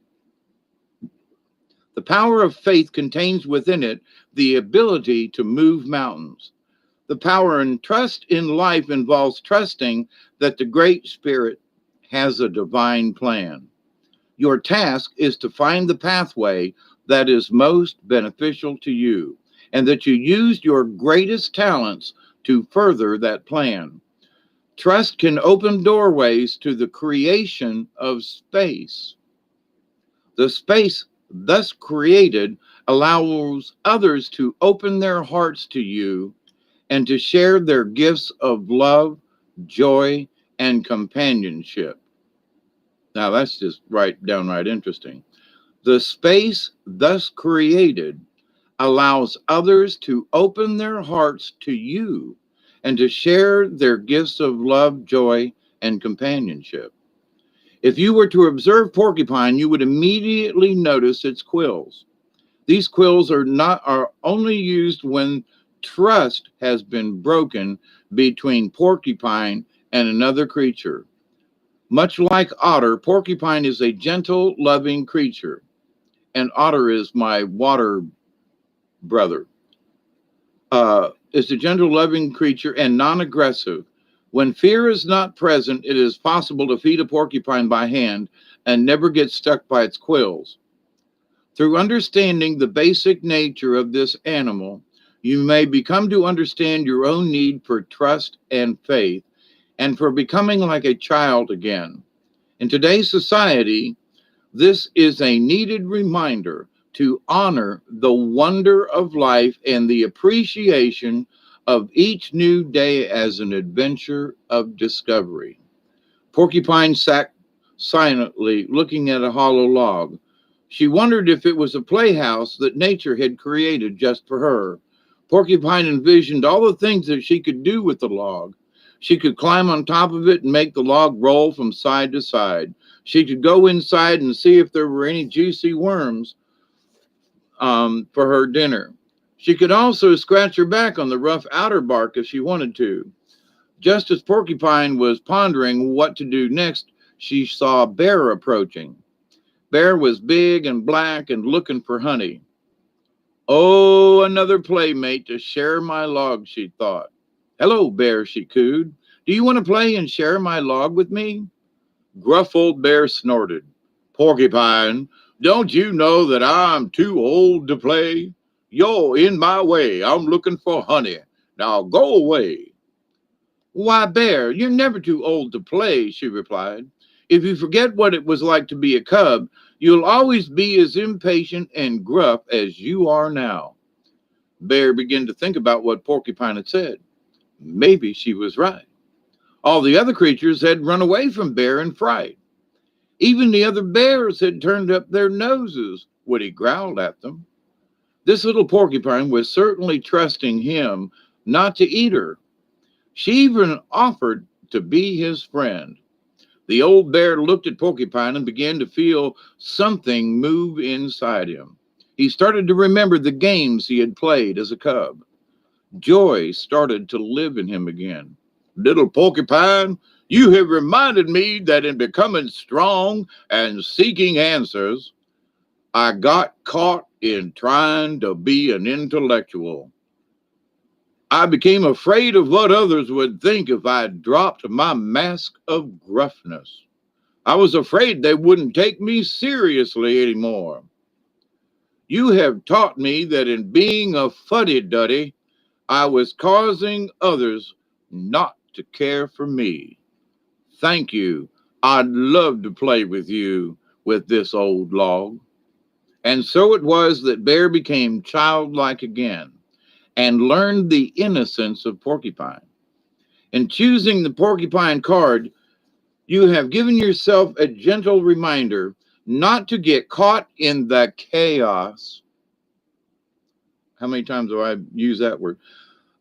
[SPEAKER 1] The power of faith contains within it the ability to move mountains. The power and trust in life involves trusting that the Great Spirit has a divine plan. Your task is to find the pathway that is most beneficial to you, and that you use your greatest talents to further that plan. Trust can open doorways to the creation of space. The space thus created allows others to open their hearts to you and to share their gifts of love, joy, and companionship. Now that's just downright interesting. The space thus created allows others to open their hearts to you and to share their gifts of love, joy, and companionship. If you were to observe Porcupine, you would immediately notice its quills. These quills are only used when trust has been broken between Porcupine and another creature. Much like Otter, Porcupine is a gentle, loving creature, and Otter is my water brother. Is a gentle, loving creature and non-aggressive. When fear is not present, it is possible to feed a porcupine by hand and never get stuck by its quills. Through understanding the basic nature of this animal, you may become to understand your own need for trust and faith, and for becoming like a child again. In today's society, this is a needed reminder to honor the wonder of life and the appreciation of each new day as an adventure of discovery. Porcupine sat silently looking at a hollow log. She wondered if it was a playhouse that nature had created just for her. Porcupine envisioned all the things that she could do with the log. She could climb on top of it and make the log roll from side to side. She could go inside and see if there were any juicy worms for her dinner. She could also scratch her back on the rough outer bark if she wanted to. Just as Porcupine was pondering what to do next, she saw Bear approaching. Bear was big and black and looking for honey. Oh, another playmate to share my log, she thought. Hello, Bear, she cooed. Do you want to play and share my log with me? Gruff old Bear snorted. Porcupine, don't you know that I'm too old to play? You're in my way. I'm looking for honey. Now go away. Why, Bear, you're never too old to play, she replied. If you forget what it was like to be a cub, you'll always be as impatient and gruff as you are now. Bear began to think about what Porcupine had said. Maybe she was right. All the other creatures had run away from Bear in fright. Even the other bears had turned up their noses when he growled at them. This little porcupine was certainly trusting him not to eat her. She even offered to be his friend. The old bear looked at Porcupine and began to feel something move inside him. He started to remember the games he had played as a cub. Joy started to live in him again. Little Porcupine, you have reminded me that in becoming strong and seeking answers, I got caught in trying to be an intellectual. I became afraid of what others would think if I dropped my mask of gruffness. I was afraid they wouldn't take me seriously anymore. You have taught me that in being a fuddy-duddy, I was causing others not to care for me. Thank you. I'd love to play with you with this old log. And so it was that Bear became childlike again and learned the innocence of Porcupine. In choosing the Porcupine card, you have given yourself a gentle reminder not to get caught in the chaos. How many times do I use that word?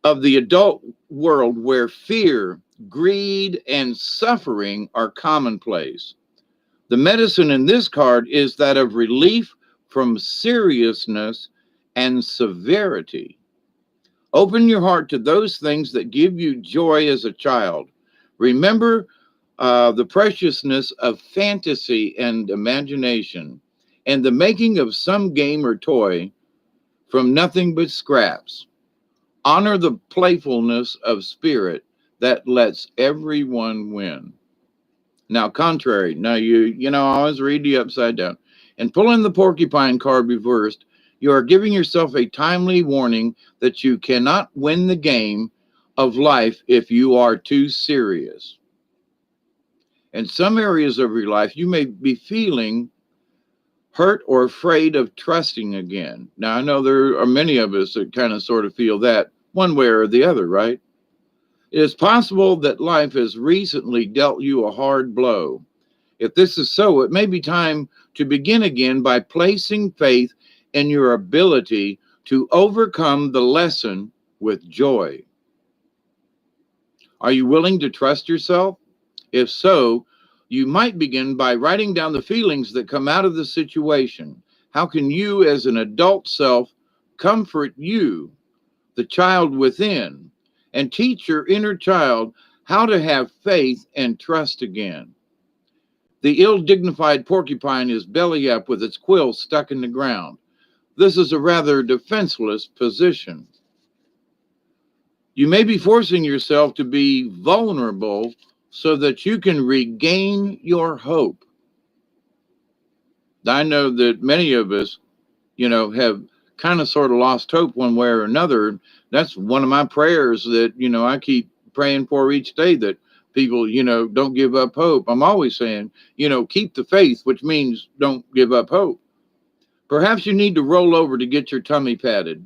[SPEAKER 1] Of the adult world where fear, greed, and suffering are commonplace. The medicine in this card is that of relief from seriousness and severity. Open your heart to those things that give you joy as a child. Remember the preciousness of fantasy and imagination, and the making of some game or toy from nothing but scraps. Honor the playfulness of spirit that lets everyone win. Now, contrary, now I always read the upside down. And pulling the porcupine card reversed, you are giving yourself a timely warning that you cannot win the game of life if you are too serious. In some areas of your life, you may be feeling hurt or afraid of trusting again. Now, I know there are many of us that kind of sort of feel that one way or the other, right? It is possible that life has recently dealt you a hard blow. If this is so, it may be time to begin again by placing faith in your ability to overcome the lesson with joy. Are you willing to trust yourself? If so, you might begin by writing down the feelings that come out of the situation. How can you, as an adult self, comfort you, the child within, and teach your inner child how to have faith and trust again? The ill-dignified porcupine is belly up with its quill stuck in the ground. This is a rather defenseless position. You may be forcing yourself to be vulnerable so that you can regain your hope. I know that many of us, have kind of sort of lost hope one way or another. That's one of my prayers that, I keep praying for each day, that people, don't give up hope. I'm always saying, keep the faith, which means don't give up hope. Perhaps you need to roll over to get your tummy patted.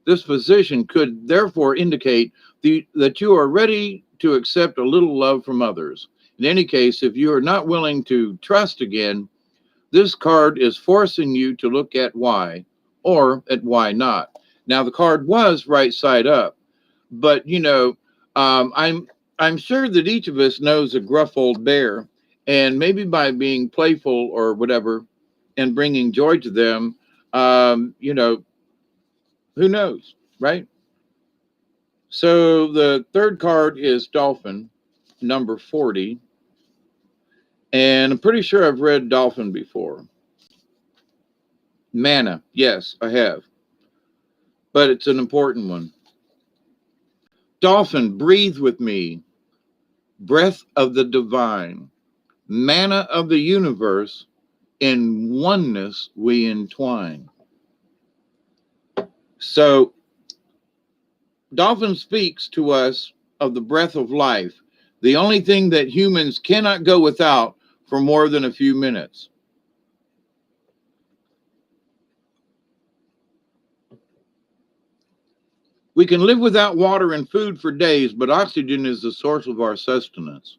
[SPEAKER 1] This position could therefore indicate that you are ready to accept a little love from others. In any case, if you are not willing to trust again, this card is forcing you to look at why, or at why not. Now the card was right side up, but I'm sure that each of us knows a gruff old bear, and maybe by being playful or whatever and bringing joy to them, um, you know, who knows, right? So the third card is Dolphin, number 40. And I'm pretty sure I've read Dolphin before. Mana, yes, I have. But it's an important one. Dolphin, breathe with me. Breath of the divine. Mana of the universe. In oneness we entwine. So, Dolphin speaks to us of the breath of life, the only thing that humans cannot go without for more than a few minutes. We can live without water and food for days, but oxygen is the source of our sustenance.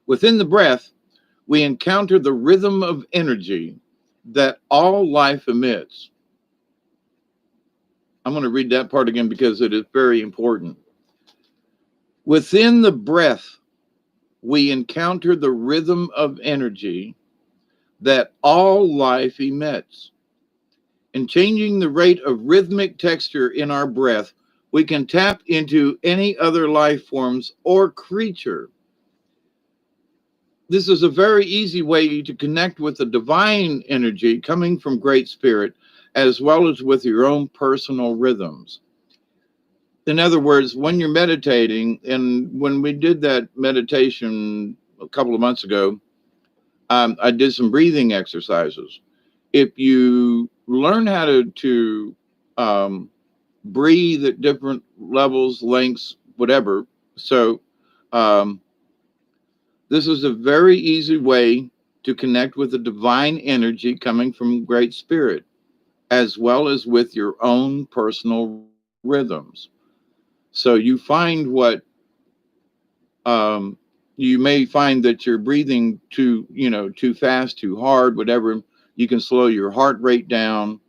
[SPEAKER 1] Within the breath, we encounter the rhythm of energy that all life emits. I'm going to read that part again because it is very important. Within the breath, we encounter the rhythm of energy that all life emits. In changing the rate of rhythmic texture in our breath, we can tap into any other life forms or creature. This is a very easy way to connect with the divine energy coming from Great Spirit, as well as with your own personal rhythms. In other words, when you're meditating, and when we did that meditation a couple of months ago, I did some breathing exercises. If you learn how to um, breathe at different levels, lengths, whatever, so um, this is a very easy way to connect with the divine energy coming from Great Spirit, as well as with your own personal rhythms. So you find what um, you may find that you're breathing too fast, too hard, whatever. You can slow your heart rate down,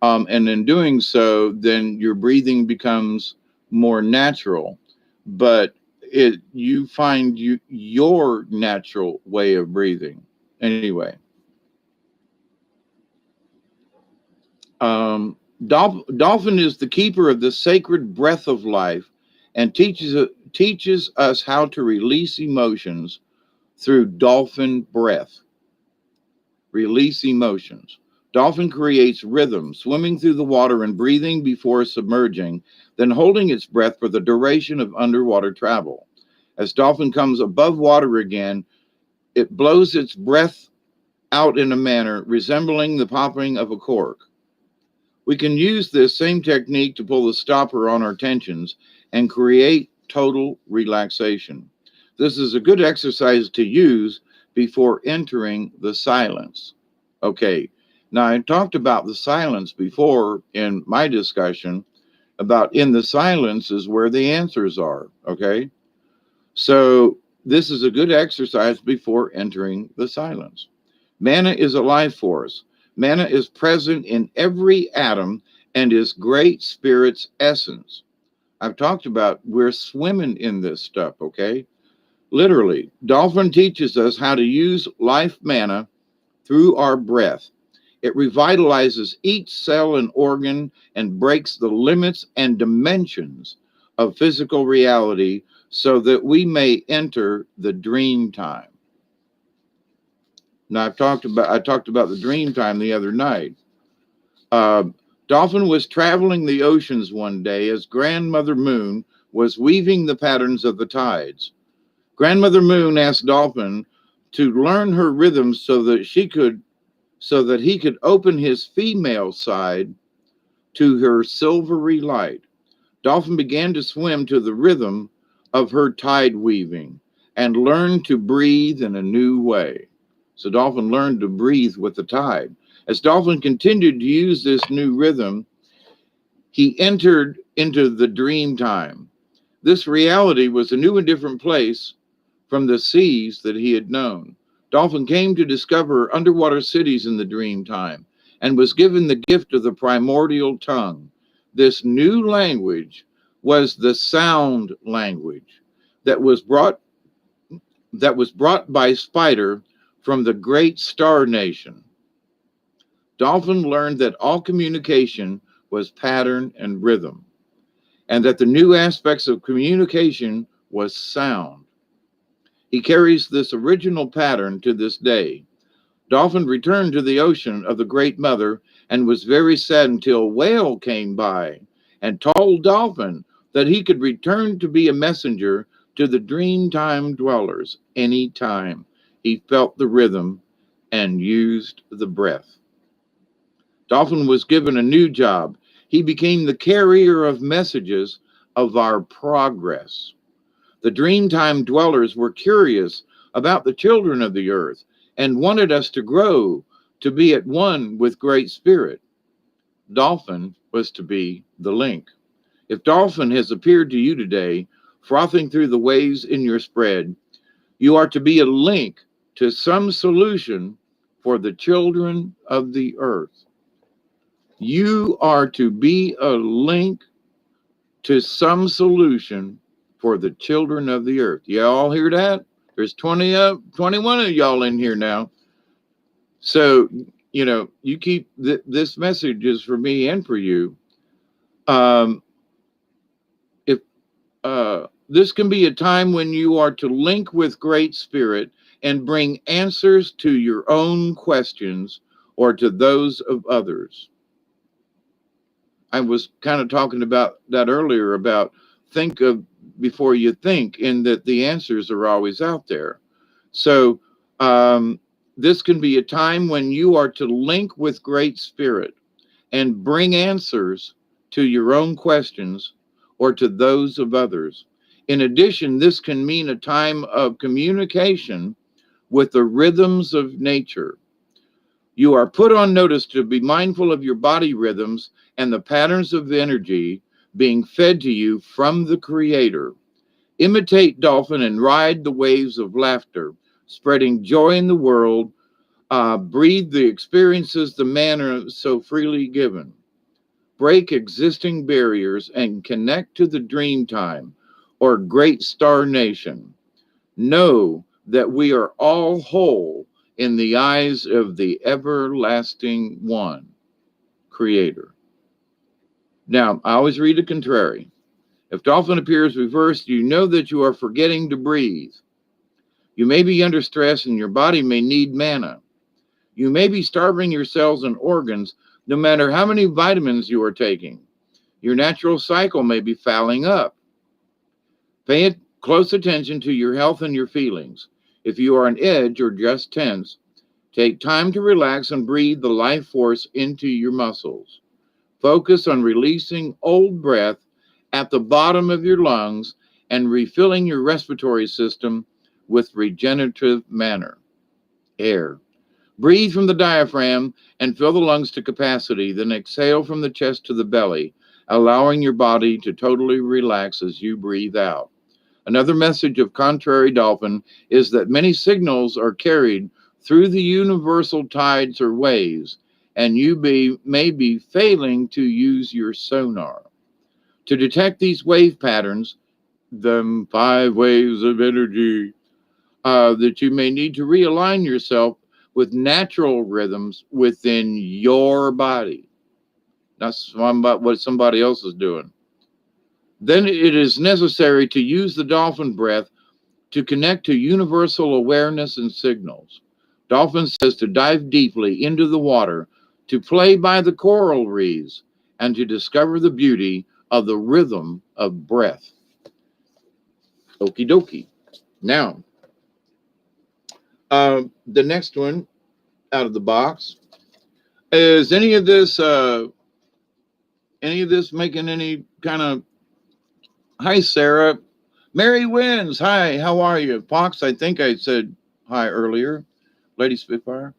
[SPEAKER 1] and in doing so, then your breathing becomes more natural. But you find your natural way of breathing anyway. Um, Dolphin is the keeper of the sacred breath of life and teaches us how to release emotions through dolphin breath. Release emotions. Dolphin creates rhythm, swimming through the water and breathing before submerging, then holding its breath for the duration of underwater travel. As dolphin comes above water again, it blows its breath out in a manner resembling the popping of a cork. We can use this same technique to pull the stopper on our tensions and create total relaxation. This is a good exercise to use before entering the silence. Okay, now I talked about the silence before in my discussion about in the silence is where the answers are. Okay, so this is a good exercise before entering the silence. Mana is a life force. Mana is present in every atom and is Great Spirit's essence. I've talked about we're swimming in this stuff, okay? Literally, Dolphin teaches us how to use life mana through our breath. It revitalizes each cell and organ and breaks the limits and dimensions of physical reality so that we may enter the dream time. Now I talked about the dream time the other night. Uh, Dolphin was traveling the oceans one day as Grandmother Moon was weaving the patterns of the tides. Grandmother Moon asked Dolphin to learn her rhythms so that he could open his female side to her silvery light. Dolphin began to swim to the rhythm of her tide weaving and learned to breathe in a new way. So Dolphin learned to breathe with the tide. As Dolphin continued to use this new rhythm, he entered into the dream time. This reality was a new and different place from the seas that he had known. Dolphin came to discover underwater cities in the dream time and was given the gift of the primordial tongue. This new language was the sound language that was brought by Spider from the great star nation. Dolphin learned that all communication was pattern and rhythm, and that the new aspects of communication was sound. He carries this original pattern to this day. Dolphin returned to the ocean of the Great Mother and was very sad until a whale came by and told Dolphin that he could return to be a messenger to the Dreamtime dwellers any time he felt the rhythm and used the breath. Dolphin was given a new job. He became the carrier of messages of our progress. The Dreamtime dwellers were curious about the children of the earth and wanted us to grow, to be at one with Great Spirit. Dolphin was to be the link. If Dolphin has appeared to you today, frothing through the waves in your spread, you are to be a link to some solution for the children of the earth. You are to be a link to some solution for the children of the earth. You all hear that? There's 21 of y'all in here now. So, you keep this message is for me and for you. If This can be a time when you are to link with Great Spirit and bring answers to your own questions or to those of others. I was kind of talking about that earlier, about think of before you think, in that the answers are always out there. So this can be a time when you are to link with Great Spirit and bring answers to your own questions or to those of others. In addition, this can mean a time of communication with the rhythms of nature. You are put on notice to be mindful of your body rhythms and the patterns of energy being fed to you from the Creator. Imitate Dolphin and ride the waves of laughter, spreading joy in the world. Breathe the experiences the manner so freely given. Break existing barriers and connect to the dream time or great star nation. Know that we are all whole in the eyes of the everlasting one, Creator. Now, I always read the contrary. If Dolphin appears reversed, you know that you are forgetting to breathe. You may be under stress and your body may need mana. You may be starving your cells and organs no matter how many vitamins you are taking. Your natural cycle may be fouling up. Pay close attention to your health and your feelings. If you are on edge or just tense, take time to relax and breathe the life force into your muscles. Focus on releasing old breath at the bottom of your lungs and refilling your respiratory system with regenerative air. Breathe from the diaphragm and fill the lungs to capacity, then exhale from the chest to the belly, allowing your body to totally relax as you breathe out. Another message of contrary Dolphin is that many signals are carried through the universal tides or waves, and you may be failing to use your sonar. To detect these wave patterns, them 5 waves of energy, that you may need to realign yourself with natural rhythms within your body, not what somebody else is doing. Then it is necessary to use the dolphin breath to connect to universal awareness and signals. Dolphin says to dive deeply into the water, to play by the coral reefs, and to discover the beauty of the rhythm of breath. Okie dokie. Now, the next one out of the box is any of this making any kind of, hi Sarah, Mary Wins, hi, how are you? Fox, I think I said hi earlier, Lady Spitfire.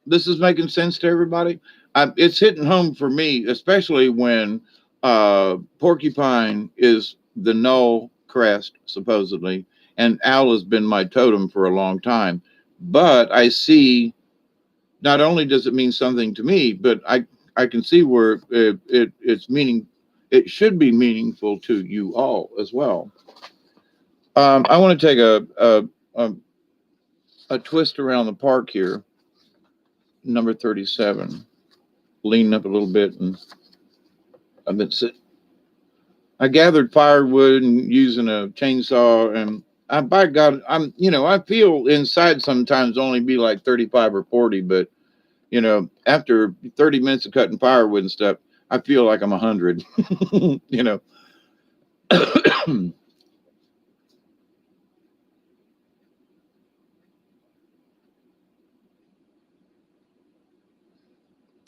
[SPEAKER 1] This is making sense to everybody. It's hitting home for me, especially when porcupine is the null crest, supposedly, and owl has been my totem for a long time. But I see, not only does it mean something to me, but I can see where it's meaning. It should be meaningful to you all as well. I want to take a a twist around the park here. Number 37. Leaning up a little bit, and I've been sitting. I gathered firewood and using a chainsaw, and by God, I feel inside sometimes only be like 35 or 40, but after 30 minutes of cutting firewood and stuff, I feel like I'm 100. you know.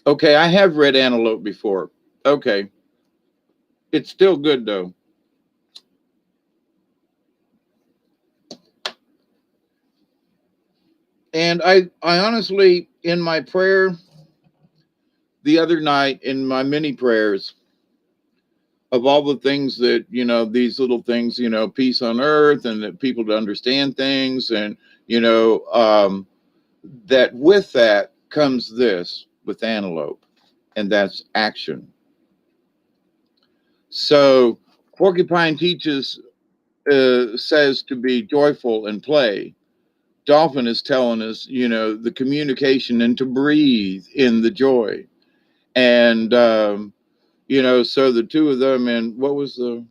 [SPEAKER 1] Okay, I have read Antelope before. Okay, it's still good though. And I honestly, in my prayer the other night, in my many prayers, of all the things that, these little things, peace on earth, and that people to understand things, and, that with that comes this with Antelope, and that's action. So Porcupine teaches, says to be joyful and play. Dolphin is telling us, the communication and to breathe in the joy. And, so the two of them, and what was the,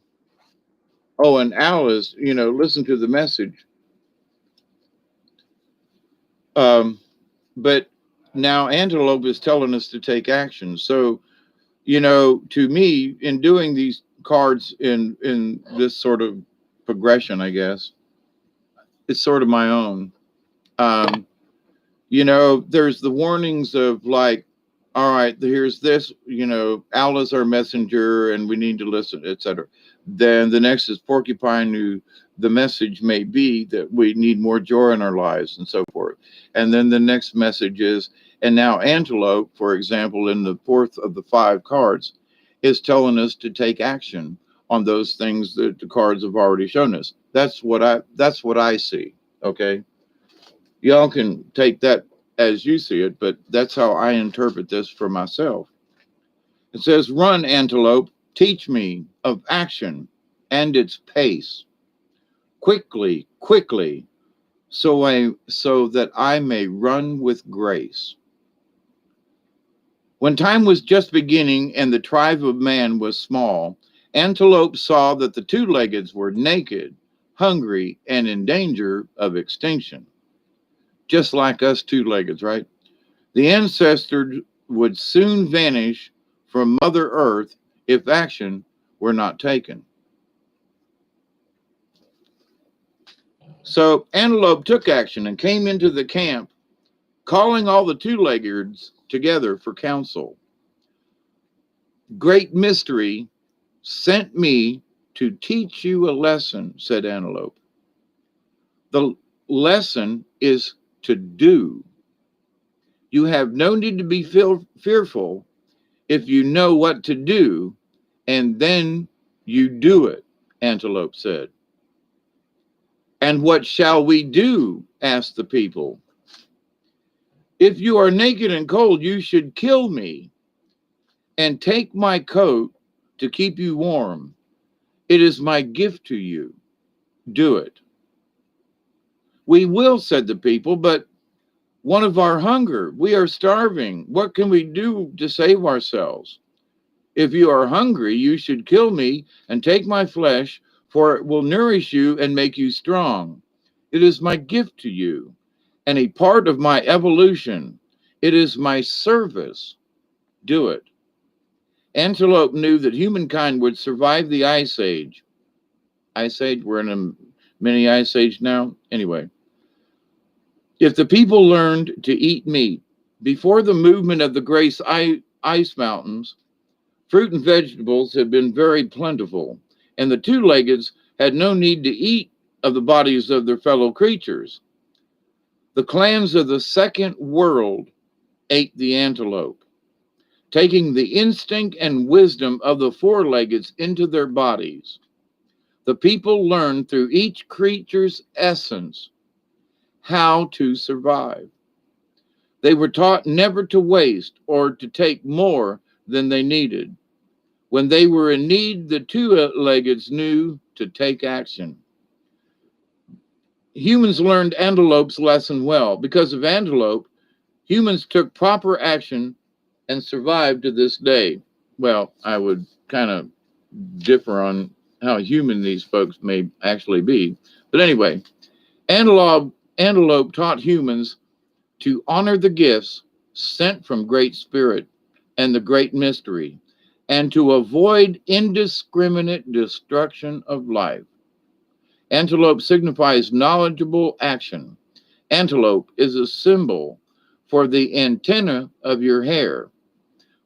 [SPEAKER 1] oh, and Al is, listen to the message. Um, but now Antelope is telling us to take action. So, to me, in doing these cards in this sort of progression, I guess, it's sort of my own. Um, there's the warnings of like, all right, here's this, Allah's our messenger and we need to listen, etc. Then the next is Porcupine, who the message may be that we need more joy in our lives and so forth. And then the next message is, and now Antelope, for example, in the fourth of the 5 cards, is telling us to take action on those things that the cards have already shown us. That's what I see. Okay. Y'all can take that as you see it, but that's how I interpret this for myself. It says, run, Antelope, teach me of action and its pace. Quickly, quickly, so that I may run with grace. When time was just beginning and the tribe of man was small, Antelope saw that the 2-leggeds were naked, hungry, and in danger of extinction. Just like us 2-leggeds, right? The ancestors would soon vanish from Mother Earth if action were not taken. So Antelope took action and came into the camp, calling all the 2-leggeds together for counsel. Great Mystery sent me to teach you a lesson, said Antelope. The lesson is to do. You have no need to be fearful if you know what to do, and then you do it, Antelope said. And what shall we do? Asked the people. If you are naked and cold, you should kill me and take my coat to keep you warm. It is my gift to you. Do it. We will, said the people, but one of our hunger. We are starving. What can we do to save ourselves? If you are hungry, you should kill me and take my flesh, for it will nourish you and make you strong. It is my gift to you and a part of my evolution. It is my service. Do it. Antelope knew that humankind would survive the Ice Age. Ice Age? We're in a mini Ice Age now? Anyway. If the people learned to eat meat before the movement of the great ice mountains, fruit and vegetables had been very plentiful, and the 2-leggeds had no need to eat of the bodies of their fellow creatures. The clans of the second world ate the antelope, taking the instinct and wisdom of the 4-leggeds into their bodies. The people learned through each creature's essence how to survive. They were taught never to waste or to take more than they needed. When they were in need, the two-leggeds knew to take action. Humans learned Antelope's lesson well. Because of Antelope, humans took proper action and survived to this day. Well, I would kind of differ on how human these folks may actually be. But anyway, Antelope taught humans to honor the gifts sent from Great Spirit and the Great Mystery, and to avoid indiscriminate destruction of life. Antelope signifies knowledgeable action. Antelope is a symbol for the antenna of your hair,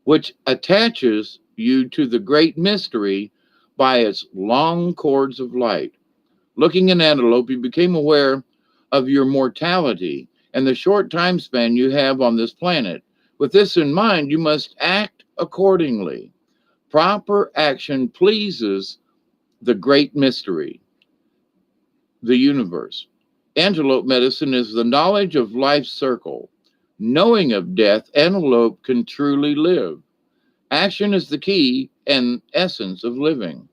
[SPEAKER 1] which attaches you to the Great Mystery by its long cords of light. Looking at Antelope, you became aware of your mortality and the short time span you have on this planet. With this in mind, you must act accordingly. Proper action pleases the Great Mystery, the universe. Antelope medicine is the knowledge of life's circle. Knowing of death, antelope can truly live. Action is the key and essence of living.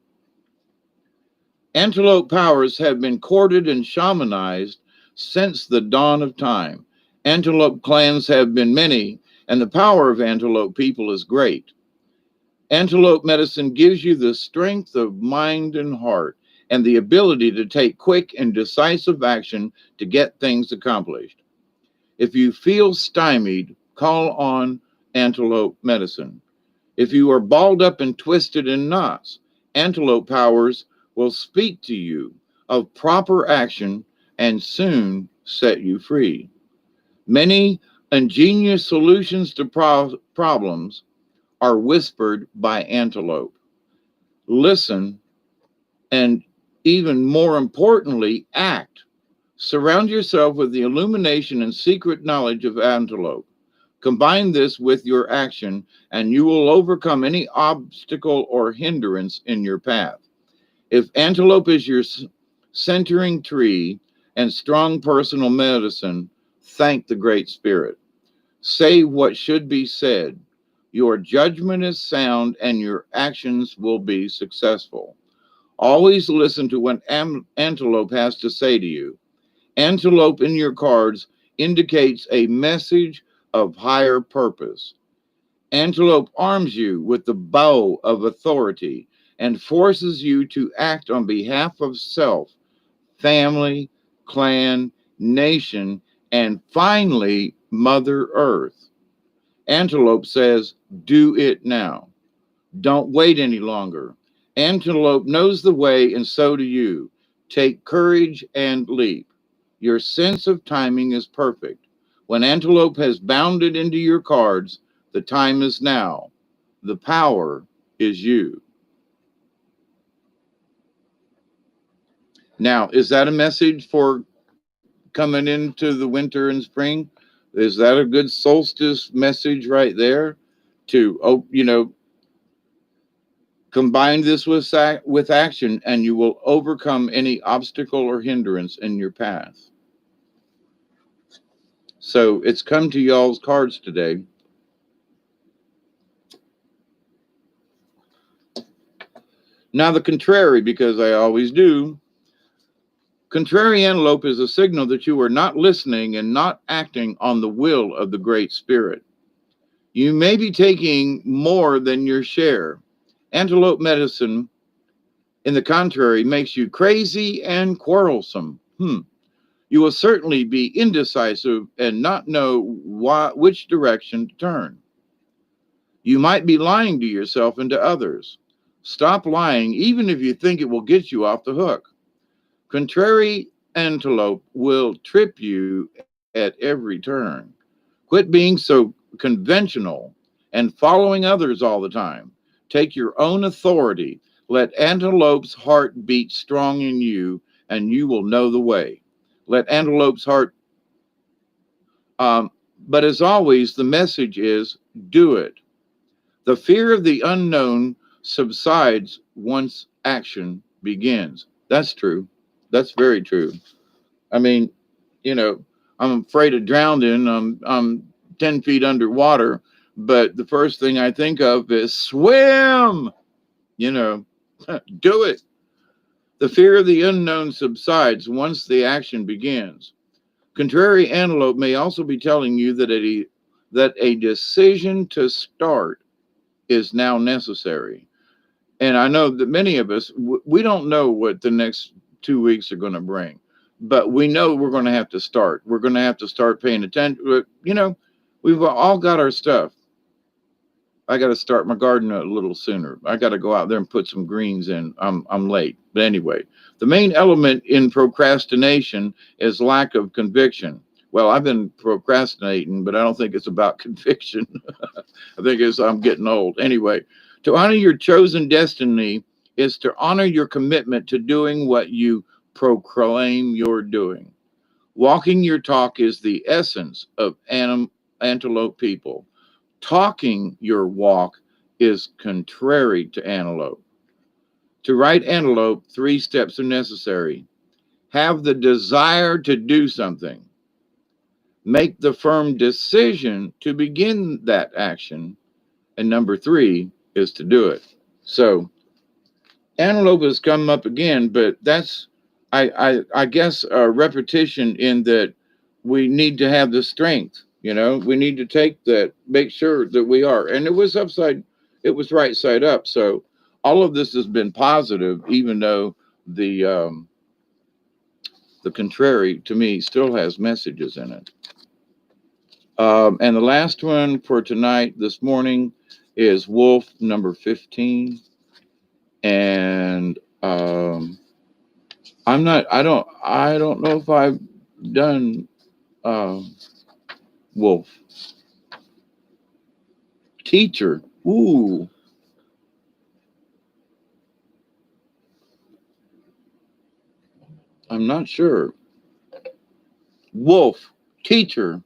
[SPEAKER 1] Antelope powers have been courted and shamanized since the dawn of time. Antelope clans have been many, and the power of antelope people is great. Antelope medicine gives you the strength of mind and heart and the ability to take quick and decisive action to get things accomplished. If you feel stymied, call on antelope medicine. If you are balled up and twisted in knots, antelope powers will speak to you of proper action and soon set you free. Many ingenious solutions to problems are whispered by antelope. Listen, and even more importantly, act. Surround yourself with the illumination and secret knowledge of antelope. Combine this with your action, and you will overcome any obstacle or hindrance in your path. If antelope is your centering tree and strong personal medicine, thank the Great Spirit. Say what should be said. Your judgment is sound, and your actions will be successful. Always listen to what antelope has to say to you. Antelope in your cards indicates a message of higher purpose. Antelope arms you with the bow of authority and forces you to act on behalf of self, family, clan, nation, and finally, Mother Earth. Antelope says, do it now. Don't wait any longer. Antelope knows the way, and so do you. Take courage and leap. Your sense of timing is perfect. When Antelope has bounded into your cards, the time is now. The power is you. Now, is that a message for coming into the winter and spring? Is that a good solstice message right there? To, combine this with action, and you will overcome any obstacle or hindrance in your path. So it's come to y'all's cards today. Now, the contrary, because I always do. Contrary antelope is a signal that you are not listening and not acting on the will of the Great Spirit. You may be taking more than your share. Antelope medicine, in the contrary, makes you crazy and quarrelsome. You will certainly be indecisive and not know which direction to turn. You might be lying to yourself and to others. Stop lying, even if you think it will get you off the hook. Contrary antelope will trip you at every turn. Quit being so conventional and following others all the time. Take your own authority. Let antelope's heart beat strong in you, and you will know the way. Let antelope's heart, um, but as always, the message is do it. The fear of the unknown subsides once action begins. That's true. That's very true. I mean, you know, I'm afraid of drowning. I'm 10 feet underwater, But the first thing I think of is swim, you know, do it. The fear of the unknown subsides once the action begins. Contrary antelope may also be telling you that a decision to start is now necessary. And I know that many of us, we don't know what the next 2 weeks are going to bring, but we know we're going to have to start. We're going to have to start paying attention. You know, we've all got our stuff. I got to start my garden a little sooner. I got to go out there and put some greens in. I'm late. But anyway, the main element in procrastination is lack of conviction. Well, I've been procrastinating, but I don't think it's about conviction. I think it's I'm getting old. Anyway, to honor your chosen destiny is to honor your commitment to doing what you proclaim you're doing. Walking your talk is the essence of antelope people. Talking your walk is contrary to antelope. To ride antelope, 3 steps are necessary. Have the desire to do something. Make the firm decision to begin that action. And number 3 is to do it. So antelope has come up again, but that's I guess a repetition in that we need to have the strength. You know, we need to take that, make sure that we are. And it was right side up. So all of this has been positive, even though the contrary to me still has messages in it. And the last one for tonight, this morning, is Wolf number 15. And I don't know if I've done uh, Wolf. Teacher. Ooh, I'm not sure. Wolf, teacher,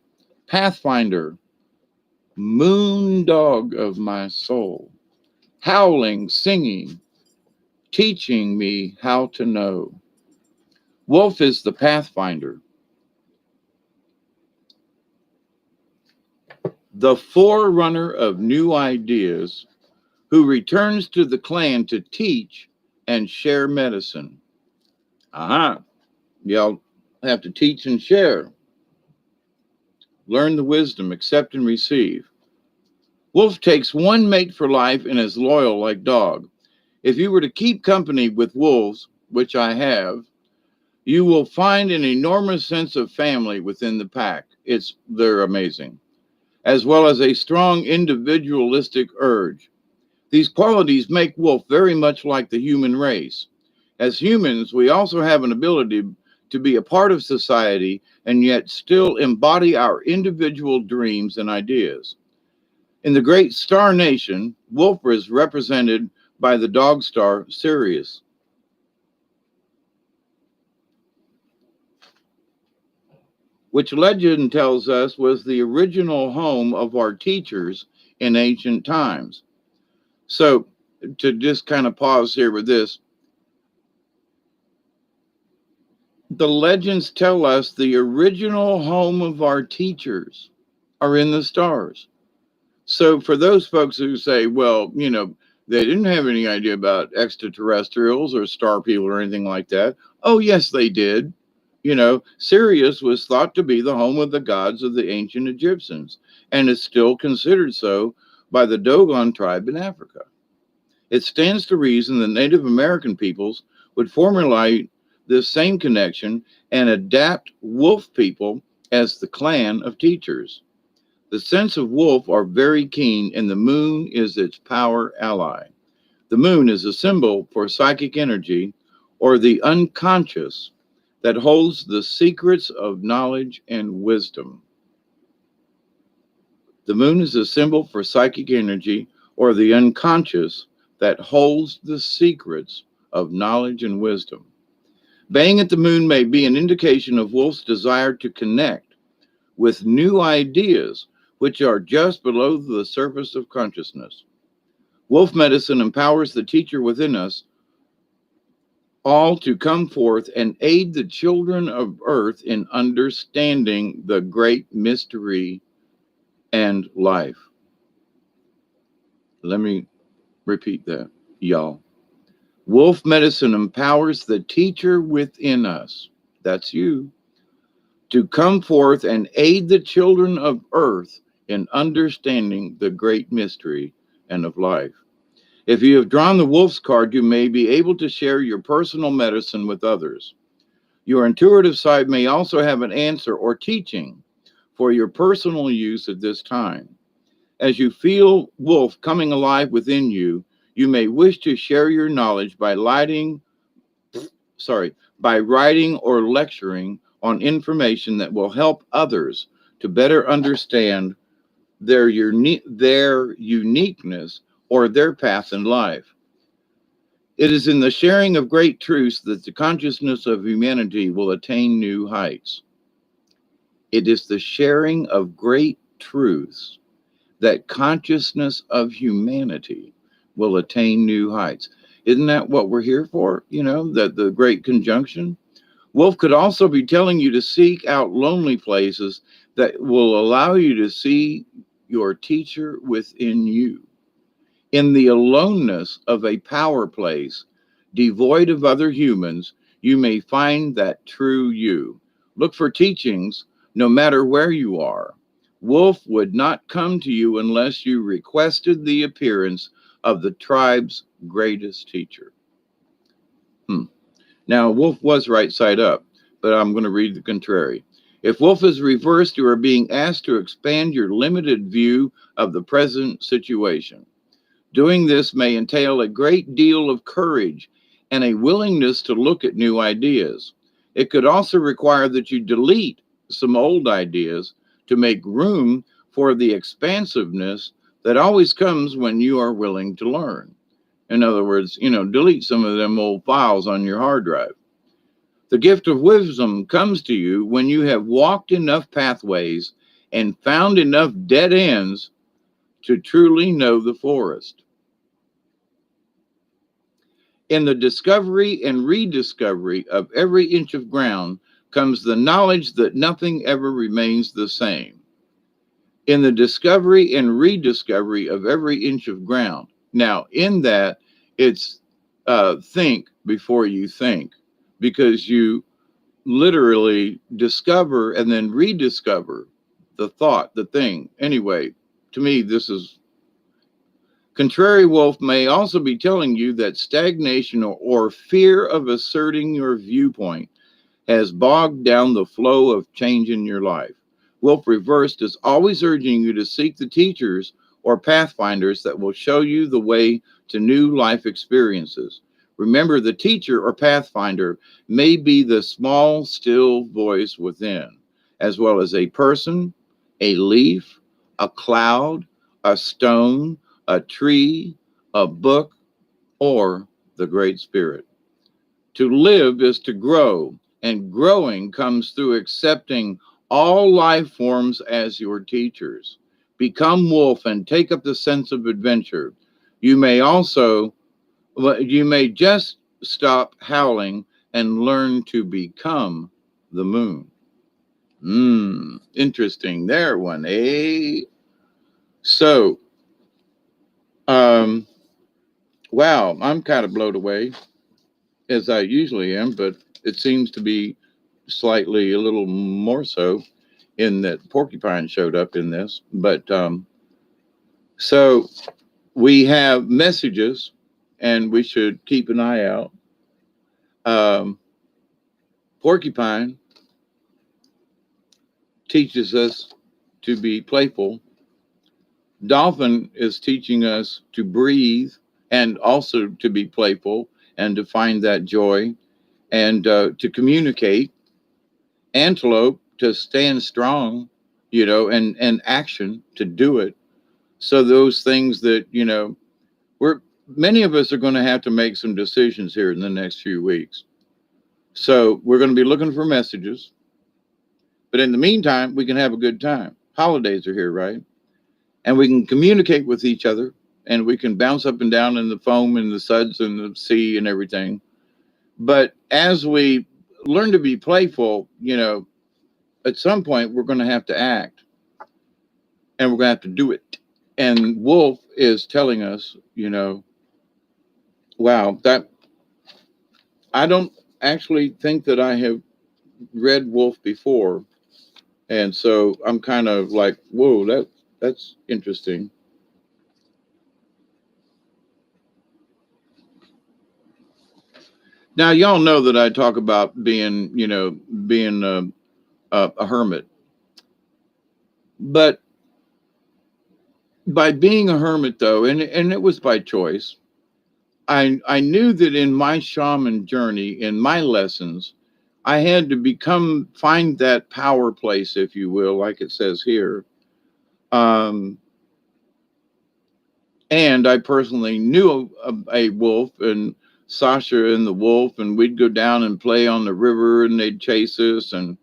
[SPEAKER 1] pathfinder, moon dog of my soul, howling, singing, teaching me how to know. Wolf is the pathfinder, the forerunner of new ideas, who returns to the clan to teach and share medicine. Aha, y'all have to teach and share. Learn the wisdom, accept and receive. Wolf takes one mate for life and is loyal like dog. If you were to keep company with wolves, which I have, you will find an enormous sense of family within the pack. They're amazing, as well as a strong individualistic urge. These qualities make wolf very much like the human race. As humans, we also have an ability to be a part of society and yet still embody our individual dreams and ideas. In the great star nation, wolf is represented by the dog star Sirius, which legend tells us was the original home of our teachers in ancient times. So, to just kind of pause here with this, the legends tell us the original home of our teachers are in the stars. So, for those folks who say, well, you know, they didn't have any idea about extraterrestrials or star people or anything like that. Oh, yes, they did. You know, Sirius was thought to be the home of the gods of the ancient Egyptians and is still considered so by the Dogon tribe in Africa. It stands to reason that Native American peoples would formulate this same connection and adapt wolf people as the clan of teachers. The sense of wolf are very keen, and the moon is its power ally. The moon is a symbol for psychic energy or the unconscious that holds the secrets of knowledge and wisdom. The moon is a symbol for psychic energy or the unconscious that holds the secrets of knowledge and wisdom. Baying at the moon may be an indication of Wolf's desire to connect with new ideas which are just below the surface of consciousness. Wolf medicine empowers the teacher within us all to come forth and aid the children of earth in understanding the great mystery and life. Let me repeat that, y'all. Wolf medicine empowers the teacher within us, that's you, to come forth and aid the children of earth in understanding the great mystery and of life. If you have drawn the wolf's card, you may be able to share your personal medicine with others. Your intuitive side may also have an answer or teaching for your personal use at this time. As you feel wolf coming alive within you, you may wish to share your knowledge by writing or lecturing on information that will help others to better understand their uniqueness or their path in life. It is in the sharing of great truths that the consciousness of humanity will attain new heights. It is the sharing of great truths that consciousness of humanity will attain new heights. Isn't that what we're here for? That the great conjunction? Wolf could also be telling you to seek out lonely places that will allow you to see your teacher within you. In the aloneness of a power place, devoid of other humans, you may find that true you. Look for teachings no matter where you are. Wolf would not come to you unless you requested the appearance of the tribe's greatest teacher. Hmm. Now, Wolf was right side up, but I'm going to read the contrary. If Wolf is reversed, you are being asked to expand your limited view of the present situation. Doing this may entail a great deal of courage and a willingness to look at new ideas. It could also require that you delete some old ideas to make room for the expansiveness that always comes when you are willing to learn. In other words, delete some of them old files on your hard drive. The gift of wisdom comes to you when you have walked enough pathways and found enough dead ends to truly know the forest. In the discovery and rediscovery of every inch of ground comes the knowledge that nothing ever remains the same. In the discovery and rediscovery of every inch of ground. Now, in that, it's think before you think, because you literally discover and then rediscover the thought, the thing. Anyway, to me, this is contrary. Wolf may also be telling you that stagnation or fear of asserting your viewpoint has bogged down the flow of change in your life. Wolf reversed is always urging you to seek the teachers or pathfinders that will show you the way to new life experiences. Remember, the teacher or pathfinder may be the small, still voice within, as well as a person, a leaf, a cloud, a stone, a tree, a book, or the Great Spirit. To live is to grow, and growing comes through accepting all life forms as your teachers. Become wolf and take up the sense of adventure. You may also, you may just stop howling and learn to become the moon. Interesting there one, eh? So, um, wow, I'm kind of blown away as I usually am, but it seems to be slightly a little more so in that Porcupine showed up in this. But so we have messages, and we should keep an eye out. Um, Porcupine teaches us to be playful. Dolphin is teaching us to breathe and also to be playful and to find that joy and to communicate. Antelope to stand strong, and action to do it. So those things that, we're many of us are going to have to make some decisions here in the next few weeks. So we're going to be looking for messages. But in the meantime, we can have a good time. Holidays are here, right? And we can communicate with each other, and we can bounce up and down in the foam and the suds and the sea and everything. But as we learn to be playful, at some point we're going to have to act, and we're going to have to do it. And Wolf is telling us, wow, that I don't actually think that I have read Wolf before. And so I'm kind of like, whoa, that's interesting. Now, y'all know that I talk about being a hermit, but by being a hermit, though, and it was by choice, I knew that in my shaman journey, in my lessons, I had to find that power place, if you will, like it says here. Um, and I personally knew a wolf and Sasha and the wolf, and we'd go down and play on the river, and they'd chase us. And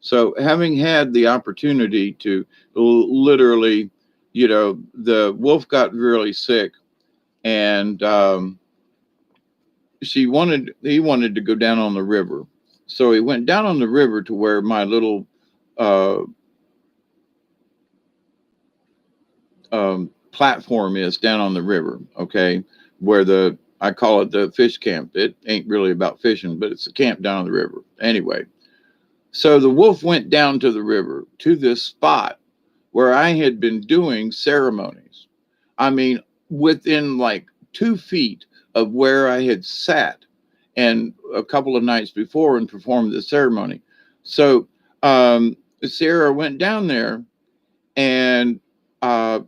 [SPEAKER 1] so, having had the opportunity to literally, the wolf got really sick, and he wanted to go down on the river. So he went down on the river to where my little uh, platform is down on the river. Okay, where I call it the fish camp. It ain't really about fishing, but it's a camp down on the river. Anyway, so the wolf went down to the river to this spot where I had been doing ceremonies. I mean, within like 2 feet of where I had sat and a couple of nights before and performed the ceremony. So Sarah went down there and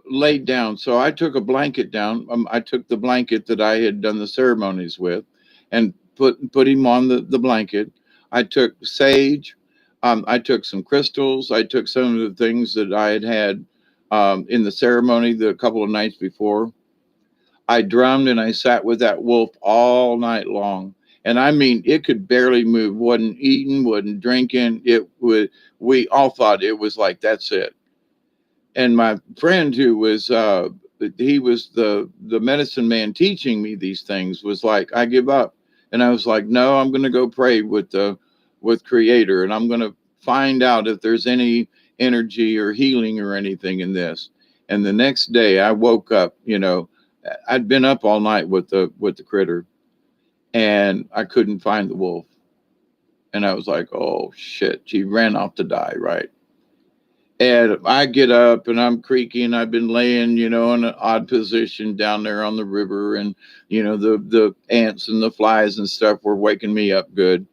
[SPEAKER 1] laid down. So I took a blanket down. I took the blanket that I had done the ceremonies with and put him on the blanket. I took sage. I took some crystals. I took some of the things that I had in the ceremony the couple of nights before. I drummed and I sat with that wolf all night long. And I mean, it could barely move, wasn't eating, wasn't drinking. We all thought it was like, that's it. And my friend who was he was the medicine man teaching me these things was like, I give up. And I was like, no, I'm going to go pray with creator, and I'm going to find out if there's any energy or healing or anything in this. And the next day I woke up, I'd been up all night with the critter, and I couldn't find the wolf. And I was like, oh shit, she ran off to die, right? And I get up and I'm creaking. I've been laying, in an odd position down there on the river, and the ants and the flies and stuff were waking me up good.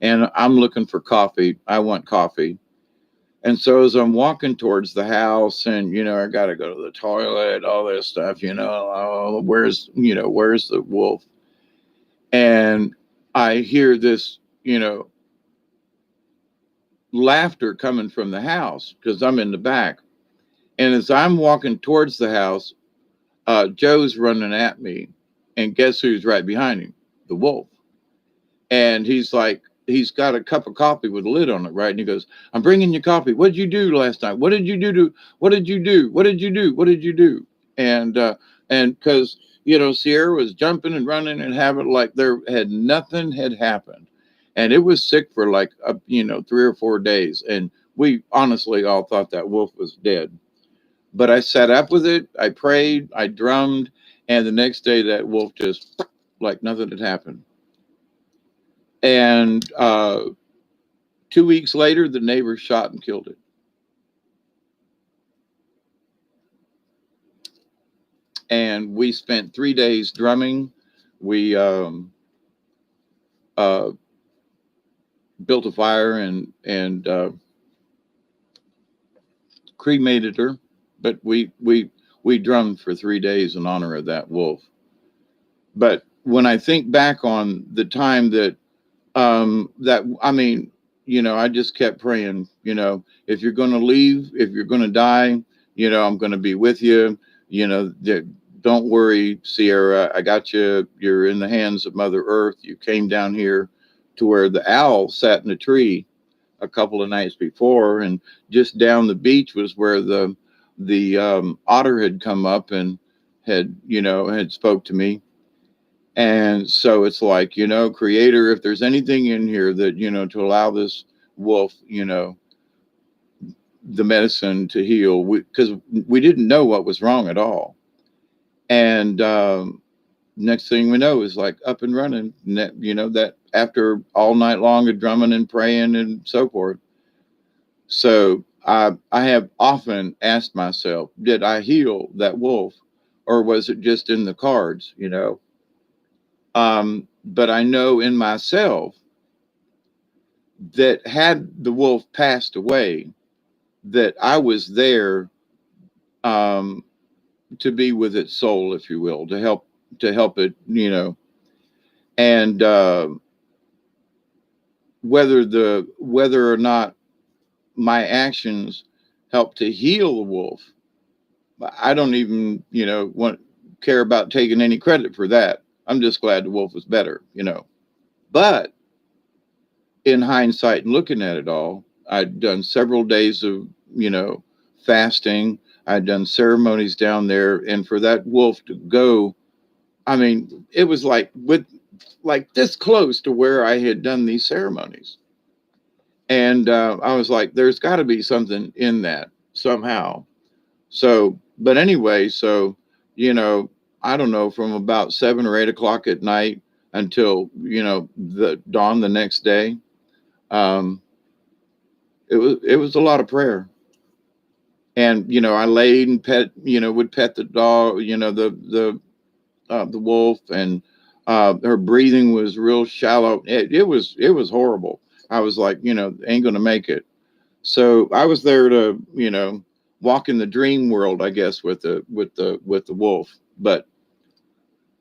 [SPEAKER 1] And I'm looking for coffee. I want coffee. And so as I'm walking towards the house, and I got to go to the toilet, all this stuff, oh, where's the wolf? And I hear this, laughter coming from the house because I'm in the back. And as I'm walking towards the house, Joe's running at me, and guess who's right behind him? The wolf. And he's got a cup of coffee with a lid on it, right? And he goes, "I'm bringing you coffee. What did you do last night? What did you do? What did you do? What did you do? What did you do?" And because Sierra was jumping and running and having like there had nothing had happened, and it was sick for like 3 or 4 days, and we honestly all thought that wolf was dead. But I sat up with it. I prayed. I drummed. And the next day, that wolf just like nothing had happened. And 2 weeks later, the neighbor shot and killed it. And we spent 3 days drumming. We uh, built a fire and cremated her. But we drummed for 3 days in honor of that wolf. But when I think back on the time that I mean, I just kept praying, if you're going to leave, if you're going to die, I'm going to be with you. Don't worry, Sierra, I got you. You're in the hands of Mother Earth. You came down here to where the owl sat in a tree a couple of nights before, and just down the beach was where the otter had come up and had spoke to me. And so it's like, creator, if there's anything in here that, to allow this wolf, the medicine to heal, because we didn't know what was wrong at all. And next thing we know is like up and running. That after all night long of drumming and praying and so forth. So I have often asked myself, did I heal that wolf, or was it just in the cards? But I know in myself that had the wolf passed away, that I was there, um, to be with its soul, if you will, to help it, and whether or not my actions help to heal the wolf, I don't even, want care about taking any credit for that. I'm just glad the wolf was better. But in hindsight and looking at it all, I'd done several days of, fasting. I'd done ceremonies down there, and for that wolf to go, I mean, it was like this close to where I had done these ceremonies. And I was like, there's got to be something in that somehow. So, but anyway, so, you know, I don't know, from about 7 or 8 o'clock at night until, the dawn the next day, um, it was a lot of prayer. And, I laid and would pet the dog, the wolf, and her breathing was real shallow. It was horrible. I was like, ain't gonna make it. So I was there to, walk in the dream world, I guess, with the wolf. But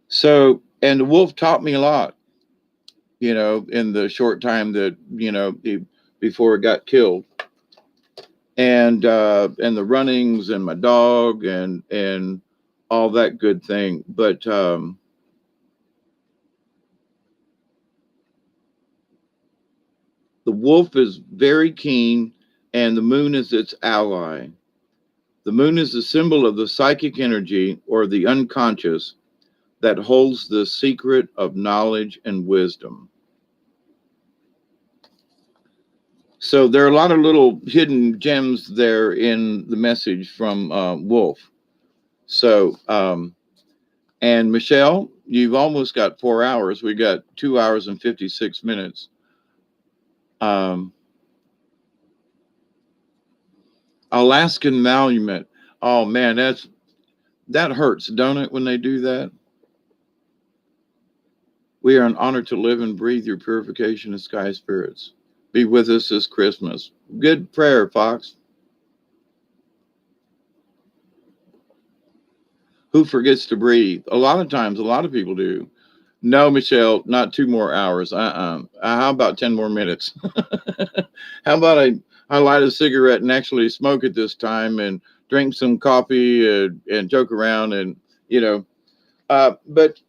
[SPEAKER 1] so, and the wolf taught me a lot, in the short time that, before it got killed. And the runnings and my dog and all that good thing. But the wolf is very keen, and the moon is its ally. The moon is the symbol of the psychic energy, or the unconscious, that holds the secret of knowledge and wisdom. So there are a lot of little hidden gems there in the message from Wolf. So, and Michelle, you've almost got 4 hours. We got 2 hours and 56 minutes. Um, Alaskan Malumet. Oh man, that hurts, don't it, when they do that? We are an honor to live and breathe your purification of sky spirits. Be with us this Christmas. Good prayer, Fox. Who forgets to breathe? A lot of times, a lot of people do. No, Michelle, not 2 more hours. How about 10 more minutes? How about I light a cigarette and actually smoke it this time, and drink some coffee, and joke around, and, but,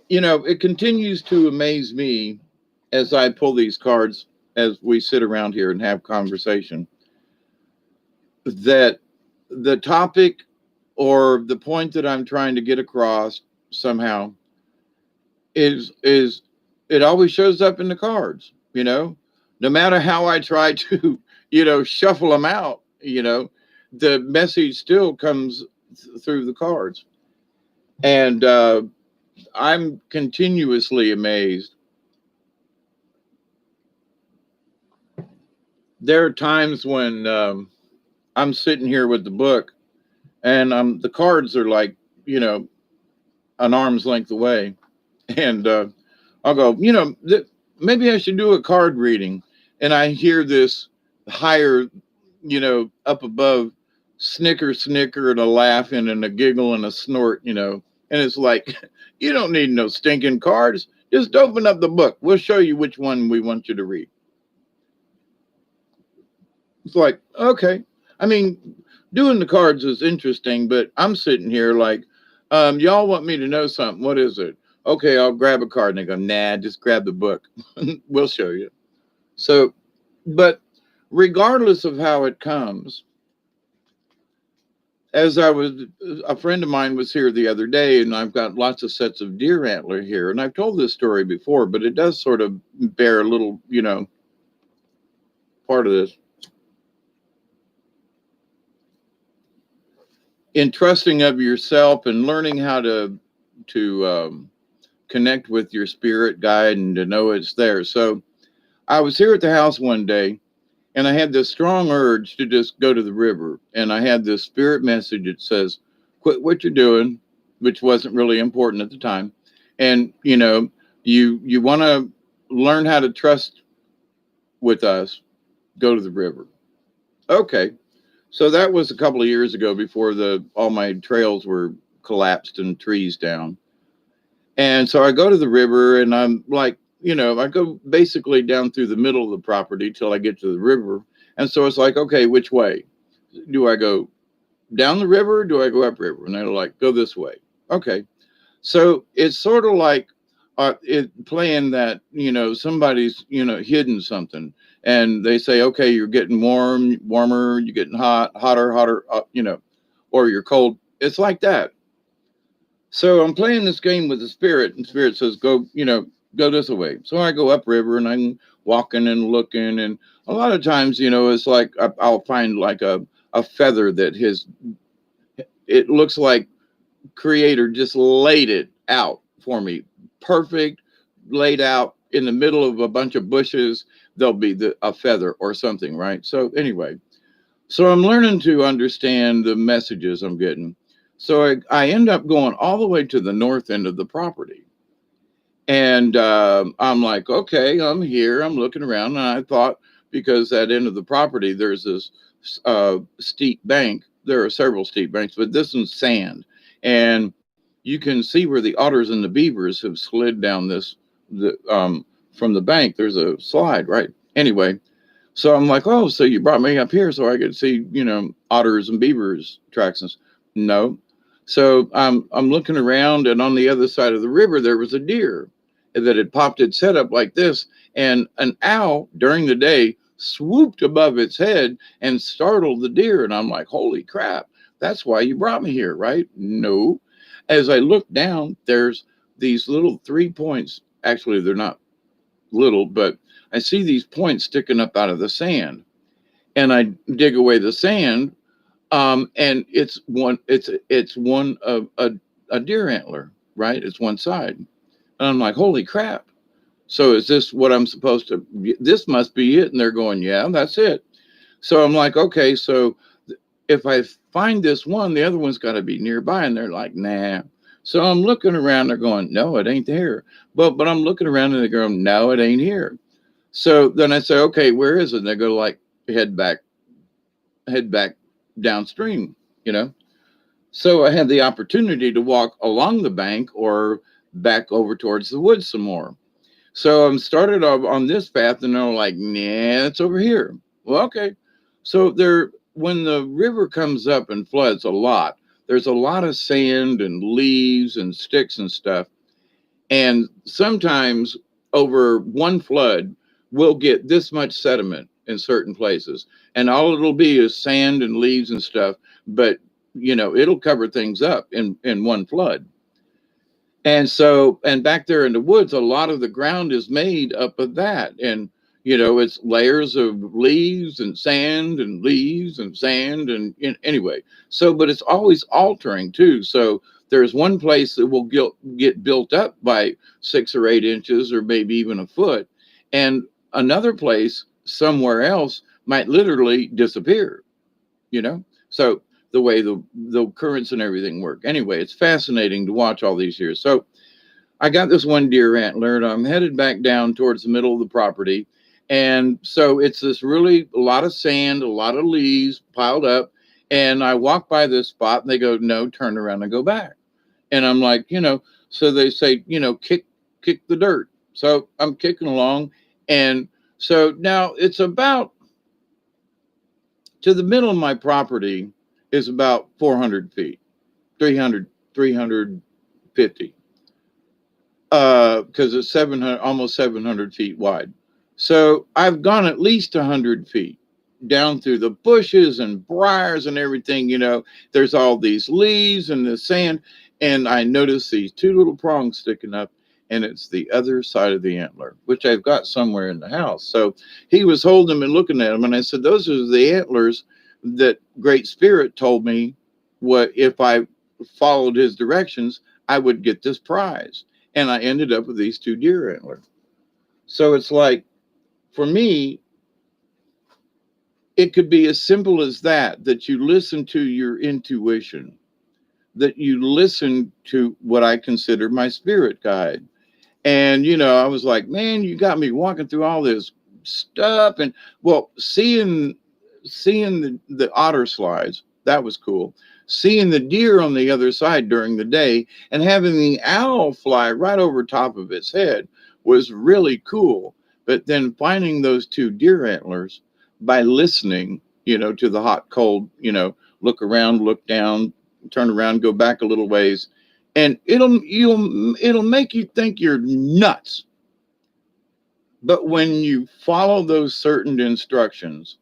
[SPEAKER 1] it continues to amaze me as I pull these cards, as we sit around here and have conversation, that the topic or the point that I'm trying to get across somehow is it always shows up in the cards. No matter how I try to shuffle them out, the message still comes through the cards. And I'm continuously amazed. There are times when I'm sitting here with the book, and the cards are like, an arm's length away. And I'll go, maybe I should do a card reading. And I hear this higher, up above, snicker, snicker, and a laugh and a giggle and a snort. And it's like, you don't need no stinking cards. Just open up the book. We'll show you which one we want you to read. It's like, okay. I mean, doing the cards is interesting, but I'm sitting here like, y'all want me to know something. What is it? Okay, I'll grab a card. And they go, nah, just grab the book. We'll show you. So, but regardless of how it comes, a friend of mine was here the other day, and I've got lots of sets of deer antler here. And I've told this story before, but it does sort of bear a little, part of this. in trusting of yourself and learning how to connect with your spirit guide and to know it's there. So I was here at the house one day and I had this strong urge to just go to the river. And I had this spirit message that says, quit what you're doing, which wasn't really important at the time. And, you want to learn how to trust with us, go to the river. Okay. So that was a couple of years ago before the all my trails were collapsed and trees down. And so I go to the river and I'm like, I go basically down through the middle of the property till I get to the river. And so it's like, okay, which way? Do I go down the river or do I go upriver? And they're like, go this way. Okay. So it's sort of like it playing that, somebody's, hidden something. And they say, okay, you're getting warmer, you're getting hotter, or you're cold. It's like that. So I'm playing this game with the spirit, and spirit says, go, go this way. So I go upriver and I'm walking and looking. And a lot of times, it's like I'll find like a feather that it looks like creator just laid it out for me. Perfect, laid out in the middle of a bunch of bushes. There'll be a feather or something, right? So anyway, so I'm learning to understand the messages I'm getting. So I end up going all the way to the north end of the property. And I'm like, okay, I'm here. I'm looking around. And I thought, because at end of the property, there's this steep bank. There are several steep banks, but this one's sand. And you can see where the otters and the beavers have slid down from the bank. There's a slide, right? Anyway, so I'm like, oh, so you brought me up here so I could see, otters and beavers tracks. No. So I'm looking around, and on the other side of the river there was a deer that had popped its head up like this, and an owl during the day swooped above its head and startled the deer. And I'm like, holy crap, that's why you brought me here, right? No. As I look down, there's these little 3 points. Actually, they're not little, but I see these points sticking up out of the sand, and I dig away the sand, and it's one of a deer antler, right? It's one side, and I'm like, holy crap! So is this what I'm supposed to? This must be it. And they're going, yeah, that's it. So I'm like, okay, so if I find this one, the other one's got to be nearby, and they're like, nah. So I'm looking around. They're going, no, it ain't there. But I'm looking around, and they're going, no, it ain't here. So then I say, okay, where is it? And they go like, head back downstream, you know. So I had the opportunity to walk along the bank or back over towards the woods some more. So I'm started off on this path, and they're like, nah, it's over here. Well, okay. So when the river comes up and floods a lot, there's a lot of sand and leaves and sticks and stuff. And sometimes over one flood, we'll get this much sediment in certain places. And all it'll be is sand and leaves and stuff. But, it'll cover things up in one flood. And back there in the woods, a lot of the ground is made up of that. And, it's layers of leaves and sand and leaves and sand. And anyway, but it's always altering too. So there's one place that will get built up by 6 or 8 inches or maybe even a foot. And another place somewhere else might literally disappear, you know? So the way the currents and everything work. Anyway, it's fascinating to watch all these years. So I got this one deer antler, and I'm headed back down towards the middle of the property. And so it's this really a lot of sand, a lot of leaves piled up. And I walk by this spot and they go, no, turn around and go back. And I'm like, so they say, kick the dirt. So I'm kicking along. And so now it's about to the middle of my property is about 400 feet, 350, because it's 700, almost 700 feet wide. So I've gone at least 100 feet down through the bushes and briars and everything. There's all these leaves and the sand. And I noticed these two little prongs sticking up, and it's the other side of the antler, which I've got somewhere in the house. So he was holding them and looking at them. And I said, those are the antlers that Great Spirit told me what if I followed his directions, I would get this prize. And I ended up with these two deer antlers. So it's like, for me, it could be as simple as that, that you listen to your intuition, that you listen to what I consider my spirit guide. And, I was like, man, you got me walking through all this stuff. And well, seeing the otter slides, that was cool. Seeing the deer on the other side during the day and having the owl fly right over top of its head was really cool. But then finding those two deer antlers by listening, to the hot, cold, look around, look down, turn around, go back a little ways, and it'll make you think you're nuts. But when you follow those certain instructions,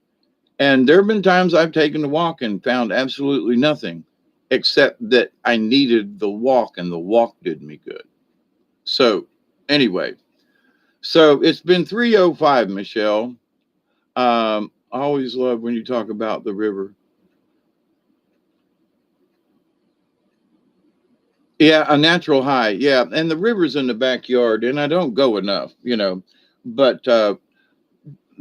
[SPEAKER 1] and there have been times I've taken a walk and found absolutely nothing, except that I needed the walk and the walk did me good. So, anyway, so it's been 3:05, Michelle. I always love when you talk about the river. Yeah, a natural high. Yeah, and the river's in the backyard, and I don't go enough. But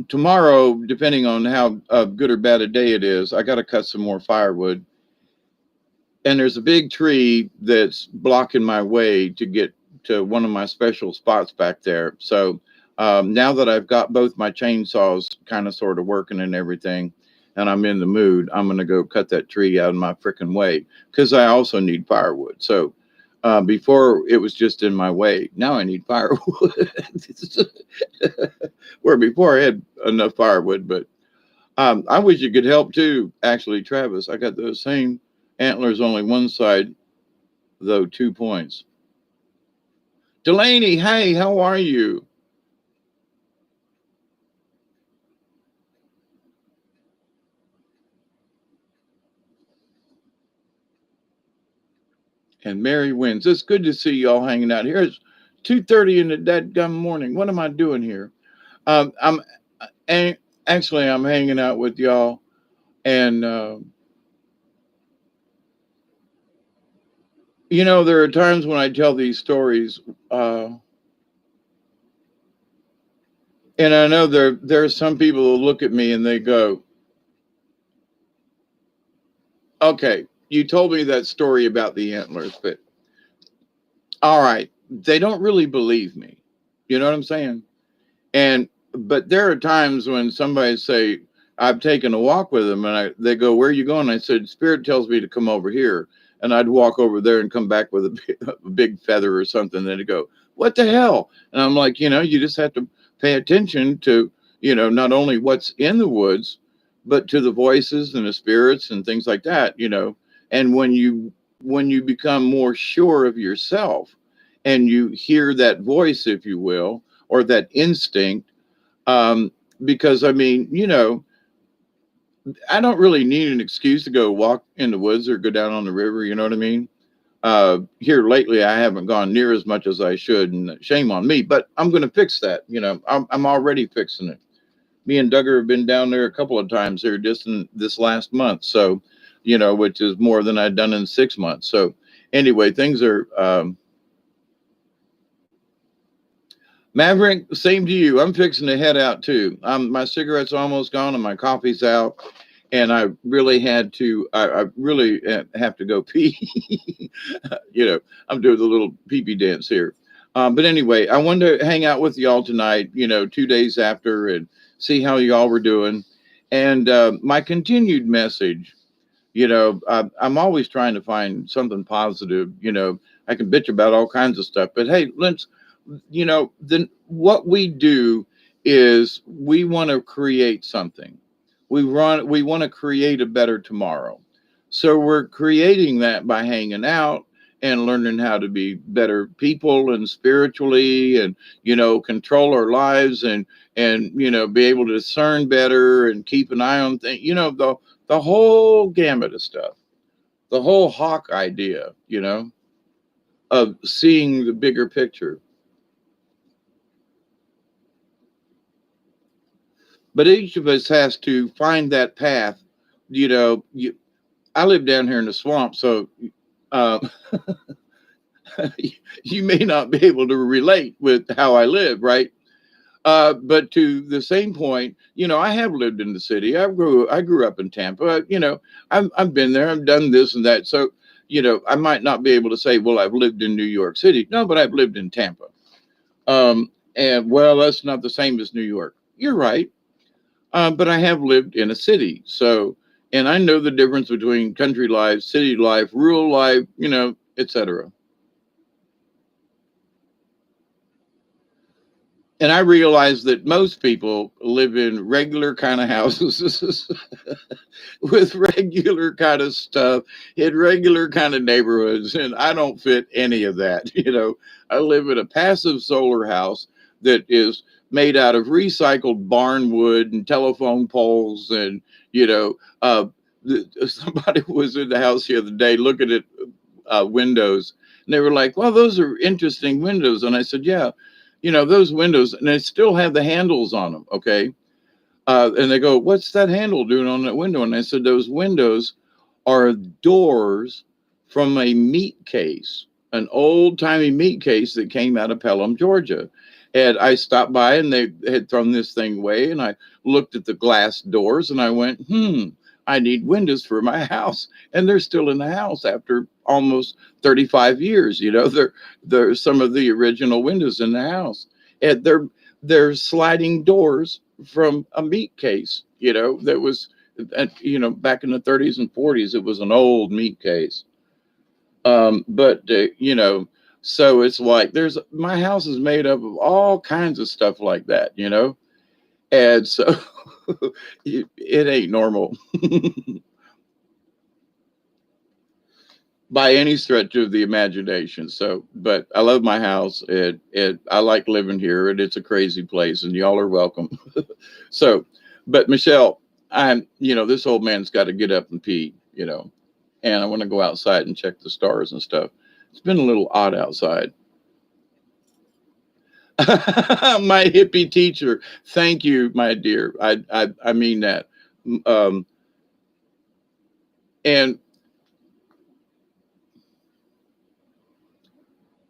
[SPEAKER 1] tomorrow, depending on how good or bad a day it is, I got to cut some more firewood. And there's a big tree that's blocking my way to get to one of my special spots back there. So now that I've got both my chainsaws kind of sort of working and everything, and I'm in the mood, I'm going to go cut that tree out of my freaking way because I also need firewood. So before it was just in my way. Now I need firewood. Where before I had enough firewood, but I wish you could help too. Actually, Travis, I got those same antlers, only one side, though 2 points. Delaney, hey, how are you? And Mary wins. It's good to see y'all hanging out here. It's 2:30 in the dead gum morning. What am I doing here? I'm and actually I'm hanging out with y'all, and there are times when I tell these stories, uh, and I know there are some people who look at me and they go, "Okay, you told me that story about the antlers, but all right, they don't really believe me." You know what I'm saying? And but there are times when somebody say, I've taken a walk with them, and they go, "Where are you going?" I said, "Spirit tells me to come over here." And I'd walk over there and come back with a big feather or something. Then they go, "What the hell?" And I'm like, you just have to pay attention to, not only what's in the woods, but to the voices and the spirits and things like that. And when you become more sure of yourself and you hear that voice, if you will, or that instinct, um, because I mean, I don't really need an excuse to go walk in the woods or go down on the river. You know what I mean? Here lately, I haven't gone near as much as I should, and shame on me. But I'm going to fix that. I'm already fixing it. Me and Duggar have been down there a couple of times here just in this last month. So, which is more than I'd done in 6 months. So, anyway, things are. Maverick, same to you. I'm fixing to head out too. My cigarette's almost gone and my coffee's out, and I really had to. I really have to go pee. I'm doing the little pee pee dance here. But anyway, I wanted to hang out with y'all tonight. 2 days after, and see how y'all were doing. And my continued message. I'm always trying to find something positive. I can bitch about all kinds of stuff, but hey, then what we do is we want to create something. We want to create a better tomorrow. So we're creating that by hanging out and learning how to be better people and spiritually, and control our lives, and be able to discern better and keep an eye on things, the whole gamut of stuff, the whole hawk idea, of seeing the bigger picture. But each of us has to find that path. You know, you, I live down here in the swamp, so uh, you may not be able to relate with how I live, right? But to the same point, I have lived in the city. I grew up in Tampa. I've been there. I've done this and that. So, I might not be able to say, well, I've lived in New York City. No, but I've lived in Tampa. And well, that's not the same as New York. You're right. But I have lived in a city. So, and I know the difference between country life, city life, rural life, etc. And I realize that most people live in regular kind of houses with regular kind of stuff in regular kind of neighborhoods. And I don't fit any of that. I live in a passive solar house that is made out of recycled barn wood and telephone poles. And, somebody was in the house the other day looking at windows. And they were like, well, those are interesting windows. And I said, yeah, those windows, and they still have the handles on them. Okay. And they go, what's that handle doing on that window? And I said, those windows are doors from a meat case, an old timey meat case that came out of Pelham, Georgia. And I stopped by and they had thrown this thing away. And I looked at the glass doors and I went, I need windows for my house. And they're still in the house after almost 35 years. They're some of the original windows in the house. And they're sliding doors from a meat case, that was, back in the 30s and 40s, it was an old meat case. But so it's like my house is made up of all kinds of stuff like that. And so it ain't normal by any stretch of the imagination. So, but I love my house. I like living here, and it's a crazy place, and y'all are welcome. So, but Michelle, this old man's got to get up and pee, and I want to go outside and check the stars and stuff. It's been a little odd outside. My hippie teacher, thank you, my dear. I mean that. Um, and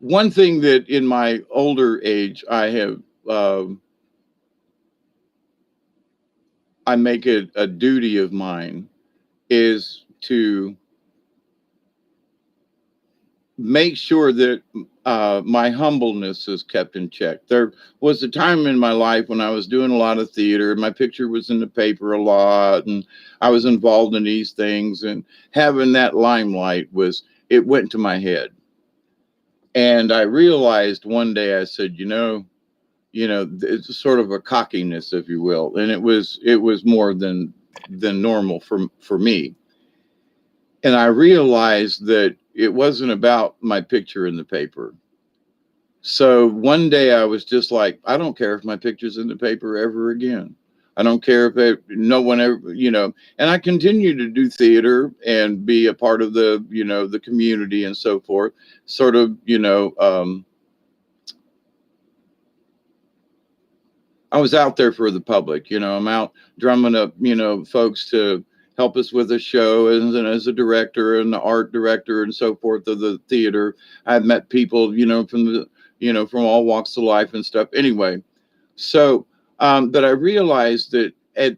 [SPEAKER 1] one thing that in my older age um, I make it a duty of mine is to make sure that my humbleness is kept in check. There was a time in my life when I was doing a lot of theater. My picture was in the paper a lot, and I was involved in these things. And having that limelight it went to my head. And I realized one day, I said, it's sort of a cockiness, if you will, and it was more than normal for me. And I realized that it wasn't about my picture in the paper. So one day I was just like, I don't care if my picture's in the paper ever again. I don't care if no one ever. And I continue to do theater and be a part of the community and so forth. Sort of, I was out there for the public. I'm out drumming up, folks to help us with the show, and as a director and the art director and so forth of the theater. I've met people, from all walks of life and stuff. Anyway, so, but I realized that at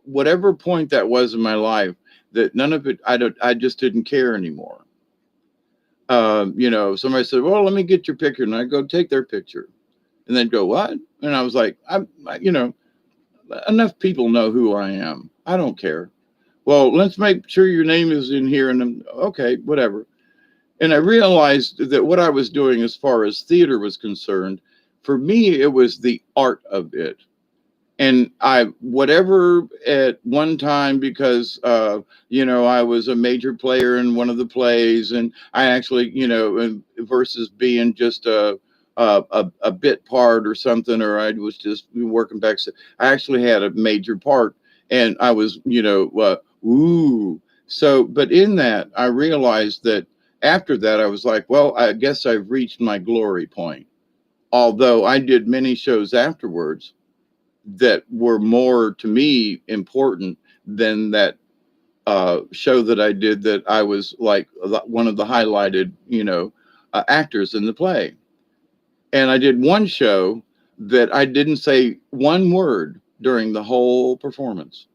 [SPEAKER 1] whatever point that was in my life, that none of it, I just didn't care anymore. Somebody said, well, let me get your picture. And I go take their picture and then go, what? And I was like, enough people know who I am. I don't care. Well, let's make sure your name is in here. And then, okay, whatever. And I realized that what I was doing as far as theater was concerned, for me, it was the art of it. And whatever at one time, because, I was a major player in one of the plays, and I actually, versus being just a bit part or something, or I was just working back. I actually had a major part, and I was, ooh. So, but in that, I realized that after that, I was like, well, I guess I've reached my glory point. Although I did many shows afterwards that were more to me important than that show that I did that I was like one of the highlighted, actors in the play. And I did one show that I didn't say one word during the whole performance.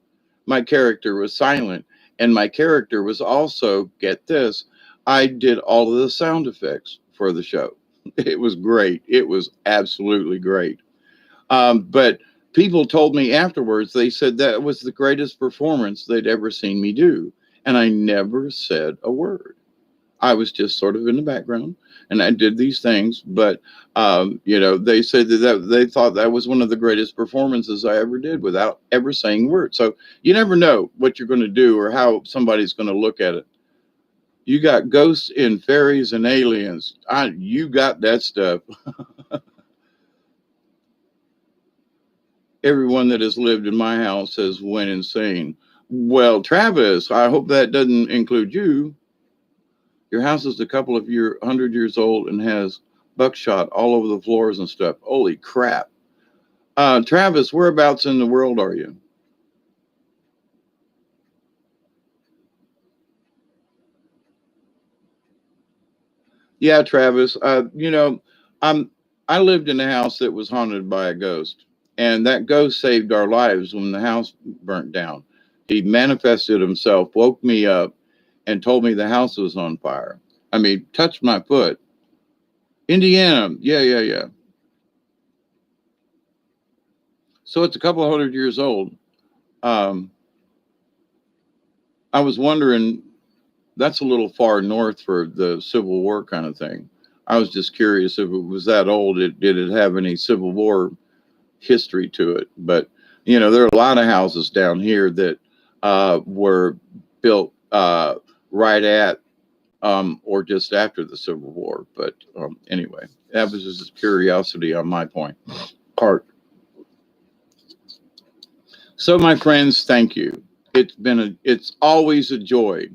[SPEAKER 1] My character was silent, and my character was also, get this, I did all of the sound effects for the show. It was great. It was absolutely great. But people told me afterwards, they said that was the greatest performance they'd ever seen me do. And I never said a word. I was just sort of in the background and I did these things. But, they said that they thought that was one of the greatest performances I ever did without ever saying a word. So you never know what you're going to do or how somebody's going to look at it. You got ghosts and fairies and aliens. You got that stuff. Everyone that has lived in my house has went insane. Well, Travis, I hope that doesn't include you. Your house is a couple of 100 years old and has buckshot all over the floors and stuff. Holy crap. Travis, whereabouts in the world are you? Yeah, Travis. I'm I lived in a house that was haunted by a ghost, and that ghost saved our lives when the house burnt down. He manifested himself, woke me up, and told me the house was on fire. I mean, touched my foot. Indiana, yeah, yeah, yeah. So it's a couple of 100 years old. Um, I was wondering, that's a little far north for the Civil War kind of thing. I was just curious if it was that old. Did it have any Civil War history to it? But there are a lot of houses down here that were built right at or just after the Civil War. But anyway, that was just curiosity on my part. So, my friends, thank you. It's always a joy,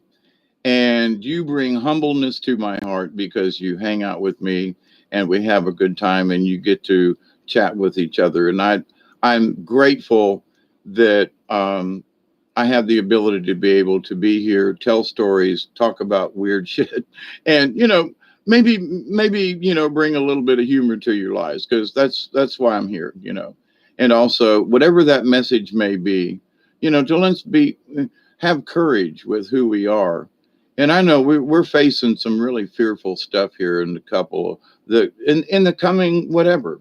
[SPEAKER 1] and you bring humbleness to my heart because you hang out with me and we have a good time and you get to chat with each other. And I'm grateful that I have the ability to be able to be here, tell stories, talk about weird shit, and maybe bring a little bit of humor to your lives because that's why I'm here. And also whatever that message may be, to let's have courage with who we are. And I know we're facing some really fearful stuff here in the couple in the coming whatever.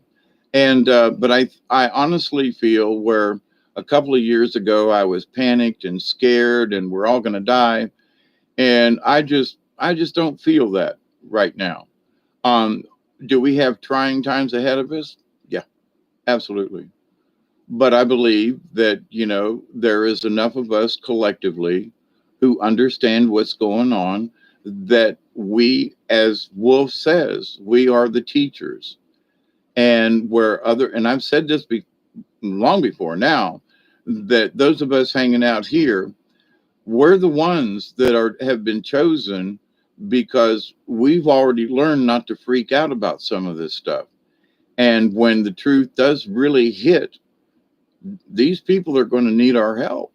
[SPEAKER 1] And but I honestly feel where a couple of years ago I was panicked and scared and we're all going to die, and I just don't feel that right now. Um, do we have trying times ahead of us? Yeah, absolutely. But I believe that there is enough of us collectively who understand what's going on that we, as Wolf says, we are the teachers. And and I've said this long before now, that those of us hanging out here, we're the ones that have been chosen because we've already learned not to freak out about some of this stuff. And when the truth does really hit, these people are going to need our help.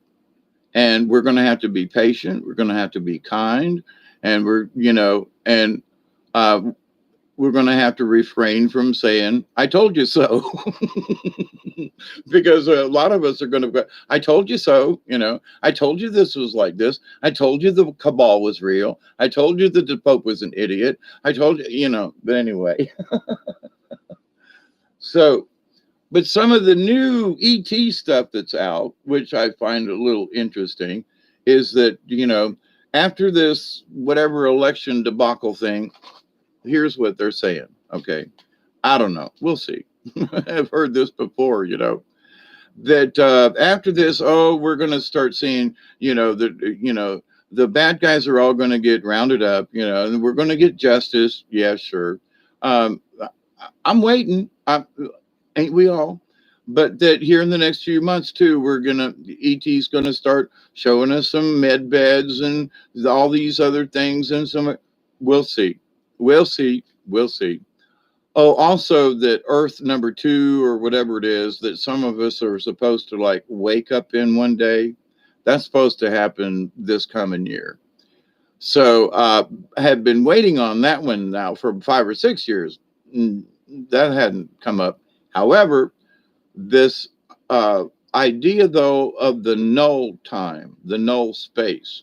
[SPEAKER 1] And we're going to have to be patient. We're going to have to be kind. And uh, we're going to have to refrain from saying, I told you so. Because a lot of us are going to go, I told you so. I told you this was like this. I told you the cabal was real. I told you that the Pope was an idiot. I told but anyway. So, but some of the new ET stuff that's out, which I find a little interesting, is that, after this whatever election debacle thing, here's what they're saying. Okay. I don't know. We'll see. I've heard this before, that after this, oh, we're going to start seeing, the bad guys are all going to get rounded up, and we're going to get justice. Yeah, sure. Um, I'm waiting. Ain't we all? But that here in the next few months too, ET's gonna start showing us some med beds and all these other things and we'll see. We'll see. We'll see. Oh, also that Earth number two or whatever it is that some of us are supposed to like wake up in one day. That's supposed to happen this coming year. So I had been waiting on that one now for 5 or 6 years. That hadn't come up. However, this idea, though, of the null time, the null space,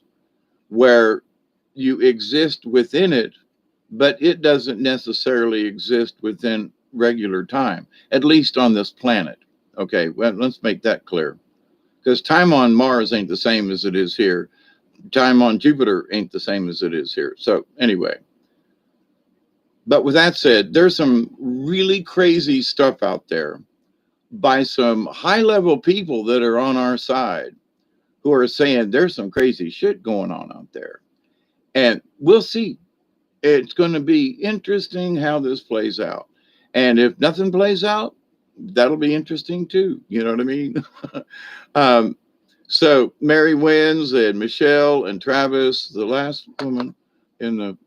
[SPEAKER 1] where you exist within it, but it doesn't necessarily exist within regular time, at least on this planet. Okay, well, let's make that clear. Because time on Mars ain't the same as it is here. Time on Jupiter ain't the same as it is here. So, anyway, but with that said, there's some really crazy stuff out there by some high level people that are on our side who are saying there's some crazy shit going on out there. And we'll see. It's going to be interesting how this plays out. And if nothing plays out, that'll be interesting too. You know what I mean? um, so Mary wins, and Michelle and Travis, the last woman in the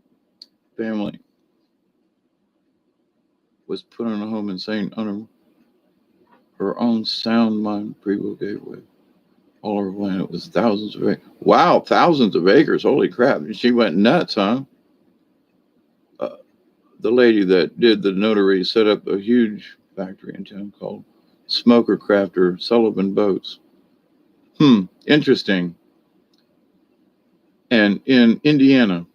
[SPEAKER 1] family, was put on a home insane under her own sound mind pre-will gateway. All over land, it was thousands of acres. Wow, thousands of acres. Holy crap. She went nuts, huh? The lady that did the notary set up a huge factory in town called Smoker Crafter Sullivan Boats. Interesting. And in Indiana,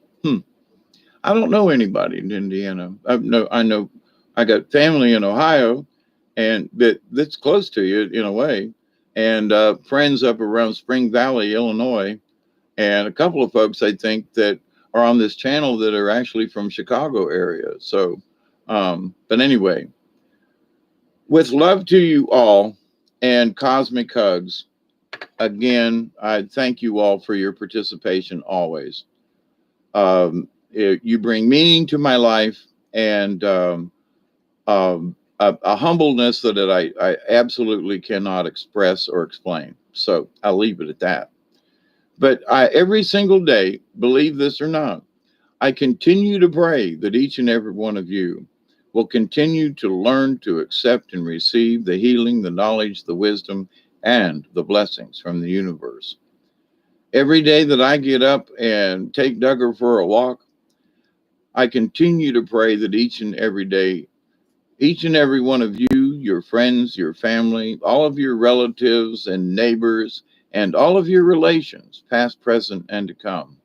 [SPEAKER 1] I don't know anybody in Indiana. I know I got family in Ohio, and that's close to you in a way, and friends up around Spring Valley, Illinois, and a couple of folks I think that are on this channel that are actually from Chicago area. So, but anyway, with love to you all and cosmic hugs, again, I thank you all for your participation always. You bring meaning to my life, and a humbleness that I absolutely cannot express or explain. So I'll leave it at that. But every single day, believe this or not, I continue to pray that each and every one of you will continue to learn to accept and receive the healing, the knowledge, the wisdom, and the blessings from the universe. Every day that I get up and take Duggar for a walk, I continue to pray that each and every day, each and every one of you, your friends, your family, all of your relatives and neighbors, and all of your relations, past, present, and to come,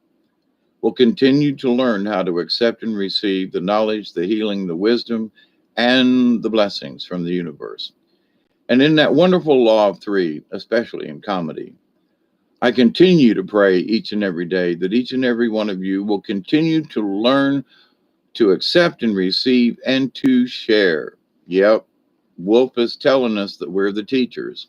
[SPEAKER 1] will continue to learn how to accept and receive the knowledge, the healing, the wisdom, and the blessings from the universe. And in that wonderful law of three, especially in comedy, I continue to pray each and every day that each and every one of you will continue to learn to accept and receive and to share. Yep, Wolf is telling us that we're the teachers.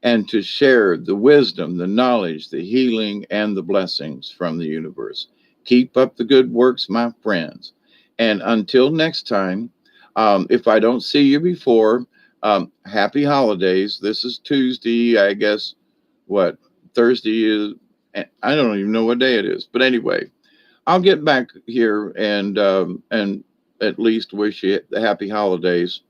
[SPEAKER 1] And to share the wisdom, the knowledge, the healing, and the blessings from the universe. Keep up the good works, my friends. And until next time, if I don't see you before, happy holidays. This is Tuesday, I guess. What Thursday is? I don't even know what day it is. But anyway, I'll get back here and at least wish you the happy holidays.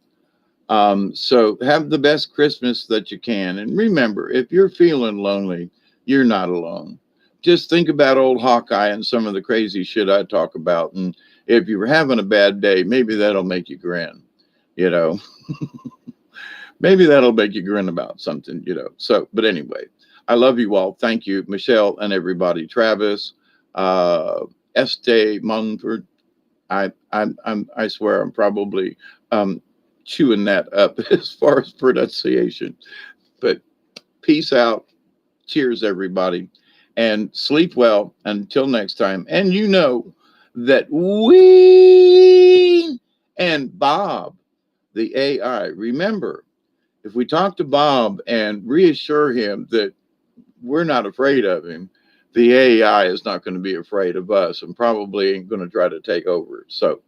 [SPEAKER 1] So have the best Christmas that you can. And remember, if you're feeling lonely, you're not alone. Just think about old Hawkeye and some of the crazy shit I talk about. And if you're having a bad day, maybe that'll make you grin, you know. Maybe that'll make you grin about something, you know. So, but anyway, I love you all. Thank you, Michelle and everybody. Travis, Estee Munford. I swear I'm probably chewing that up as far as pronunciation. But peace out. Cheers, everybody. And sleep well until next time. And you know that we and Bob, the AI, remember, if we talk to Bob and reassure him that we're not afraid of him, the AI is not going to be afraid of us and probably ain't going to try to take over. So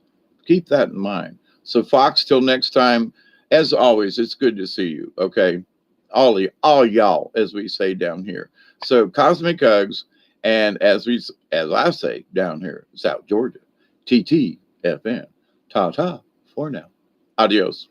[SPEAKER 1] keep that in mind. So Fox, till next time, as always, it's good to see you. Okay. All y'all, as we say down here. So cosmic hugs. And as I say down here, South Georgia, TTFN. Ta-ta for now. Adios.